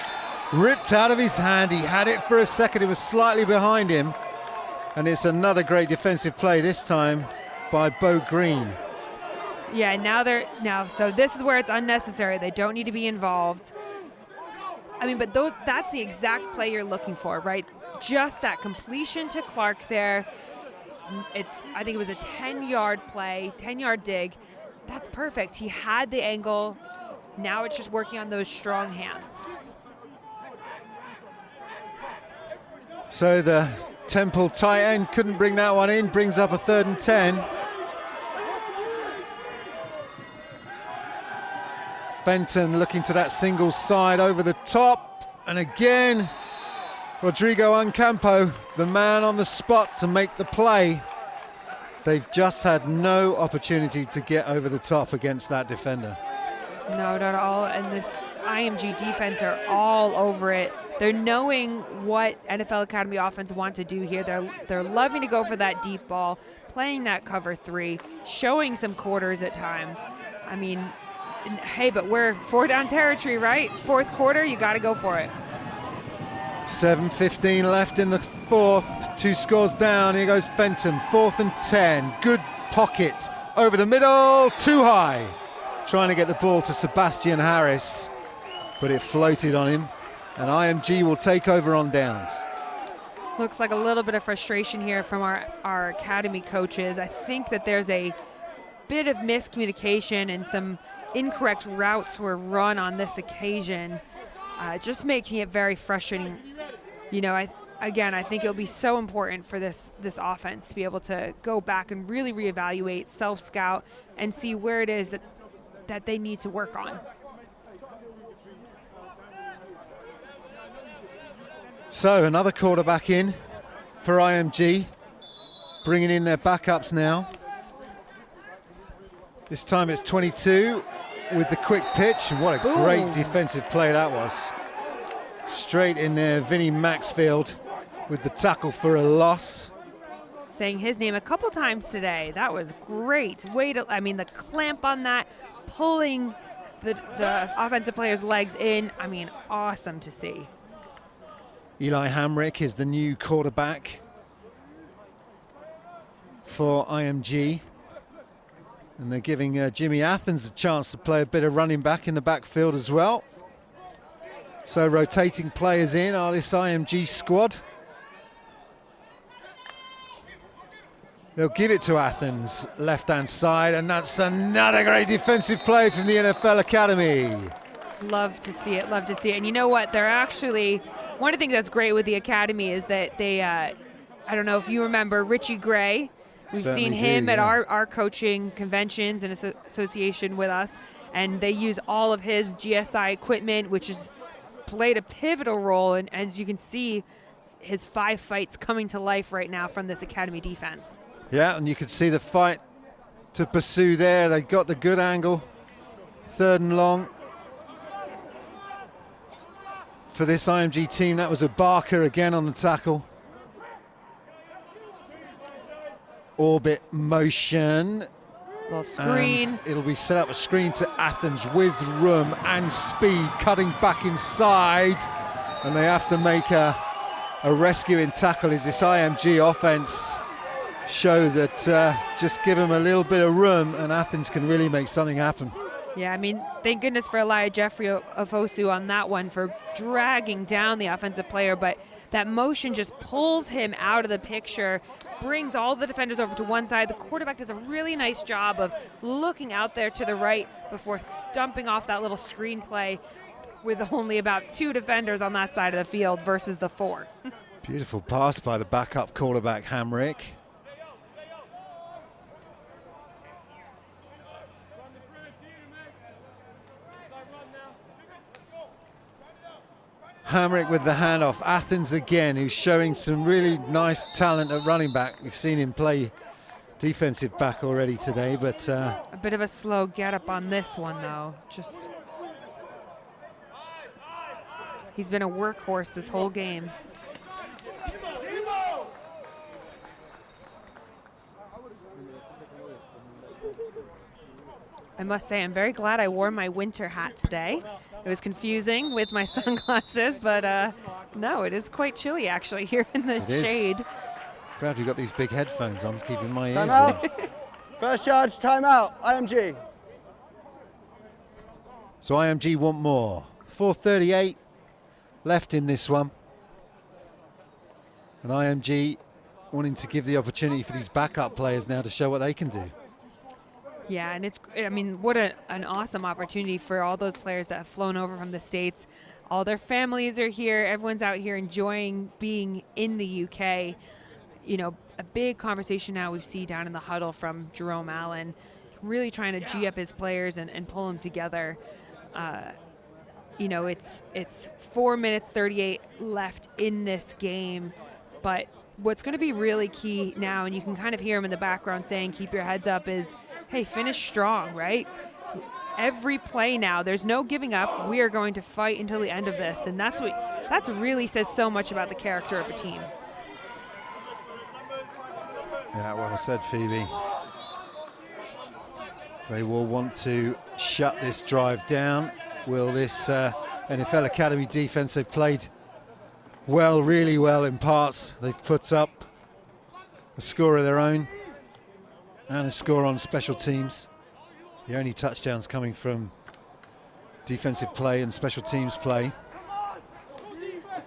ripped out of his hand. He had it for a second, it was slightly behind him. And it's another great defensive play, this time by Bo Green. Yeah, so this is where it's unnecessary. They don't need to be involved. I mean, but that's the exact play you're looking for, right? Just that completion to Clark there. I think it was a 10-yard play, 10-yard dig. That's perfect. He had the angle. Now it's just working on those strong hands. So the Temple tight end couldn't bring that one in, brings up a 3rd and 10. Fenton looking to that single side over the top, and again Rodrigo Ocampo, the man on the spot to make the play. They've just had no opportunity to get over the top against that defender. No, not at all. And this IMG defense are all over it. They're knowing what NFL Academy offense want to do here. They're loving to go for that deep ball, playing that cover 3, showing some quarters at time. I mean, hey, but we're 4-down territory, right? 4th quarter, you got to go for it. 7:15 left in the 4th, 2 scores down. Here goes Fenton, 4th and 10. Good pocket over the middle, too high. Trying to get the ball to Sebastian Harris, but it floated on him, and IMG will take over on downs. Looks like a little bit of frustration here from our academy coaches. I think that there's a bit of miscommunication and some incorrect routes were run on this occasion, just making it very frustrating. You know, I think it'll be so important for this offense to be able to go back and really reevaluate, self-scout, and see where it is that they need to work on. So another quarterback in for IMG, bringing in their backups now. This time it's 22 with the quick pitch. What a great defensive play that was. Straight in there, Vinnie Maxfield with the tackle for a loss. Saying his name a couple times today. That was great. The clamp on that, pulling the offensive player's legs in. I mean, awesome to see. Eli Hamrick is the new quarterback for IMG. And they're giving Jimmy Athens a chance to play a bit of running back in the backfield as well. So rotating players in are this IMG squad. They'll give it to Athens, left-hand side, and that's another great defensive play from the NFL Academy. Love to see it, love to see it. And you know what? They're actually, one of the things that's great with the Academy is that they, I don't know if you remember Richie Gray. We've Certainly seen him do, at yeah. our coaching conventions in association with us, and they use all of his GSI equipment, which has played a pivotal role. And as you can see, his 5 fights coming to life right now from this Academy defense. Yeah, and you can see the fight to pursue there. They got the good angle. 3rd and long. For this IMG team, that was a Barker again on the tackle. Orbit motion. Little screen. And it'll be set up a screen to Athens with room and speed, cutting back inside. And they have to make a rescuing tackle as this IMG offense show that just give him a little bit of room and Athens can really make something happen. Yeah, I mean, thank goodness for Elijah Jeffrey of Hosu on that one for dragging down the offensive player, but that motion just pulls him out of the picture, brings all the defenders over to one side. The quarterback does a really nice job of looking out there to the right before dumping off that little screenplay with only about 2 defenders on that side of the field versus the 4. Beautiful pass by the backup quarterback Hamrick. Hamrick with the handoff. Athens again, who's showing some really nice talent at running back. We've seen him play defensive back already today, but a bit of a slow get up on this one, though. Just he's been a workhorse this whole game. I must say, I'm very glad I wore my winter hat today. It was confusing with my sunglasses, but no, it is quite chilly actually here in the shade. Glad we've got these big headphones on, keeping my ears Timeout. warm. First charge, timeout, IMG. So IMG want more. 4:38 left in this one. And IMG wanting to give the opportunity for these backup players now to show what they can do. Yeah, and it's, I mean, what an awesome opportunity for all those players that have flown over from the States. All their families are here. Everyone's out here enjoying being in the UK. You know, a big conversation now we see down in the huddle from Jerome Allen, really trying to G up his players and pull them together. You know, it's 4 minutes 38 left in this game, but what's going to be really key now, and you can kind of hear him in the background saying, keep your heads up, is, hey, finish strong, right? Every play now, there's no giving up. We are going to fight until the end of this, and that's really says so much about the character of a team. Yeah, well said, Phoebe. They will want to shut this drive down. Will this NFL Academy defense, they've played well, really well in parts. They've put up a score of their own and a score on special teams. The only touchdowns coming from defensive play and special teams play.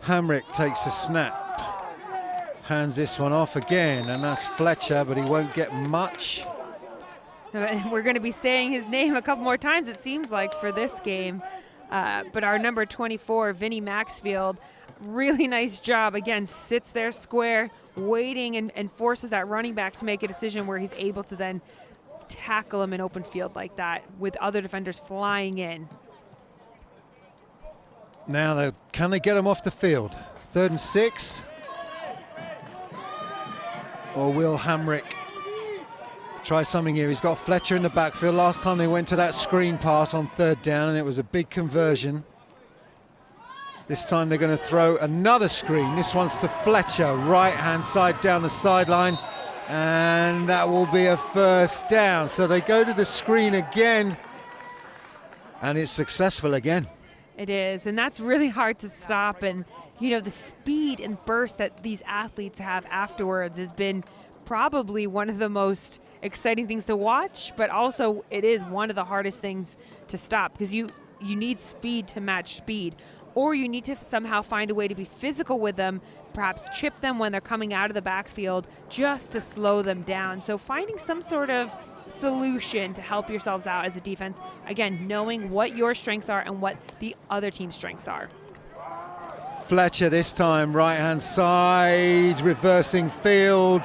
Hamrick takes a snap. Hands this one off again, and that's Fletcher, but he won't get much. We're going to be saying his name a couple more times, it seems like, for this game. But our number 24, Vinnie Maxfield, really nice job. Again, sits there square, waiting and forces that running back to make a decision where he's able to then tackle him in open field like that with other defenders flying in. Now, can they get him off the field? 3rd and 6. Or will Hamrick try something here? He's got Fletcher in the backfield. Last time they went to that screen pass on 3rd down, and it was a big conversion. This time they're going to throw another screen. This one's to Fletcher, right-hand side down the sideline, and that will be a 1st down. So they go to the screen again, and it's successful again. It is, and that's really hard to stop. And, you know, the speed and burst that these athletes have afterwards has been probably one of the most exciting things to watch, but also it is one of the hardest things to stop, because you need speed to match speed, or you need to somehow find a way to be physical with them, perhaps chip them when they're coming out of the backfield just to slow them down. So finding some sort of solution to help yourselves out as a defense, again, knowing what your strengths are and what the other team's strengths are. Fletcher this time, right hand side, reversing field,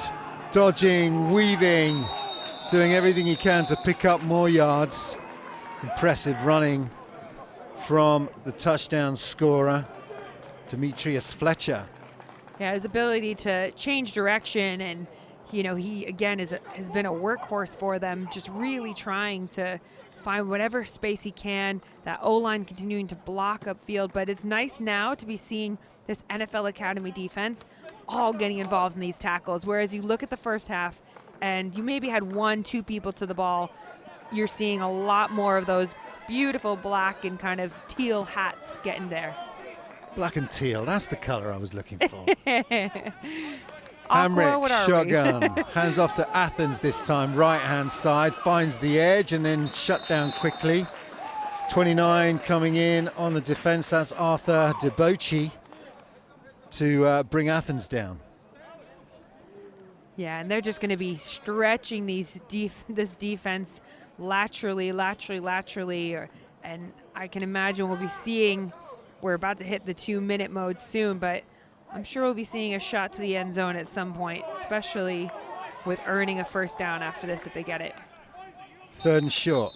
dodging, weaving, doing everything he can to pick up more yards. Impressive running from the touchdown scorer, Demetrius Fletcher. Yeah, his ability to change direction, and you know, he again has been a workhorse for them, just really trying to find whatever space he can. That O-line continuing to block upfield, but it's nice now to be seeing this NFL Academy defense all getting involved in these tackles. Whereas you look at the first half and you maybe had 1-2 people to the ball, you're seeing a lot more of those beautiful black and kind of teal hats getting there. Black and teal, that's the color I was looking for. Aqua, what Hamrick, are we? shotgun, hands off to Athens this time, right hand side, finds the edge and then shut down quickly. 29 coming in on the defense, that's Arthur Debochi to bring Athens down. Yeah, and they're just going to be stretching this defense laterally, and I can imagine we'll be seeing, we're about to hit the 2-minute mode soon, but I'm sure we'll be seeing a shot to the end zone at some point, especially with earning a first down after this if they get it. 3rd and short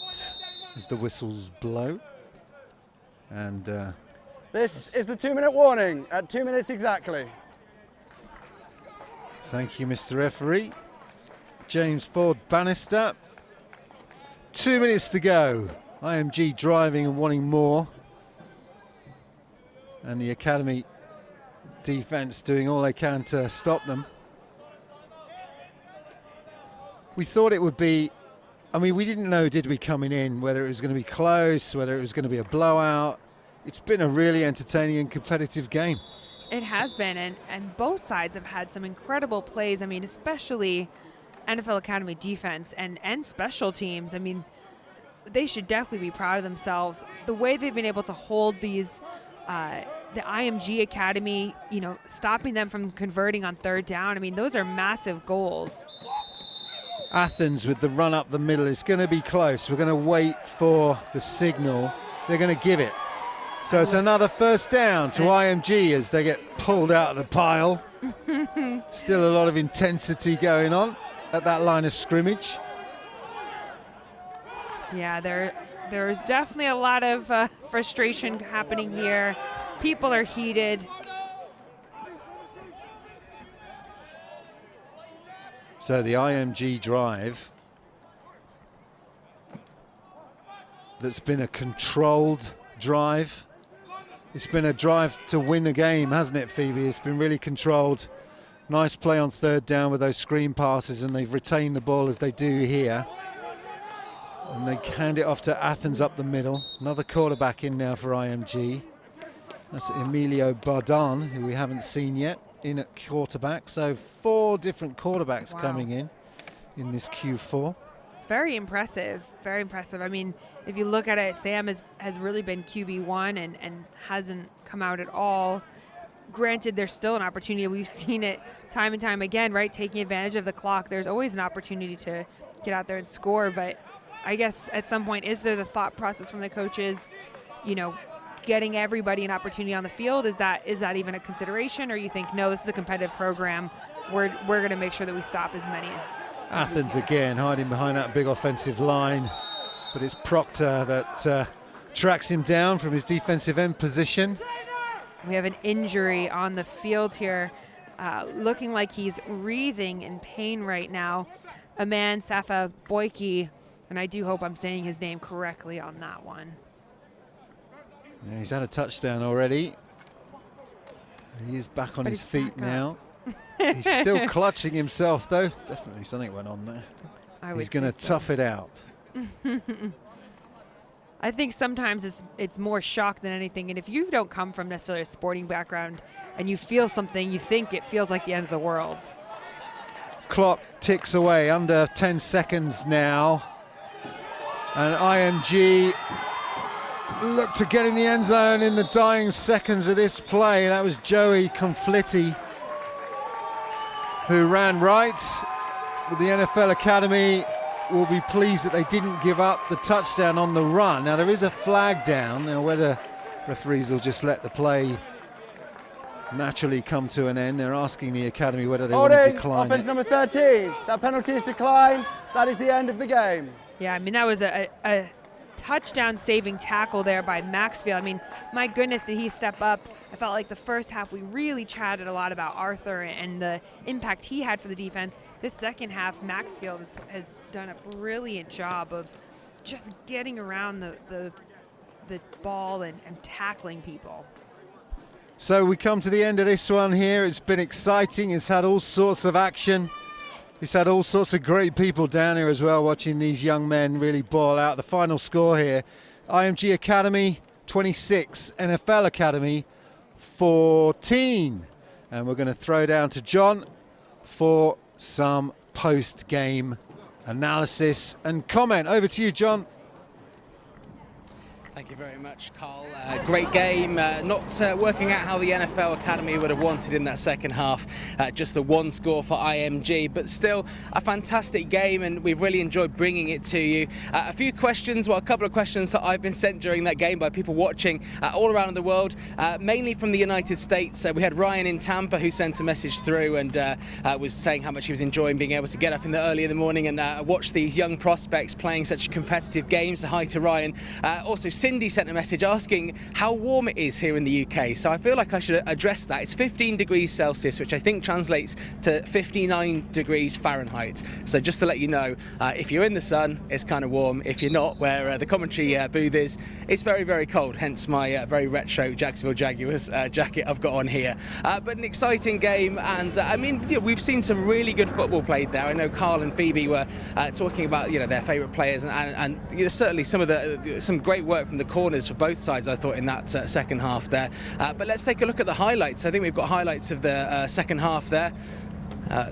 as the whistles blow. And This is the 2-minute warning at 2 minutes exactly. thank you, Mr. Referee. James Ford Bannister. 2 minutes to go. IMG driving and wanting more. And the Academy defense doing all they can to stop them. We thought it would be, I mean, we didn't know, did we, coming in, whether it was going to be close, whether it was going to be a blowout. It's been a really entertaining and competitive game. It has been, and both sides have had some incredible plays. I mean, especially NFL Academy defense and special teams. I mean, they should definitely be proud of themselves. The way they've been able to hold these, the IMG Academy, you know, stopping them from converting on 3rd down. I mean, those are massive goals. Athens with the run up the middle is going to be close. We're going to wait for the signal. They're going to give it. So it's another first down to IMG as they get pulled out of the pile. Still a lot of intensity going on at that line of scrimmage. Yeah, there's definitely a lot of frustration happening here. People are heated. So the IMG drive that's been a controlled drive. It's been a drive to win the game, hasn't it, Phoebe? It's been really controlled. Nice play on 3rd down with those screen passes, and they've retained the ball as they do here. And they hand it off to Athens up the middle. Another quarterback in now for IMG. That's Emilio Bardon, who we haven't seen yet, in at quarterback. So 4 different quarterbacks coming in this Q4. It's very impressive, very impressive. I mean, if you look at it, Sam has really been QB1 and hasn't come out at all. Granted, there's still an opportunity. We've seen it time and time again, right? Taking advantage of the clock. There's always an opportunity to get out there and score, but I guess at some point, is there the thought process from the coaches, you know, getting everybody an opportunity on the field? Is that even a consideration, or you think, no, this is a competitive program, we're going to make sure that we stop as many? Athens again hiding behind that big offensive line, but it's Proctor that tracks him down from his defensive end position. We have an injury on the field here, looking like he's wreathing in pain right now. Aman Safa Boyke, and I do hope I'm saying his name correctly on that one. Yeah, he's had a touchdown already. He is back on his feet now. He's still clutching himself, though. Definitely something went on there. He's going to tough it out. I think sometimes it's more shock than anything. And if you don't come from necessarily a sporting background and you feel something, you think it feels like the end of the world. Clock ticks away, under 10 seconds now. And IMG look to get in the end zone in the dying seconds of this play. That was Joey Conflitti, who ran right. But the NFL Academy will be pleased that they didn't give up the touchdown on the run. Now there is a flag down. Now whether referees will just let the play naturally come to an end. They're asking the Academy whether they want to decline offense it. number 13. That penalty is declined. That is the end of the game. Yeah, I mean, that was a touchdown saving tackle there by Maxfield. I mean, my goodness, did he step up. I felt like the first half we really chatted a lot about Arthur and the impact he had for the defense. This second half, Maxfield has done a brilliant job of just getting around the ball and tackling people. So we come to the end of this one here. It's been exciting. It's had all sorts of action. It's had all sorts of great people down here as well, watching these young men really ball out. The final score here, IMG Academy 26, NFL Academy 14. And we're going to throw down to John for some post-game analysis and comment. Over to you, John. Thank you very much, Carl. Great game. Not working out how the NFL Academy would have wanted in that second half. Just the one score for IMG, but still a fantastic game, and we've really enjoyed bringing it to you. A few questions, well, a couple of questions that I've been sent during that game by people watching all around the world, mainly from the United States. We had Ryan in Tampa who sent a message through and was saying how much he was enjoying being able to get up early in the morning and watch these young prospects playing such competitive games. So hi to Ryan. Also, Cindy sent a message asking how warm it is here in the UK, so I feel like I should address that. It's 15 degrees Celsius, which I think translates to 59 degrees Fahrenheit. So just to let you know, if you're in the sun, it's kind of warm. If you're not, where the commentary booth is, it's very, very cold, hence my very retro Jacksonville Jaguars jacket I've got on here. But an exciting game, and I mean, we've seen some really good football played there. I know Carl and Phoebe were talking about their favourite players, and certainly some great work from the corners for both sides, I thought, in that second half there. But let's take a look at the highlights. I think we've got highlights of the second half there.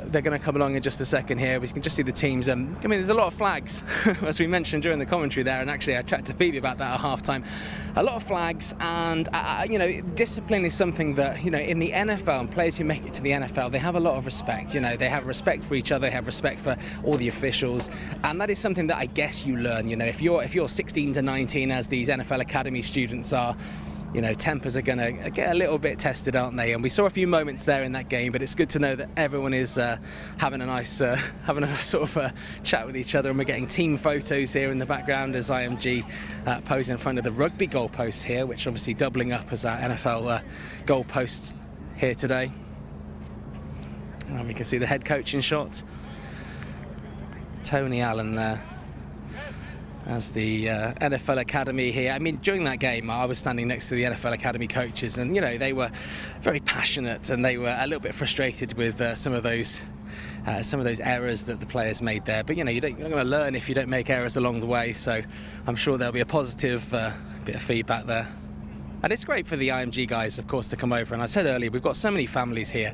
They're going to come along in just a second here. We can just see the teams. I mean, there's a lot of flags, as we mentioned during the commentary there, and actually I chatted to Phoebe about that at halftime. A lot of flags, and discipline is something that in the NFL, and players who make it to the NFL, they have a lot of respect. They have respect for each other, they have respect for all the officials, and that is something that I guess you learn. If you're 16 to 19, as these NFL Academy students are, tempers are going to get a little bit tested, aren't they? And we saw a few moments there in that game, but it's good to know that everyone is having a nice, having a sort of chat with each other, and we're getting team photos here in the background as IMG pose in front of the rugby goalposts here, which obviously doubling up as our NFL goalposts here today. And we can see the head coach in shot, Tony Allen there, as the NFL Academy here. I mean, during that game, I was standing next to the NFL Academy coaches, and they were very passionate, and they were a little bit frustrated with some of those errors that the players made there. But you're not going to learn if you don't make errors along the way. So I'm sure there'll be a positive bit of feedback there. And it's great for the IMG guys, of course, to come over. And I said earlier, we've got so many families here.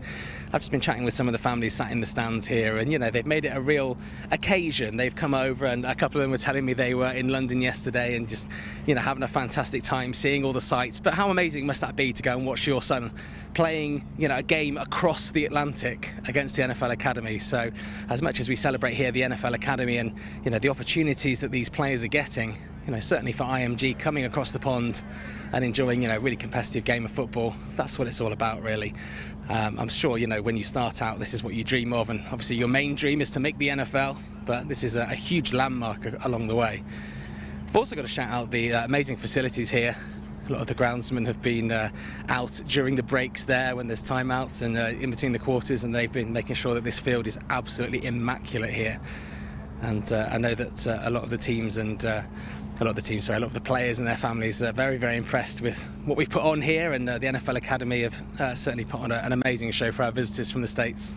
I've just been chatting with some of the families sat in the stands here, and they've made it a real occasion. They've come over, and a couple of them were telling me they were in London yesterday and just having a fantastic time, seeing all the sights. But how amazing must that be to go and watch your son playing a game across the Atlantic against the NFL Academy? So as much as we celebrate here the NFL Academy and the opportunities that these players are getting, certainly for IMG coming across the pond and enjoying a really competitive game of football, that's what it's all about, really. I'm sure when you start out, this is what you dream of, and obviously your main dream is to make the NFL, but this is a huge landmark along the way. I've also got to shout out the amazing facilities here. A lot of the groundsmen have been out during the breaks there when there's timeouts and in between the quarters, and they've been making sure that this field is absolutely immaculate here. And I know that a lot of the teams and a lot of the players and their families are very, very impressed with what we've put on here, and the NFL Academy have certainly put on an amazing show for our visitors from the States.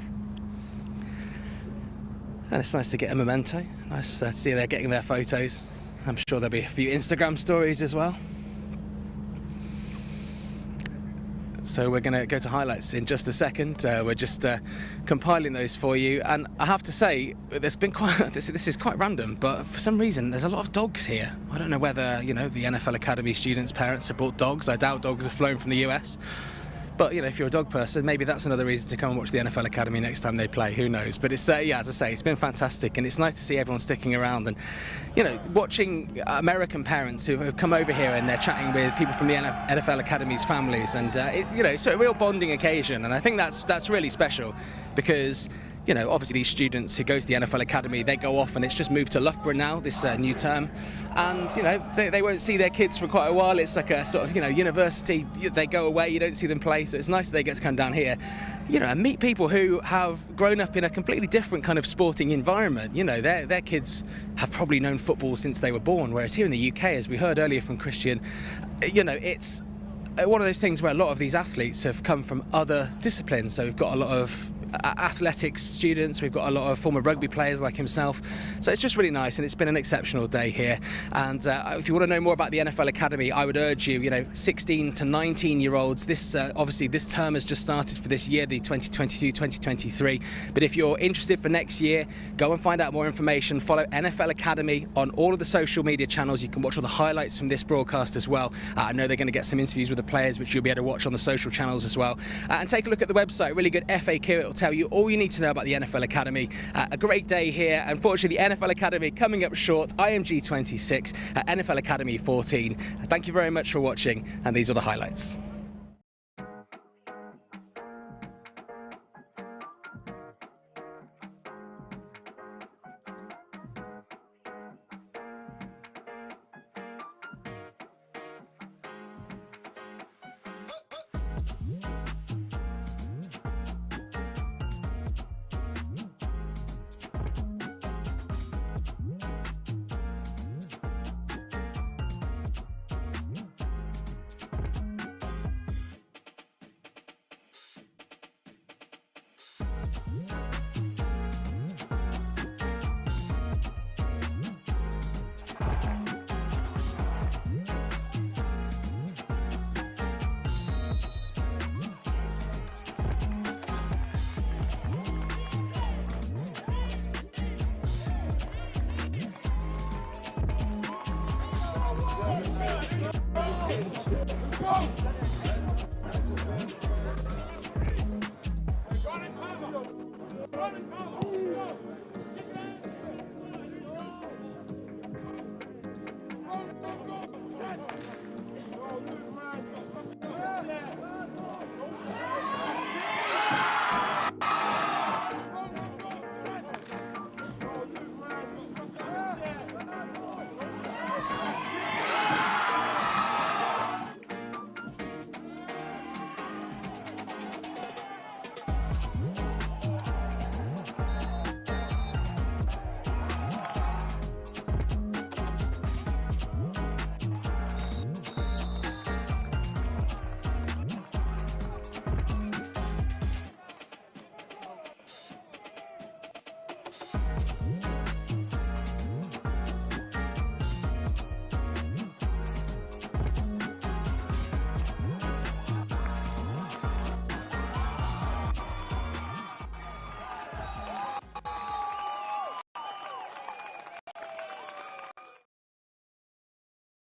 And it's nice to get a memento. Nice to see they're getting their photos. I'm sure there'll be a few Instagram stories as well. So we're going to go to highlights in just a second. We're just compiling those for you, and I have to say there's been quite this is quite random, but for some reason there's a lot of dogs here. I don't know whether the NFL Academy students' parents have brought dogs. I doubt dogs have flown from the US. But if you're a dog person, maybe that's another reason to come and watch the NFL Academy next time they play. Who knows? But it's yeah, as I say, it's been fantastic, and it's nice to see everyone sticking around and watching American parents who have come over here and they're chatting with people from the NFL Academy's families, and it's a real bonding occasion, and I think that's really special because. Obviously these students who go to the NFL Academy, they go off and it's just moved to Loughborough now, this new term. And, they won't see their kids for quite a while. It's like a sort of, university. They go away, you don't see them play. So it's nice that they get to come down here, and meet people who have grown up in a completely different kind of sporting environment. Their kids have probably known football since they were born. Whereas here in the UK, as we heard earlier from Christian, it's one of those things where a lot of these athletes have come from other disciplines. So we've got a lot of athletics students, we've got a lot of former rugby players like himself, so it's just really nice, and it's been an exceptional day here. And if you want to know more about the NFL Academy, I would urge you, 16 to 19 year olds, this obviously this term has just started for this year, the 2022-2023, but if you're interested for next year, go and find out more information. Follow NFL Academy on all of the social media channels. You can watch all the highlights from this broadcast as well. I know they're going to get some interviews with the players, which you'll be able to watch on the social channels as well. And take a look at the website, really good FAQ. It'll tell you all you need to know about the NFL Academy. A great day here. Unfortunately, the NFL Academy coming up short. IMG 26, NFL Academy 14. Thank you very much for watching, and these are the highlights. Go!